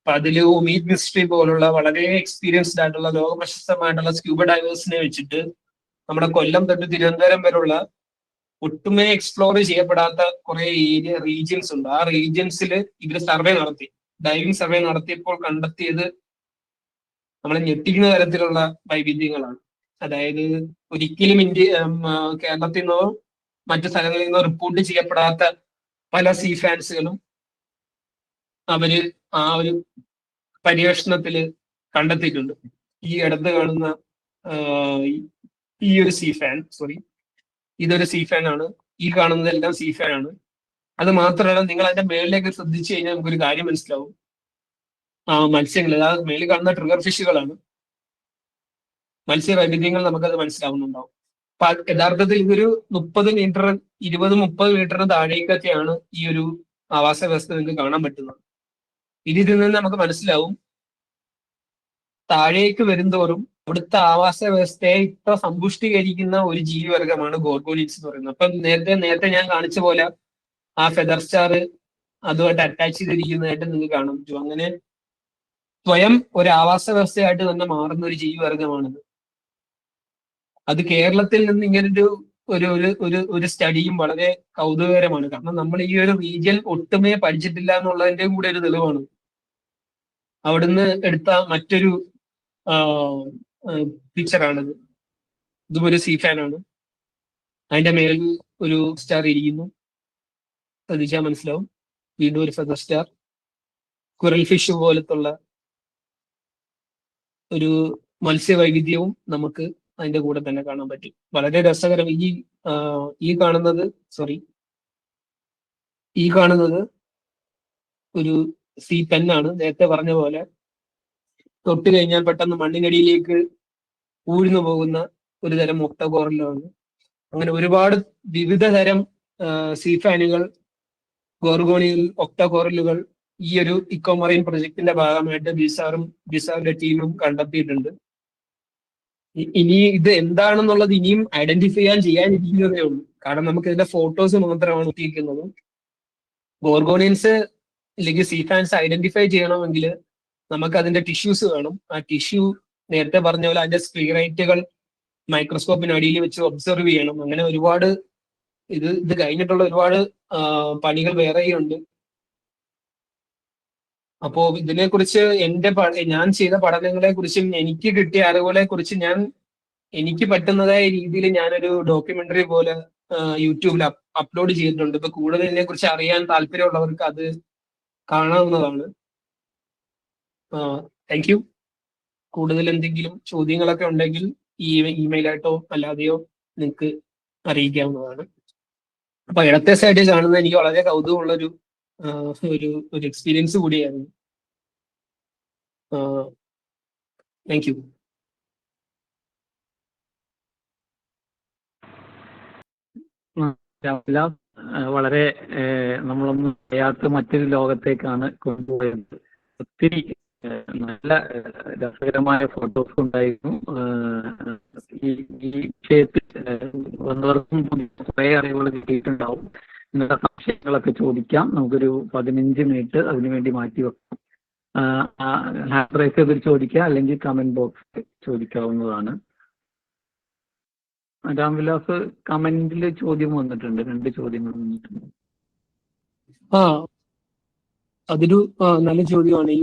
അപ്പൊ അതിൽ ഒമീത് മിസ്ട്രി പോലുള്ള വളരെ എക്സ്പീരിയൻസ്ഡ് ആയിട്ടുള്ള ലോക പ്രശസ്തമായിട്ടുള്ള സ്ക്യൂബ ഡൈവേഴ്സിനെ വെച്ചിട്ട് നമ്മുടെ കൊല്ലം തൊട്ട് തിരുവനന്തപുരം വരെയുള്ള ഒട്ടുമേ എക്സ്പ്ലോർ ചെയ്യപ്പെടാത്ത കുറെ റീജിയൻസ് ഉണ്ട്. ആ റീജിയൻസിൽ ഇവര് സർവേ നടത്തി, ഡൈവിംഗ് സർവേ നടത്തിയപ്പോൾ കണ്ടെത്തിയത് നമ്മളെ ഞെട്ടിക്കുന്ന തരത്തിലുള്ള വൈവിധ്യങ്ങളാണ്. അതായത് ഒരിക്കലും കേരളത്തിൽ നിന്നോ മറ്റു സ്ഥലങ്ങളിൽ നിന്നോ റിപ്പോർട്ട് ചെയ്യപ്പെടാത്ത പല സീഫാൻസുകളും അവര് ആ ഒരു പര്യവേഷണത്തിൽ കണ്ടെത്തിയിട്ടുണ്ട്. ഈ അടുത്ത് കാണുന്ന ഈ ഒരു സീ ഫാൻ, സോറി, ഇതൊരു സീ ഫാൻ ആണ്. ഈ കാണുന്നതെല്ലാം സീ ഫാൻ ആണ്. അത് മാത്രമല്ല, നിങ്ങൾ അതിന്റെ മേളിലേക്ക് ശ്രദ്ധിച്ചു കഴിഞ്ഞാൽ നമുക്കൊരു കാര്യം മനസ്സിലാവും. മത്സ്യങ്ങൾ, ആ മേളിൽ കാണുന്ന ട്രിഗർ ഫിഷുകളാണ്. മത്സ്യവൈവിധ്യങ്ങൾ നമുക്കത് മനസ്സിലാവുന്നുണ്ടാവും. അപ്പൊ യഥാർത്ഥത്തിൽ ഇതൊരു 30 മീറ്റർ, 20-30 മീറ്ററിന് താഴേക്കൊക്കെയാണ് ഈ ഒരു ആവാസ വ്യവസ്ഥ നിങ്ങൾക്ക് കാണാൻ പറ്റുന്നത്. ഇതിൽ നിന്ന് നമുക്ക് മനസ്സിലാവും, താഴേക്ക് വരുന്തോറും അവിടുത്തെ ആവാസ വ്യവസ്ഥയെ ഇപ്പൊ സമ്പുഷ്ടീകരിക്കുന്ന ഒരു ജീവിവർഗമാണ് ഗോർഗോണിയൻസ് എന്ന് പറയുന്നത്. അപ്പൊ നേരത്തെ ഞാൻ കാണിച്ച പോലെ ആ ഫെദർ സ്റ്റാർ അതുമായിട്ട് അറ്റാച്ച് ചെയ്തിരിക്കുന്നതായിട്ട് നിങ്ങൾക്ക് കാണാൻ പറ്റും. അങ്ങനെ സ്വയം ഒരു ആവാസ വ്യവസ്ഥയായിട്ട് തന്നെ മാറുന്ന ഒരു ജീവിവർഗമാണിത്. അത് കേരളത്തിൽ നിന്ന് ഇങ്ങനൊരു ഒരു ഒരു ഒരു ഒരു സ്റ്റഡിയും വളരെ കൗതുകകരമാണ്. കാരണം നമ്മൾ ഈ ഒരു റീജിയൻ ഒട്ടുമേ പഠിച്ചിട്ടില്ല എന്നുള്ളതിന്റെ കൂടെ ഒരു തെളിവാണ്. അവിടുന്ന് എടുത്ത മറ്റൊരു പിക്ചറാണിത്. ഇതും ഒരു സീ ഫാൻ ആണ്. അതിന്റെ മേലിൽ ഒരു സ്റ്റാർ ഇരിക്കുന്നു, ശ്രദ്ധിച്ചാൽ മനസ്സിലാവും. വീണ്ടും ഒരു ഫെദർ സ്റ്റാർ, കുരൽ ഫിഷ് പോലത്തുള്ള ഒരു മത്സ്യവൈവിധ്യവും നമുക്ക് അതിന്റെ കൂടെ തന്നെ കാണാൻ പറ്റും. വളരെ രസകരം. ഈ കാണുന്നത് ഒരു സീ പെന്നാണ്. നേരത്തെ പറഞ്ഞ പോലെ തൊട്ട് കഴിഞ്ഞാൽ പെട്ടെന്ന് മണ്ണിനടിയിലേക്ക് ഊഴ്ന്നു പോകുന്ന ഒരു തരം ഒക്ടോകോറലാണ്. അങ്ങനെ ഒരുപാട് വിവിധ തരം സീ ഫാനുകൾ, ഗോർഗോണിയൽ, ഒക്ടോകോറലുകൾ ഈ ഒരു ഇക്കോമറൈൻ പ്രൊജക്ടിന്റെ ഭാഗമായിട്ട് ബിസാറിന്റെ ടീമും കണ്ടെത്തിയിട്ടുണ്ട്. ഇനി ഇത് എന്താണെന്നുള്ളത് ഇനിയും ഐഡന്റിഫൈ ചെയ്യാനിരിക്കുന്നതേ ഉള്ളൂ. കാരണം നമുക്ക് ഇതിന്റെ ഫോട്ടോസ് മാത്രമാണ് എത്തിയിരിക്കുന്നത്. ഗോർഗോണിയൻസ് അല്ലെങ്കിൽ സീ ഫാൻസ് ഐഡന്റിഫൈ ചെയ്യണമെങ്കിൽ നമുക്ക് അതിന്റെ ടിഷ്യൂസ് വേണം. ആ ടിഷ്യൂ നേരത്തെ പറഞ്ഞ പോലെ അതിന്റെ സ്ക്ലീറൈറ്റുകൾ മൈക്രോസ്കോപ്പിന് അടിയിൽ വെച്ച് ഒബ്സർവ് ചെയ്യണം. അങ്ങനെ ഒരുപാട് ഇത് കഴിഞ്ഞിട്ടുള്ള ഒരുപാട് പണികൾ വേറെയുണ്ട്. അപ്പോ ഇതിനെക്കുറിച്ച് ഞാൻ ചെയ്ത പഠനങ്ങളെ കുറിച്ചും എനിക്ക് കിട്ടിയ അറിവുകളെ കുറിച്ച് എനിക്ക് പറ്റുന്നതായ രീതിയിൽ ഞാനൊരു ഡോക്യുമെന്ററി പോലെ യൂട്യൂബിൽ അപ്ലോഡ് ചെയ്തിട്ടുണ്ട്. ഇപ്പൊ കൂടുതൽ ഇതിനെ കുറിച്ച് അറിയാൻ താല്പര്യമുള്ളവർക്ക് അത് കാണാവുന്നതാണ്. Thank you. കൂടുതൽ എന്തെങ്കിലും ചോദ്യങ്ങളൊക്കെ ഉണ്ടെങ്കിൽ ഇമെയിലായിട്ടോ അല്ലാതെയോ നിങ്ങൾക്ക് അറിയിക്കാവുന്നതാണ്. അപ്പൊ ഇടത്തെ സൈഡിൽ കാണുന്നത് എനിക്ക് വളരെ കൗതുകമുള്ളൊരു ഒരു എക്സ്പീരിയൻസ് കൂടിയായിരുന്നു. Thank you. വളരെ നമ്മളൊന്നും അറിയാത്ത മറ്റൊരു ലോകത്തേക്കാണ് കൊണ്ടുപോയത്. ഒത്തിരി നല്ല രസകരമായ ഫോട്ടോസ് ഉണ്ടായിരുന്നു. ഈ വിഷയത്തിൽ വന്നവർക്കും കുറെ അറിവുകൾ കിട്ടിയിട്ടുണ്ടാവും. നിങ്ങളുടെ സംശയങ്ങളൊക്കെ ചോദിക്കാം. നമുക്കൊരു 15 മിനിറ്റ് അതിനുവേണ്ടി മാറ്റി വെക്കാം. ഹാൻഡ് റൈസ് ചെയ്തിട്ട് ചോദിക്കാം, അല്ലെങ്കിൽ കമന്റ് ബോക്സിൽ ചോദിക്കാവുന്നതാണ്. രാംവിലാസ്, കമന്റിൽ ചോദ്യം വന്നിട്ടുണ്ട്, 2 ചോദ്യങ്ങൾ വന്നിട്ടുണ്ട്. അതൊരു നല്ല ചോദ്യമാണ്. ഈ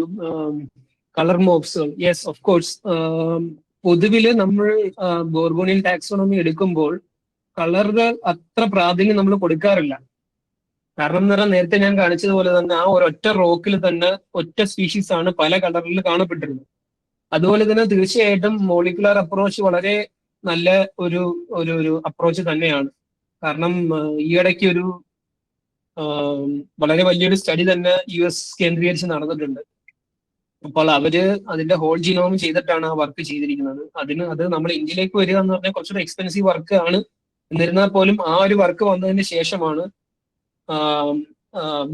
കളർ മോബ്സുകൾ, യെസ് ഓഫ് കോഴ്സ്. പൊതുവില് നമ്മൾ ഗോർഗോണിയൽ ടാക്സോണമി എടുക്കുമ്പോൾ കളറുകൾ അത്ര പ്രാധാന്യം നമ്മൾ കൊടുക്കാറില്ല. കാരണം എന്ന് പറഞ്ഞാൽ നേരത്തെ ഞാൻ കാണിച്ചതുപോലെ തന്നെ ആ ഒരൊറ്റ റോക്കിൽ തന്നെ ഒറ്റ സ്പീഷീസ് ആണ് പല കളറിൽ കാണപ്പെട്ടിരുന്നത്. അതുപോലെ തന്നെ തീർച്ചയായിട്ടും മോളിക്കുലർ അപ്രോച്ച് വളരെ നല്ല ഒരു അപ്രോച്ച് തന്നെയാണ്. കാരണം ഈയിടയ്ക്ക് ഒരു വളരെ വലിയൊരു സ്റ്റഡി തന്നെ US കേന്ദ്രീകരിച്ച് നടന്നിട്ടുണ്ട്. അപ്പോൾ അവര് അതിന്റെ ഹോൾ ജീനോം ചെയ്തിട്ടാണ് ആ വർക്ക് ചെയ്തിരിക്കുന്നത്. അത് നമ്മൾ ഇന്ത്യയിലേക്ക് വരിക എന്ന് പറഞ്ഞാൽ കുറച്ചുകൂടെ എക്സ്പെൻസീവ് വർക്ക് ആണ്. എന്നിരുന്നാൽ പോലും ആ ഒരു വർക്ക് വന്നതിന് ശേഷമാണ്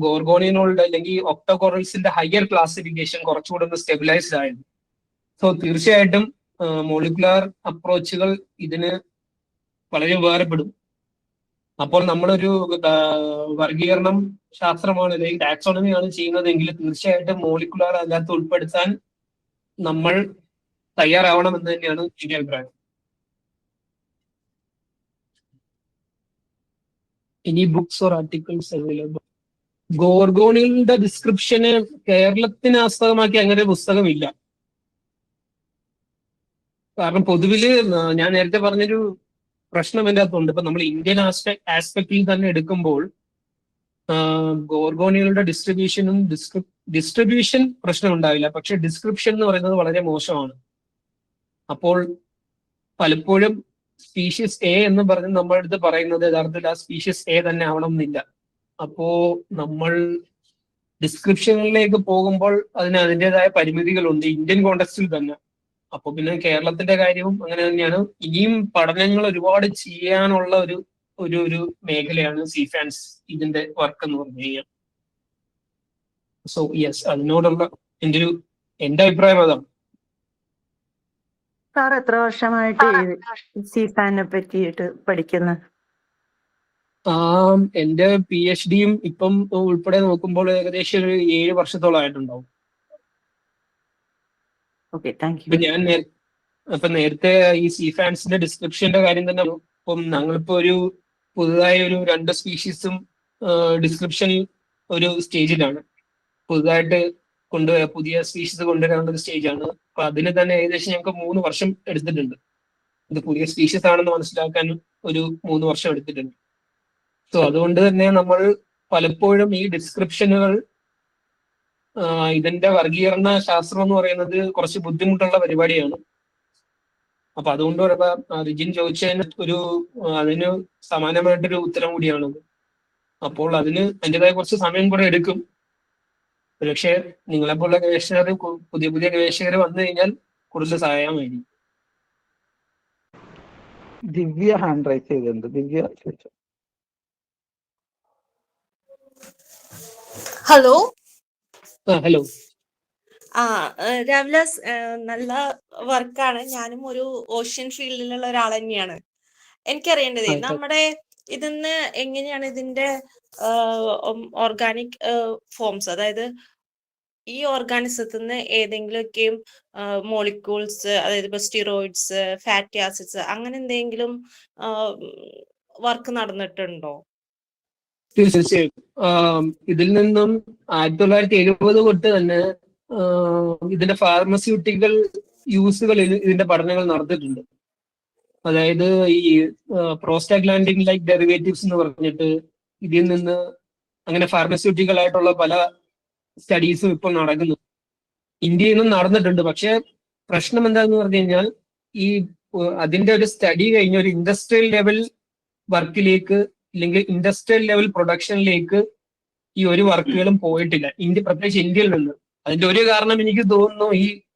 ഗോർഗോണിയനോളുടെ അല്ലെങ്കിൽ ഒക്ടോകോറൽസിന്റെ ഹയർ ക്ലാസിഫിക്കേഷൻ കുറച്ചുകൂടെ ഒന്ന് സ്റ്റെബിലൈസ്ഡ് ആയത്. സോ തീർച്ചയായിട്ടും മോളിക്കുലർ അപ്രോച്ചുകൾ ഇതിന് വളരെ ഉപകാരപ്പെടും. അപ്പോൾ നമ്മളൊരു വർഗീകരണം ശാസ്ത്രമാണ് അല്ലെങ്കിൽ ടാക്സോണമിയാണ് ചെയ്യുന്നതെങ്കിൽ തീർച്ചയായിട്ടും മോളിക്കുലർ അതിനകത്ത് ഉൾപ്പെടുത്താൻ നമ്മൾ തയ്യാറാവണം എന്ന് തന്നെയാണ് എന്റെ അഭിപ്രായം. ഇനി ബുക്സ് ഓർ ആർട്ടിക്കിൾസ് അവൈലബിൾ? ഗോർഗോണിയലിന്റെ ഡിസ്ക്രിപ്ഷന് കേരളത്തിനെ ആസ്പദമാക്കി അങ്ങനെ ഒരു പുസ്തകമില്ല. കാരണം പൊതുവില് ഞാൻ നേരത്തെ പറഞ്ഞൊരു പ്രശ്നം എൻ്റെ അകത്തുണ്ട്. ഇപ്പൊ നമ്മൾ ഇന്ത്യൻ ആസ്പെക്റ്റിൽ തന്നെ എടുക്കുമ്പോൾ ഗോർഗോണിയലുടെ ഡിസ്ട്രിബ്യൂഷൻ പ്രശ്നം ഉണ്ടാവില്ല, പക്ഷെ ഡിസ്ക്രിപ്ഷൻ എന്ന് പറയുന്നത് വളരെ മോശമാണ്. അപ്പോൾ പലപ്പോഴും സ്പീഷീസ് എ എന്ന് പറഞ്ഞ് നമ്മുടെ അടുത്ത് പറയുന്നത് യഥാർത്ഥത്തിൽ ആ സ്പീഷീസ് എ തന്നെ ആവണം എന്നില്ല. അപ്പോ നമ്മൾ ഡിസ്ക്രിപ്ഷനിലേക്ക് പോകുമ്പോൾ അതിൻ്റെതായ പരിമിതികളുണ്ട് ഇന്ത്യൻ കോണ്ടെക്സ്റ്റിൽ തന്നെ. അപ്പൊ പിന്നെ കേരളത്തിന്റെ കാര്യവും അങ്ങനെ തന്നെയാണ്. ഇനിയും പഠനങ്ങൾ ഒരുപാട് ചെയ്യാനുള്ള ഒരു ഒരു ഒരു മേഖലയാണ് സിഫാൻസ് ഇതിന്റെ വർക്ക് എന്ന് പറഞ്ഞു കഴിഞ്ഞാൽ. സോ യെസ്, അതിനോടുള്ള എന്റെ അഭിപ്രായം അതാണ്. സാർ എത്ര വർഷമായിട്ട് സിഫാനെ പറ്റിയിട്ട് പഠിക്കുന്നു? എന്റെ PhD ഇപ്പം ഉൾപ്പെടെ നോക്കുമ്പോൾ ഏകദേശം ഒരു 7 വർഷത്തോളം ആയിട്ടുണ്ടാവും. Okay, thank U. ഞാൻ നേരത്തെ ഈ സിഫാൻസിന്റെ ഡിസ്ക്രിപ്ഷന്റെ കാര്യം തന്നെ, ഇപ്പം ഞങ്ങളിപ്പോ പുതുതായി ഒരു 2 സ്പീഷീസും ഡിസ്ക്രിപ്ഷൻ ഒരു സ്റ്റേജിലാണ്. പുതുതായിട്ട് പുതിയ സ്പീഷീസ് കൊണ്ടുവരാനുള്ള ഒരു സ്റ്റേജാണ്. അപ്പൊ അതിന് തന്നെ ഏകദേശം ഞങ്ങൾക്ക് 3 വർഷം എടുത്തിട്ടുണ്ട്. ഇത് പുതിയ സ്പീഷീസ് ആണെന്ന് മനസ്സിലാക്കാൻ ഒരു 3 വർഷം എടുത്തിട്ടുണ്ട്. സോ അതുകൊണ്ട് തന്നെ നമ്മൾ പലപ്പോഴും ഈ ഡിസ്ക്രിപ്ഷനുകൾ, ഇതിന്റെ വർഗീകരണ ശാസ്ത്രം എന്ന് പറയുന്നത് കുറച്ച് ബുദ്ധിമുട്ടുള്ള പരിപാടിയാണ്. അപ്പൊ അതുകൊണ്ട് റിജിൻ ചോദിച്ചതിന് അതിന് സമാനമായിട്ടൊരു ഉത്തരം കൂടിയാണത്. അപ്പോൾ അതിന് അതിൻ്റെതായ കുറച്ച് സമയം കൂടെ എടുക്കും. പക്ഷേ നിങ്ങളെപ്പോലുള്ള ഗവേഷകർ, പുതിയ പുതിയ ഗവേഷകർ വന്നു കഴിഞ്ഞാൽ കൂടുതൽ സഹായമായിരിക്കും. ദിവ്യ ഹാൻഡ് റൈസ് ചെയ്തിട്ടുണ്ട്. ദിവ്യ, ഹലോ. ഹലോ. രാവിലെ നല്ല വർക്കാണ്. ഞാനും ഒരു ഓഷ്യൻ ഫീൽഡിലുള്ള ഒരാൾ തന്നെയാണ്. എനിക്കറിയേണ്ടത് നമ്മുടെ ഇതിന്ന് എങ്ങനെയാണ് ഇതിന്റെ ഓർഗാനിക് ഫോംസ്, അതായത് ഈ ഓർഗാനിസത്തിൽ നിന്ന് ഏതെങ്കിലുമൊക്കെയും മോളിക്യൂൾസ്, അതായത് ഇപ്പൊ സ്റ്റിറോയിഡ്സ്, ഫാറ്റി ആസിഡ്സ്, അങ്ങനെ എന്തെങ്കിലും വർക്ക് നടന്നിട്ടുണ്ടോ? തീർച്ചയായും. ഇതിൽ നിന്നും 1970 തൊട്ട് തന്നെ ഇതിന്റെ ഫാർമസ്യൂട്ടിക്കൽ യൂസുകൾ ഇതിന്റെ പഠനങ്ങൾ നടത്തിയിട്ടുണ്ട്. അതായത് ഈ പ്രോസ്റ്റാഗ്ലാൻഡിൻ ലൈക്ക് ഡെറിവേറ്റീവ്സ് എന്ന് പറഞ്ഞിട്ട് ഇതിൽ നിന്ന് അങ്ങനെ ഫാർമസ്യൂട്ടിക്കൽ ആയിട്ടുള്ള പല സ്റ്റഡീസും ഇപ്പോൾ നടക്കുന്നു. ഇന്ത്യയിൽ നിന്നും നടന്നിട്ടുണ്ട്. പക്ഷെ പ്രശ്നം എന്താന്ന് പറഞ്ഞു കഴിഞ്ഞാൽ അതിന്റെ ഒരു സ്റ്റഡി കഴിഞ്ഞ ഒരു ഇൻഡസ്ട്രിയൽ ലെവൽ വർക്കിലേക്ക് അല്ലെങ്കിൽ ഇൻഡസ്ട്രിയൽ ലെവൽ പ്രൊഡക്ഷനിലേക്ക് ഈ ഒരു വർക്കുകളും പോയിട്ടില്ല, പ്രത്യേകിച്ച് ഇന്ത്യയിൽ നിന്ന്. അതിന്റെ ഒരു കാരണം എനിക്ക് തോന്നുന്നു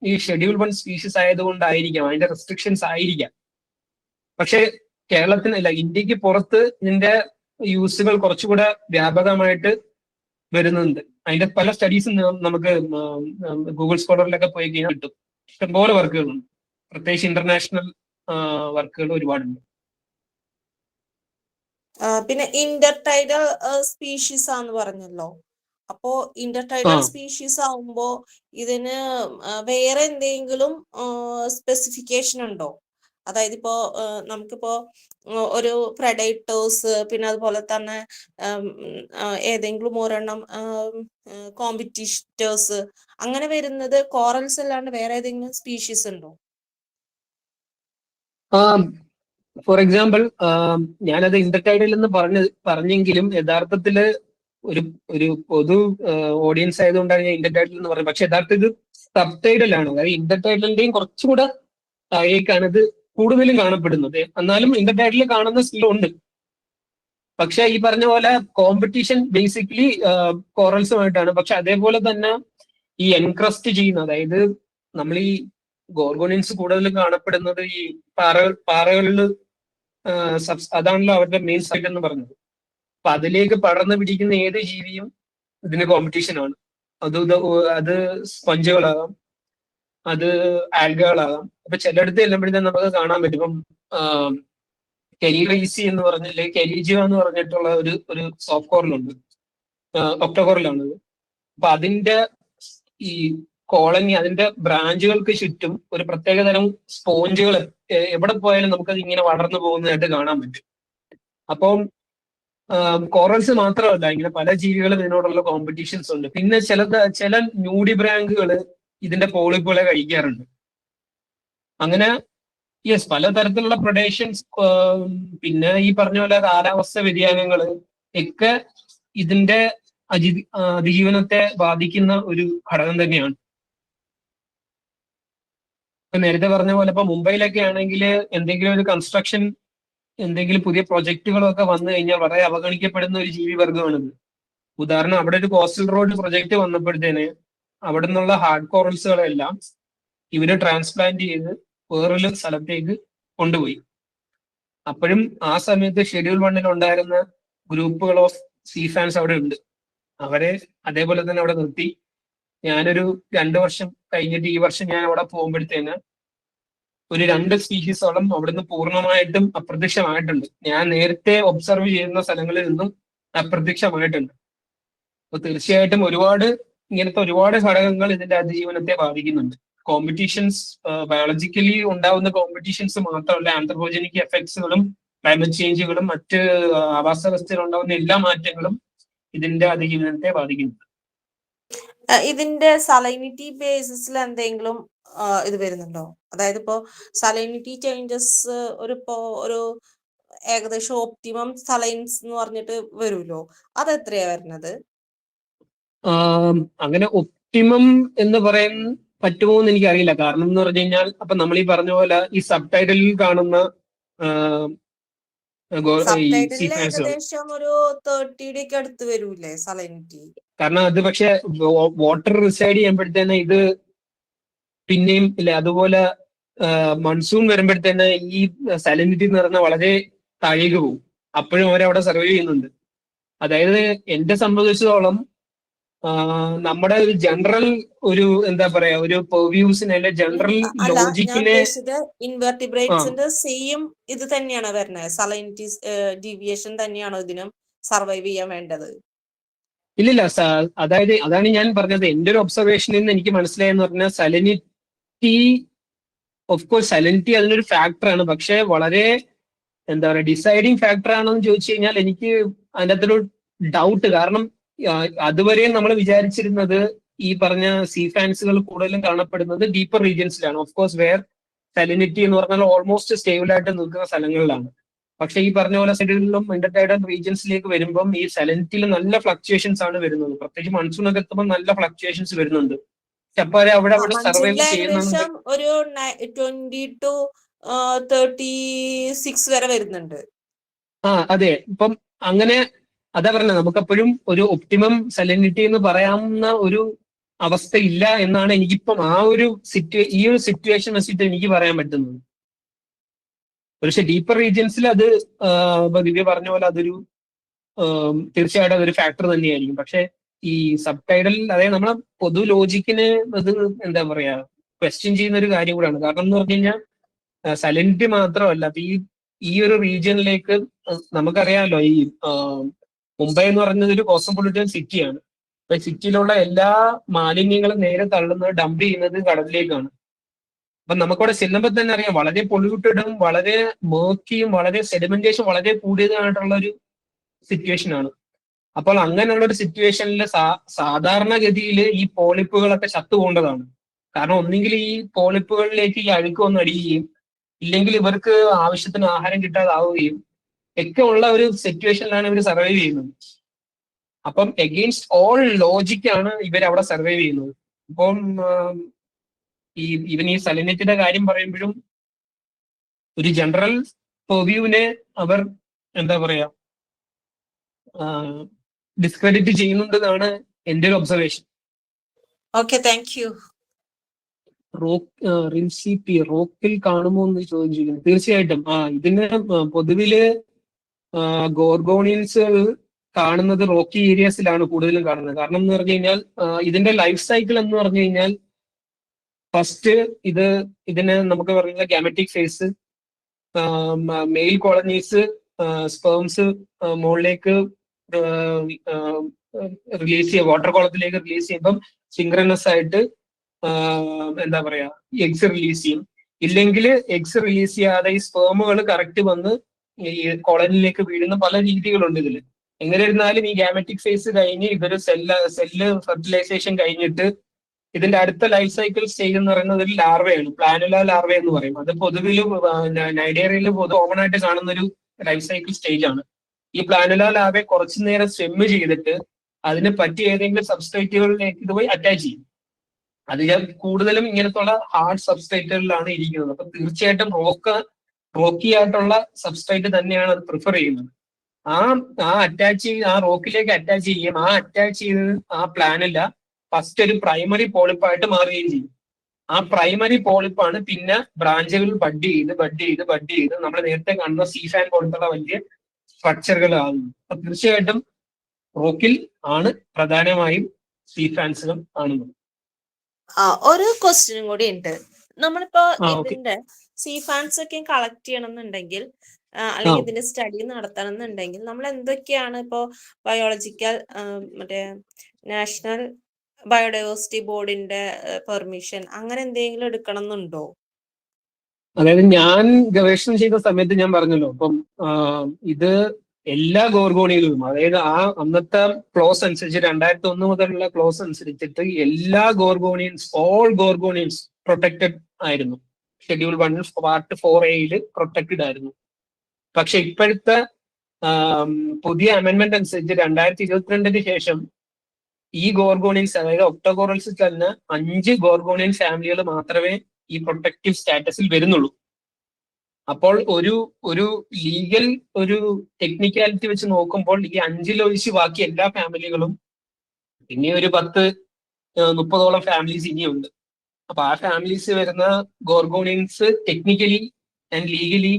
ഈ ഷെഡ്യൂൾ 1 സ്പീഷീസ് ആയതുകൊണ്ടായിരിക്കാം, അതിന്റെ റെസ്ട്രിക്ഷൻസ് ആയിരിക്കാം. പക്ഷെ കേരളത്തിന് ഇന്ത്യക്ക് പുറത്ത് ഇതിന്റെ യൂസുകൾ കുറച്ചുകൂടെ വ്യാപകമായിട്ട് വരുന്നുണ്ട്. അതിന്റെ പല സ്റ്റഡീസും നമുക്ക് ഗൂഗിൾ സ്കോളറിലൊക്കെ പോയി കഴിഞ്ഞാൽ കിട്ടും. ഇഷ്ടംപോലെ വർക്കുകളുണ്ട്. പ്രത്യേകിച്ച് ഇന്റർനാഷണൽ വർക്കുകൾ ഒരുപാടുണ്ട്. പിന്നെ ഇന്റർടൈഡൽ സ്പീഷീസ് ആന്ന് പറഞ്ഞല്ലോ. അപ്പോ ഇന്റർടൈഡൽ സ്പീഷീസ് ആവുമ്പോ ഇതിന് വേറെ എന്തെങ്കിലും സ്പെസിഫിക്കേഷൻ ഉണ്ടോ? അതായത് ഇപ്പോ നമുക്കിപ്പോ ഒരു പ്രഡേറ്റേഴ്സ്, പിന്നെ അതുപോലെ തന്നെ ഏതെങ്കിലും ഒരെണ്ണം കോമ്പറ്റീറ്റേഴ്സ്, അങ്ങനെ വരുന്നത് കോറൽസ് അല്ലാണ്ട് വേറെ ഏതെങ്കിലും സ്പീഷീസ് ഉണ്ടോ? ഫോർ എക്സാമ്പിൾ, ഞാനത് ഇന്റർടൈഡൽ എന്ന് പറഞ്ഞെങ്കിലും യഥാർത്ഥത്തില് ഒരു പൊതു ഓഡിയൻസ് ആയതുകൊണ്ടാണ് ഞാൻ ഇന്റർടൈഡൽ എന്ന് പറഞ്ഞത്. പക്ഷെ യഥാർത്ഥത്തിൽ ഇത് സബ്ടൈഡൽ ആണ്. അതായത് ഇന്റർടൈഡലിന്റെയും കുറച്ചുകൂടെ താഴേക്കാണ് ഇത് കൂടുതലും കാണപ്പെടുന്നത്. എന്നാലും ഇന്റർടൈഡലിൽ കാണുന്ന സ്കില്ലുണ്ട്. പക്ഷെ ഈ പറഞ്ഞ പോലെ കോമ്പറ്റീഷൻ ബേസിക്കലി കോറൽസുമായിട്ടാണ്. പക്ഷെ അതേപോലെ തന്നെ ഈ എൻക്രസ്റ്റ് ചെയ്യുന്ന, അതായത് നമ്മൾ ഈ ഗോർഗോണിയൻസ് കൂടുതലും കാണപ്പെടുന്നത് ഈ പാറകളിൽ, അതാണല്ലോ അവരുടെ മെയിൻ സൈറ്റ് എന്ന് പറഞ്ഞത്. അപ്പൊ അതിലേക്ക് പടർന്നു പിടിക്കുന്ന ഏത് ജീവിയും ഇതിന് കോമ്പറ്റീഷൻ ആണ്. അത് സ്പഞ്ചുകളാകാം, അത് ആൽഗകളാകാം. അപ്പൊ ചിലയിടത്ത് ചെല്ലുമ്പോഴത്തേക്കും നമുക്ക് കാണാൻ പറ്റും. ഇപ്പം കെരിറൈസി എന്ന് പറഞ്ഞില്ലേ, കെരിജിയ എന്ന് പറഞ്ഞിട്ടുള്ള ഒരു സോഫ്റ്റ് കോറിലുണ്ട്, ഒക്ടോകോറിലാണത്. അപ്പൊ അതിന്റെ ഈ കോളനി, അതിന്റെ ബ്രാഞ്ചുകൾക്ക് ചുറ്റും ഒരു പ്രത്യേകതരം സ്പോഞ്ചുകൾ എവിടെ പോയാലും നമുക്കത് ഇങ്ങനെ വളർന്നു പോകുന്നതായിട്ട് കാണാൻ പറ്റും. അപ്പം കോറൽസ് മാത്രമല്ല, ഇങ്ങനെ പല ജീവികളും ഇതിനോടുള്ള കോമ്പറ്റീഷൻസ് ഉണ്ട്. പിന്നെ ചില ന്യൂഡിബ്രാങ്കുകൾ ഇതിന്റെ പോളിപ്പുകളെ കഴിക്കാറുണ്ട്. അങ്ങനെ യെസ്, പലതരത്തിലുള്ള പ്രൊഡേഷൻസ്, പിന്നെ ഈ പറഞ്ഞ പോലെ കാലാവസ്ഥ വ്യതിയാനങ്ങൾ ഒക്കെ ഇതിന്റെ അതിജീവനത്തെ ബാധിക്കുന്ന ഒരു ഘടകം തന്നെയാണ്. ഇപ്പൊ നേരത്തെ പറഞ്ഞ പോലെ ഇപ്പൊ മുംബൈയിലൊക്കെ ആണെങ്കിൽ എന്തെങ്കിലും ഒരു കൺസ്ട്രക്ഷൻ, എന്തെങ്കിലും പുതിയ പ്രൊജക്ടുകളൊക്കെ വന്നു കഴിഞ്ഞാൽ വളരെ അവഗണിക്കപ്പെടുന്ന ഒരു ജീവിവർഗമാണിത്. ഉദാഹരണം, അവിടെ ഒരു കോസ്റ്റൽ റോഡ് പ്രൊജക്ട് വന്നപ്പോഴത്തേന് അവിടെ നിന്നുള്ള ഹാർഡ് കോറൽസുകളെല്ലാം ഇവര് ട്രാൻസ്പ്ലാന്റ് ചെയ്ത് വേറൊരു സ്ഥലത്തേക്ക് കൊണ്ടുപോയി. അപ്പോഴും ആ സമയത്ത് ഷെഡ്യൂൾ 1 ഉണ്ടായിരുന്ന ഗ്രൂപ്പുകൾ ഓഫ് സീ ഫാൻസ് അവിടെ ഉണ്ട്. അവരെ അതേപോലെ തന്നെ അവിടെ നിർത്തി. ഞാനൊരു 2 വർഷം കഴിഞ്ഞിട്ട് ഈ വർഷം ഞാൻ അവിടെ പോകുമ്പോഴത്തേന് ഒരു 2 സ്പീഷീസോളം അവിടുന്ന് പൂർണ്ണമായിട്ടും അപ്രത്യക്ഷമായിട്ടുണ്ട്. ഞാൻ നേരത്തെ ഒബ്സർവ് ചെയ്യുന്ന സ്ഥലങ്ങളിൽ നിന്നും അപ്രത്യക്ഷമായിട്ടുണ്ട്. അപ്പൊ തീർച്ചയായിട്ടും ഇങ്ങനത്തെ ഒരുപാട് ഘടകങ്ങൾ ഇതിന്റെ അതിജീവനത്തെ ബാധിക്കുന്നുണ്ട്. കോമ്പറ്റീഷൻസ്, ബയോളജിക്കലി ഉണ്ടാവുന്ന കോമ്പറ്റീഷൻസ് മാത്രമല്ല, ആന്ത്രോജനിക് എഫക്ട്സുകളും ക്ലൈമറ്റ് ചേഞ്ചുകളും മറ്റ് ആവാസ വ്യവസ്ഥയിൽ ഉണ്ടാവുന്ന എല്ലാ മാറ്റങ്ങളും ഇതിന്റെ അതിജീവനത്തെ ബാധിക്കുന്നുണ്ട്. ഇതിന്റെ സലൈനിറ്റി ബേസിസിൽ എന്തെങ്കിലും ഇത് വരുന്നുണ്ടോ? അതായത് ഇപ്പോ സലൈനിറ്റി ചേഞ്ചസ് ഒരു ഏകദേശം ഒപ്റ്റിമം സലൈൻസ് എന്ന് പറഞ്ഞിട്ട് വരുമല്ലോ, അത് എത്രയാ വരുന്നത്? അങ്ങനെ ഒപ്റ്റിമം എന്ന് പറയാൻ പറ്റുമോ എന്ന് എനിക്കറിയില്ല. കാരണം എന്ന് പറഞ്ഞു കഴിഞ്ഞാൽ അപ്പൊ നമ്മൾ ഈ പറഞ്ഞ പോലെ ഈ സബ് ടൈറ്റിലിൽ കാണുന്ന ഏകദേശം ഒരു 30 ഒക്കെ അടുത്ത് വരൂലേ സലൈനിറ്റി? കാരണം അത് പക്ഷെ വാട്ടർ റിസൈഡ് ചെയ്യുമ്പോഴത്തേന് ഇത് പിന്നെയും ഇല്ല. അതുപോലെ മൺസൂൺ വരുമ്പോഴത്തേന് ഈ സലൈനിറ്റി എന്ന് പറഞ്ഞാൽ വളരെ താഴേക്ക് പോകും. അപ്പോഴും അവരവിടെ സർവൈവ് ചെയ്യുന്നുണ്ട്. അതായത് എന്നെ സംബന്ധിച്ചിടത്തോളം നമ്മുടെ ഒരു ജനറൽ എന്താ പറയാ, ഒരു പെർവ്യൂസിനെ അല്ലെ ജനറൽ ലോജിക്കിനെ ഇൻവെർട്ടിബ്രേറ്റ്സിന്റെ സെയിം ഇത് തന്നെയാണ് വരുന്നത്. സലൈനിറ്റി ഡീവിയേഷൻ തന്നെയാണോ ഇതിനും സർവൈവ് ചെയ്യാൻ വേണ്ടത്? ഇല്ലില്ല. അതായത് അതാണ് ഞാൻ പറഞ്ഞത്. എന്റെ ഒരു ഒബ്സർവേഷനിൽ നിന്ന് എനിക്ക് മനസ്സിലായെന്ന് പറഞ്ഞാൽ സലനിറ്റി, ഓഫ് കോഴ്സ് സലനിറ്റി അതിനൊരു ഫാക്ടറാണ്. പക്ഷെ വളരെ എന്താ പറയുക, ഡിസൈഡിങ് ഫാക്ടർ ആണോ എന്ന് ചോദിച്ചു കഴിഞ്ഞാൽ എനിക്ക് അതിൻ്റെ അകത്തൊരു ഡൗട്ട്. കാരണം അതുവരെ നമ്മൾ വിചാരിച്ചിരുന്നത് ഈ പറഞ്ഞ സീ ഫാൻസുകൾ കൂടുതലും കാണപ്പെടുന്നത് ഡീപ്പർ റീജിയൻസിലാണ്. ഓഫ് കോഴ്സ് വേർ സലിനിറ്റി എന്ന് പറഞ്ഞാൽ ഓൾമോസ്റ്റ് സ്റ്റേബിൾ ആയിട്ട് നിൽക്കുന്ന സ്ഥലങ്ങളിലാണ്. പക്ഷെ ഈ പറഞ്ഞ പോലെ സൈഡുകളിലും ഇന്റർടൈഡൽ റീജിയൻസിലേക്ക് വരുമ്പം ഈ സലിനിറ്റിയിൽ നല്ല ഫ്ലക്ച്വേഷൻസ് ആണ് വരുന്നത്. പ്രത്യേകിച്ച് മൺസൂൺ ഒക്കെ എത്തുമ്പോൾ നല്ല ഫ്ലക്ച്വേഷൻസ് വരുന്നുണ്ട്. അപ്പൊ അവിടെ സർവൈവ് ചെയ്യുന്നുണ്ട്. ഒരു 20 to 36 വരെ വരുന്നുണ്ട്. അതെ. ഇപ്പം അങ്ങനെ അതാ പറഞ്ഞത്, നമുക്കപ്പോഴും ഒരു ഒപ്റ്റിമം സലിനിറ്റി എന്ന് പറയാവുന്ന ഒരു അവസ്ഥ ഇല്ല എന്നാണ് എനിക്കിപ്പം ഈ ഒരു സിറ്റുവേഷൻ വെച്ചിട്ട് എനിക്ക് പറയാൻ പറ്റുന്നത്. പക്ഷെ ഡീപ്പർ റീജിയൻസിൽ അത് ദിവ്യ പറഞ്ഞ പോലെ അതൊരു തീർച്ചയായിട്ടും അതൊരു ഫാക്ടർ തന്നെയായിരിക്കും. പക്ഷെ ഈ സബ് ടൈഡൽ, അതായത് നമ്മളെ പൊതു ലോജിക്കിന് അത് എന്താ പറയാ ക്വസ്റ്റ്യൻ ചെയ്യുന്ന ഒരു കാര്യം കൂടെയാണ്. കാരണം എന്ന് പറഞ്ഞു കഴിഞ്ഞാൽ സലിനിറ്റി മാത്രമല്ല, ഈ ഒരു റീജിയനിലേക്ക് നമുക്കറിയാമല്ലോ, ഈ മുംബൈ എന്ന് പറയുന്നത് ഒരു കോസ്മോപൊളിറ്റൻ സിറ്റിയാണ്. അപ്പൊ സിറ്റിയിലുള്ള എല്ലാ മാലിന്യങ്ങളും നേരെ തള്ളുന്നത്, ഡംപ് ചെയ്യുന്നത് കടലിലേക്കാണ്. അപ്പൊ നമുക്കവിടെ ചെല്ലുമ്പോൾ തന്നെ അറിയാം, വളരെ പൊള്യൂട്ടഡും വളരെ മേർക്കിയും വളരെ സെഡിമെന്റേഷൻ വളരെ കൂടിയതായിട്ടുള്ള ഒരു സിറ്റുവേഷൻ ആണ്. അപ്പോൾ അങ്ങനെയുള്ള ഒരു സിറ്റുവേഷനിൽ സാധാരണഗതിയിൽ ഈ പോളിപ്പുകളൊക്കെ ചത്തുപോകേണ്ടതാണ്. കാരണം ഒന്നെങ്കിൽ ഈ പോളിപ്പുകളിലേക്ക് ഈ അഴുക്ക് വന്ന് അടിയുകയും, ഇല്ലെങ്കിൽ ഇവർക്ക് ആവശ്യത്തിന് ആഹാരം കിട്ടാതാവുകയും ഒക്കെ ഉള്ള ഒരു സിറ്റുവേഷനിലാണ് ഇവർ സർവൈവ് ചെയ്യുന്നത്. അപ്പം എഗെയിൻസ്റ്റ് ഓൾ ലോജിക്കാണ് ഇവരവിടെ സർവൈവ് ചെയ്യുന്നത്. അപ്പം ഈ സലിനിറ്റിയുടെ കാര്യം പറയുമ്പോഴും ഒരു ജനറൽ പെർവ്യൂവിനെ അവർ എന്താ പറയാ ഡിസ്ക്രെഡിറ്റ് ചെയ്യുന്നുണ്ടെന്നാണ് എൻ്റെ ഒരു ഒബ്സർവേഷൻ. Okay, thank you. റോക്കിൽ കാണുമോ എന്ന് ചോദിച്ചിരിക്കുന്നു. തീർച്ചയായിട്ടും ഇതിന് പൊതുവില് ഗോർഗോണിയൻസ് കാണുന്നത് റോക്കി ഏരിയാസിലാണ് കൂടുതലും കാണുന്നത്. കാരണം എന്ന് പറഞ്ഞു കഴിഞ്ഞാൽ ഇതിന്റെ ലൈഫ് സൈക്കിൾ എന്ന് പറഞ്ഞു കഴിഞ്ഞാൽ ഫസ്റ്റ് ഇതിന് നമുക്ക് പറയുന്ന gametic phase, male colonies sperms മുകളിലേക്ക് റിലീസ് ചെയ്യുക, വാട്ടർ കോളത്തിലേക്ക് റിലീസ് ചെയ്യുമ്പം സിങ്ക്രണസ് ആയിട്ട് എന്താ പറയാ എഗ്സ് റിലീസ് ചെയ്യും. ഇല്ലെങ്കിൽ എഗ്സ് റിലീസ് ചെയ്യാതെ ഈ സ്പേമുകൾ കറക്റ്റ് വന്ന് ഈ കോളനിയിലേക്ക് വീഴുന്ന പല രീതികളുണ്ട് ഇതിൽ. എങ്ങനെ ഇരുന്നാലും ഈ ഗാമറ്റിക് ഫേസ് കഴിഞ്ഞ് ഇതൊരു സെല്ല് ഫെർട്ടിലൈസേഷൻ കഴിഞ്ഞിട്ട് ഇതിന്റെ അടുത്ത ലൈഫ് സൈക്കിൾ സ്റ്റേജ് എന്ന് പറയുന്നത് ഒരു ലാർവയാണ്, പ്ലാനുല ലാർവ എന്ന് പറയും. അത് പൊതുവിൽ നൈഡേറിയയിൽ കോമൺ ആയിട്ട് കാണുന്ന ഒരു ലൈഫ് സൈക്കിൾ സ്റ്റേജ് ആണ്. ഈ പ്ലാനുല ലാർവയെ കുറച്ചു നേരം സ്വിം ചെയ്തിട്ട് അതിന് പറ്റിയ ഏതെങ്കിലും സബ്സ്ട്രേറ്റുകളിലേക്ക് ഇത് പോയി അറ്റാച്ച് ചെയ്യും. അതിൽ കൂടുതലും ഇങ്ങനത്തുള്ള ഹാർഡ് സബ്സ്ട്രേറ്റുകളിലാണ് ഇരിക്കുന്നത്. അപ്പൊ തീർച്ചയായിട്ടും റോക്കി ആയിട്ടുള്ള സബ്സ്ട്രേറ്റ് തന്നെയാണ് അത് പ്രിഫർ ചെയ്യുന്നത്. ആ റോക്കിലേക്ക് അറ്റാച്ച് ചെയ്യുകയും ആ അറ്റാച്ച് ചെയ്ത് ആ പ്ലാനില്ല ഫസ്റ്റ് ഒരു പ്രൈമറി പോളിപ്പായിട്ട് മാറുകയും ചെയ്യും. ആ പ്രൈമറി പോളിപ്പാണ് പിന്നെ ബ്രാഞ്ചുകൾ ബഡ് ചെയ്ത് നമ്മൾ നേരത്തെ കാണുന്ന സീഫാൻ പോലത്തുള്ള വലിയ സ്ട്രക്ചറുകൾ ആകുന്നു. അപ്പൊ തീർച്ചയായിട്ടും റോക്കിൽ ആണ് പ്രധാനമായും സീഫാൻസുകൾ കാണുന്നത്. ഒരു ക്വസ്റ്റ്യനും കൂടി ഉണ്ട്. നമ്മളിപ്പോ ഓക്കെ. ഇതിന്റെ സീ ഫാൻസ് ഒക്കെ കളക്ട് ചെയ്യണം എന്നുണ്ടെങ്കിൽ അല്ലെങ്കിൽ ഇതിന്റെ സ്റ്റഡി നടത്തണം എന്നുണ്ടെങ്കിൽ നമ്മൾ എന്തൊക്കെയാണ് ഇപ്പോ ബയോളജിക്കൽ മറ്റേ നാഷണൽ ബയോഡൈവേഴ്സിറ്റി ബോർഡിന്റെ പെർമിഷൻ അങ്ങനെ എന്തെങ്കിലും എടുക്കണം എന്നുണ്ടോ? അതായത് ഞാൻ ഗവേഷണം ചെയ്ത സമയത്ത് ഞാൻ പറഞ്ഞല്ലോ, അപ്പം ഇത് എല്ലാ ഗോർഗോണിയലും, അതായത് ആ അന്നത്തെ ക്ലോസ് അനുസരിച്ച് 2001 മുതലുള്ള ക്ലോസ് അനുസരിച്ചിട്ട് എല്ലാ ഓൾ ഗോർഗോണിയൻസ് പ്രൊട്ടക്റ്റഡ് ആയിരുന്നു. ഷെഡ്യൂൾ 1 പാർട്ട് 4A പ്രൊട്ടക്റ്റഡ് ആയിരുന്നു. പക്ഷെ ഇപ്പോഴത്തെ പുതിയ അമെന്റ്മെന്റ് അനുസരിച്ച് 2022 ശേഷം ഈ ഗോർഗോണിയൻസ്, അതായത് ഒക്ടോഗോറൽസ് തന്നെ 5 ഗോർഗോണിയൻ ഫാമിലികൾ മാത്രമേ ഈ പ്രൊട്ടക്റ്റീവ് സ്റ്റാറ്റസിൽ വരുന്നുള്ളൂ. അപ്പോൾ ഒരു ലീഗൽ ഒരു ടെക്നിക്കാലിറ്റി വെച്ച് നോക്കുമ്പോൾ ഈ 5 ബാക്കി എല്ലാ ഫാമിലികളും പിന്നെ ഒരു 10-30 ഫാമിലീസ് ഇനിയുണ്ട്. അപ്പൊ ആ ഫാമിലീസ് വരുന്ന gorgonians technically and legally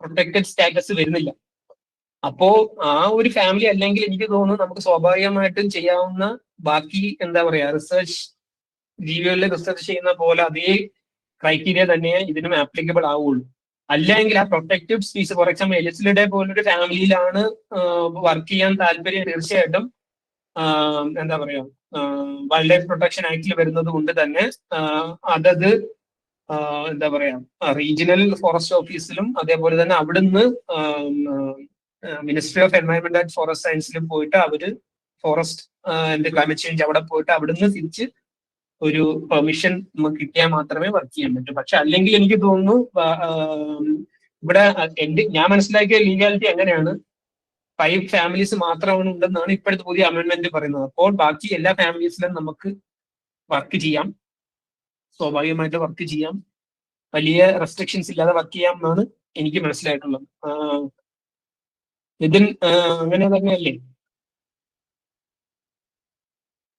protected status വരുന്നില്ല. അപ്പോ ആ ഒരു ഫാമിലി അല്ലെങ്കിൽ എനിക്ക് തോന്നുന്നു നമുക്ക് സ്വാഭാവികമായിട്ടും ചെയ്യാവുന്ന ബാക്കി എന്താ പറയാ ജീവികളിൽ റിസർച്ച് ചെയ്യുന്ന പോലെ അതേ ക്രൈറ്റീരിയ തന്നെ ഇതിനും ആപ്ലിക്കബിൾ ആവുള്ളൂ. അല്ലെങ്കിൽ ആ പ്രൊട്ടക്റ്റീവ് സ്പീസ്, ഫോർ എക്സാമ്പിൾ എലിസിലിഡെ പോലൊരു ഫാമിലിയിലാണ് വർക്ക് ചെയ്യാൻ താല്പര്യം, തീർച്ചയായിട്ടും എന്താ പറയാ വൈൽഡ് ലൈഫ് പ്രൊട്ടക്ഷൻ ആക്ടിൽ വരുന്നത് കൊണ്ട് തന്നെ അതത് എന്താ പറയാ റീജിയണൽ ഫോറസ്റ്റ് ഓഫീസിലും അതേപോലെ തന്നെ അവിടുന്ന് ministry of environment and forest സയൻസിലും പോയിട്ട് അവര് ഫോറസ്റ്റ് ആൻഡ് ക്ലൈമറ്റ് ചേഞ്ച് അവിടെ പോയിട്ട് അവിടുന്ന് തിരിച്ച് ഒരു പെർമിഷൻ നമുക്ക് കിട്ടിയാൽ മാത്രമേ വർക്ക് ചെയ്യാൻ പറ്റൂ. പക്ഷെ അല്ലെങ്കിൽ എനിക്ക് തോന്നുന്നു ഇവിടെ ഞാൻ മനസ്സിലാക്കിയ ലീഗാലിറ്റി എങ്ങനെയാണ് 5 ഫാമിലീസ് മാത്രമാണ് ഉണ്ടെന്നാണ് ഇപ്പോഴത്തെ പുതിയ അമെന്റ്മെന്റ് പറയുന്നത്. അപ്പോൾ ബാക്കി എല്ലാ ഫാമിലീസിലും നമുക്ക് വർക്ക് ചെയ്യാം, സ്വാഭാവികമായിട്ട് വർക്ക് ചെയ്യാം, വലിയ റെസ്ട്രിക്ഷൻസ് ഇല്ലാതെ വർക്ക് ചെയ്യാം എന്നാണ് എനിക്ക് മനസ്സിലായിട്ടുള്ളത്. ഇതിൻ അങ്ങനെ തന്നെയല്ലേ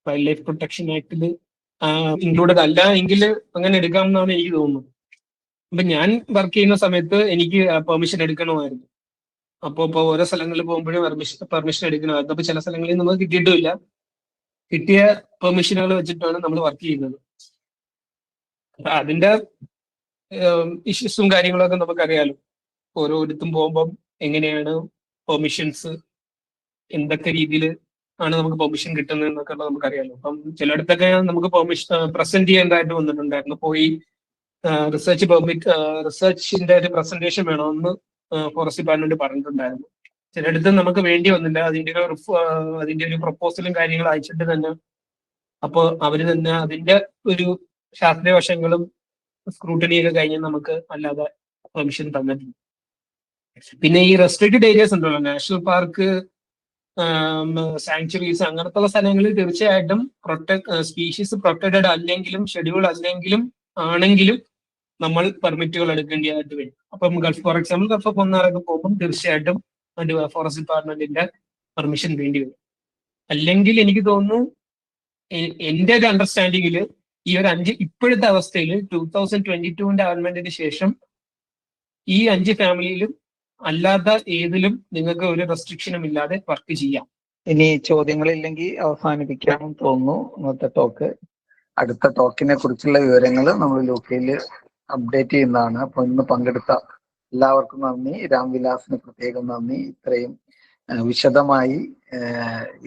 വൈൽഡ് ലൈഫ് പ്രൊട്ടക്ഷൻ ആക്ടിൽ ഇൻക്ലൂഡഡ് അല്ല എങ്കിൽ അങ്ങനെ എടുക്കാം എന്നാണ് എനിക്ക് തോന്നുന്നത്. അപ്പൊ ഞാൻ വർക്ക് ചെയ്യുന്ന സമയത്ത് എനിക്ക് പെർമിഷൻ എടുക്കണമായിരുന്നു. അപ്പോൾ ഓരോ സ്ഥലങ്ങളിൽ പോകുമ്പോഴും പെർമിഷൻ എടുക്കണമായിരുന്നു. അപ്പൊ ചില സ്ഥലങ്ങളിൽ നമുക്ക് കിട്ടിയിട്ടുമില്ല. കിട്ടിയ പെർമിഷനുകൾ വെച്ചിട്ടാണ് നമ്മൾ വർക്ക് ചെയ്യുന്നത്. അപ്പൊ അതിന്റെ ഇഷ്യൂസും കാര്യങ്ങളൊക്കെ നമുക്കറിയാലോ. ഓരോരുത്തും പോകുമ്പം എങ്ങനെയാണ് പെർമിഷൻസ്, എന്തൊക്കെ രീതിയിൽ ആണ് നമുക്ക് പെർമിഷൻ കിട്ടുന്നത് എന്നൊക്കെ നമുക്കറിയാലോ. അപ്പം ചിലയിടത്തൊക്കെ നമുക്ക് പെർമിഷൻ പ്രസന്റ് ചെയ്യേണ്ടതായിട്ട് വന്നിട്ടുണ്ടായിരുന്നു. പോയി റിസർച്ചിന്റെ ഒരു പ്രസന്റേഷൻ വേണമെന്ന് ഫോറസ്റ്റ് ഡിപ്പാർട്ട്മെന്റ് പറഞ്ഞിട്ടുണ്ടായിരുന്നു. ചിലയിടത്ത് നമുക്ക് വേണ്ടി വന്നില്ല. അതിന്റെ ഒരു പ്രപ്പോസലും കാര്യങ്ങളും അയച്ചിട്ട് തന്നെ അപ്പോൾ അവര് തന്നെ അതിന്റെ ഒരു ശാസ്ത്രീയ വശങ്ങളും സ്ക്രൂട്ടണിയൊക്കെ കഴിഞ്ഞ് നമുക്ക് അല്ലാതെ പെർമിഷൻ തന്നിട്ടില്ല. പിന്നെ ഈ റെസ്ട്രിക്റ്റഡ് ഏരിയാസ് ഉണ്ടല്ലോ, നാഷണൽ പാർക്ക്, സാങ്ച്വറീസ്, അങ്ങനത്തെ സ്ഥലങ്ങളിൽ തീർച്ചയായിട്ടും സ്പീഷീസ് പ്രൊട്ടക്റ്റഡ് അല്ലെങ്കിലും ഷെഡ്യൂൾ അല്ലെങ്കിലും ആണെങ്കിലും നമ്മൾ പെർമിറ്റുകൾ എടുക്കേണ്ടതായിട്ട് വരും. അപ്പം ഫോർ എക്സാമ്പിൾ ഗൾഫ് ഓഫ് മന്നാറൊക്കെ പോകുമ്പോൾ തീർച്ചയായിട്ടും ഫോറസ്റ്റ് ഡിപ്പാർട്ട്മെന്റിന്റെ പെർമിഷൻ വേണ്ടി വരും. അല്ലെങ്കിൽ എനിക്ക് തോന്നുന്നു എന്റെ ഒരു അണ്ടർസ്റ്റാൻഡിങ്ങിൽ ഈ ഒരു 5 ഇപ്പോഴത്തെ അവസ്ഥയിൽ 2022 ഗവൺമെന്റിന് ശേഷം ഈ 5 ഫാമിലിയിലും അല്ലാത്ത ഏതിലും നിങ്ങൾക്ക് ഒരു റെസ്ട്രിക്ഷനും ഇല്ലാതെ വർക്ക് ചെയ്യാം. ഇനി ചോദ്യങ്ങളില്ലെങ്കിൽ അവസാനിപ്പിക്കാമെന്ന് തോന്നുന്നു ഇന്നത്തെ ടോക്ക്. അടുത്ത ടോക്കിനെ കുറിച്ചുള്ള വിവരങ്ങൾ നമ്മൾ ലൂക്കയിൽ അപ്ഡേറ്റ് ചെയ്യുന്നതാണ്. അപ്പൊ ഇന്ന് പങ്കെടുത്ത എല്ലാവർക്കും നന്ദി. രാംവിലാസിന് പ്രത്യേകം നന്ദി. ഇത്രയും വിശദമായി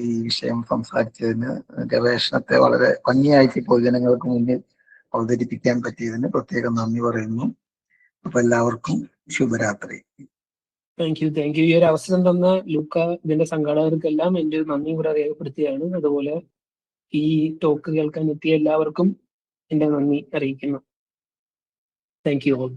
ഈ വിഷയം സംസാരിച്ചതിന്, ഗവേഷണത്തെ വളരെ ഭംഗിയായിട്ട് പൊതുജനങ്ങൾക്ക് മുന്നിൽ അവതരിപ്പിക്കാൻ പറ്റിയതിന് പ്രത്യേകം നന്ദി പറയുന്നു. അപ്പൊ എല്ലാവർക്കും ശുഭരാത്രി. Thank you. ഈ ഒരു അവസരം തന്ന ലൂക്ക, ഇതിന്റെ സംഘാടകർക്കെല്ലാം എന്റെ നന്ദി കൂടെ രേഖപ്പെടുത്തുകയാണ്. അതുപോലെ ഈ ടോക്ക് കേൾക്കാൻ എത്തിയ എല്ലാവർക്കും എന്റെ നന്ദി അറിയിക്കുന്നു. Thank you all.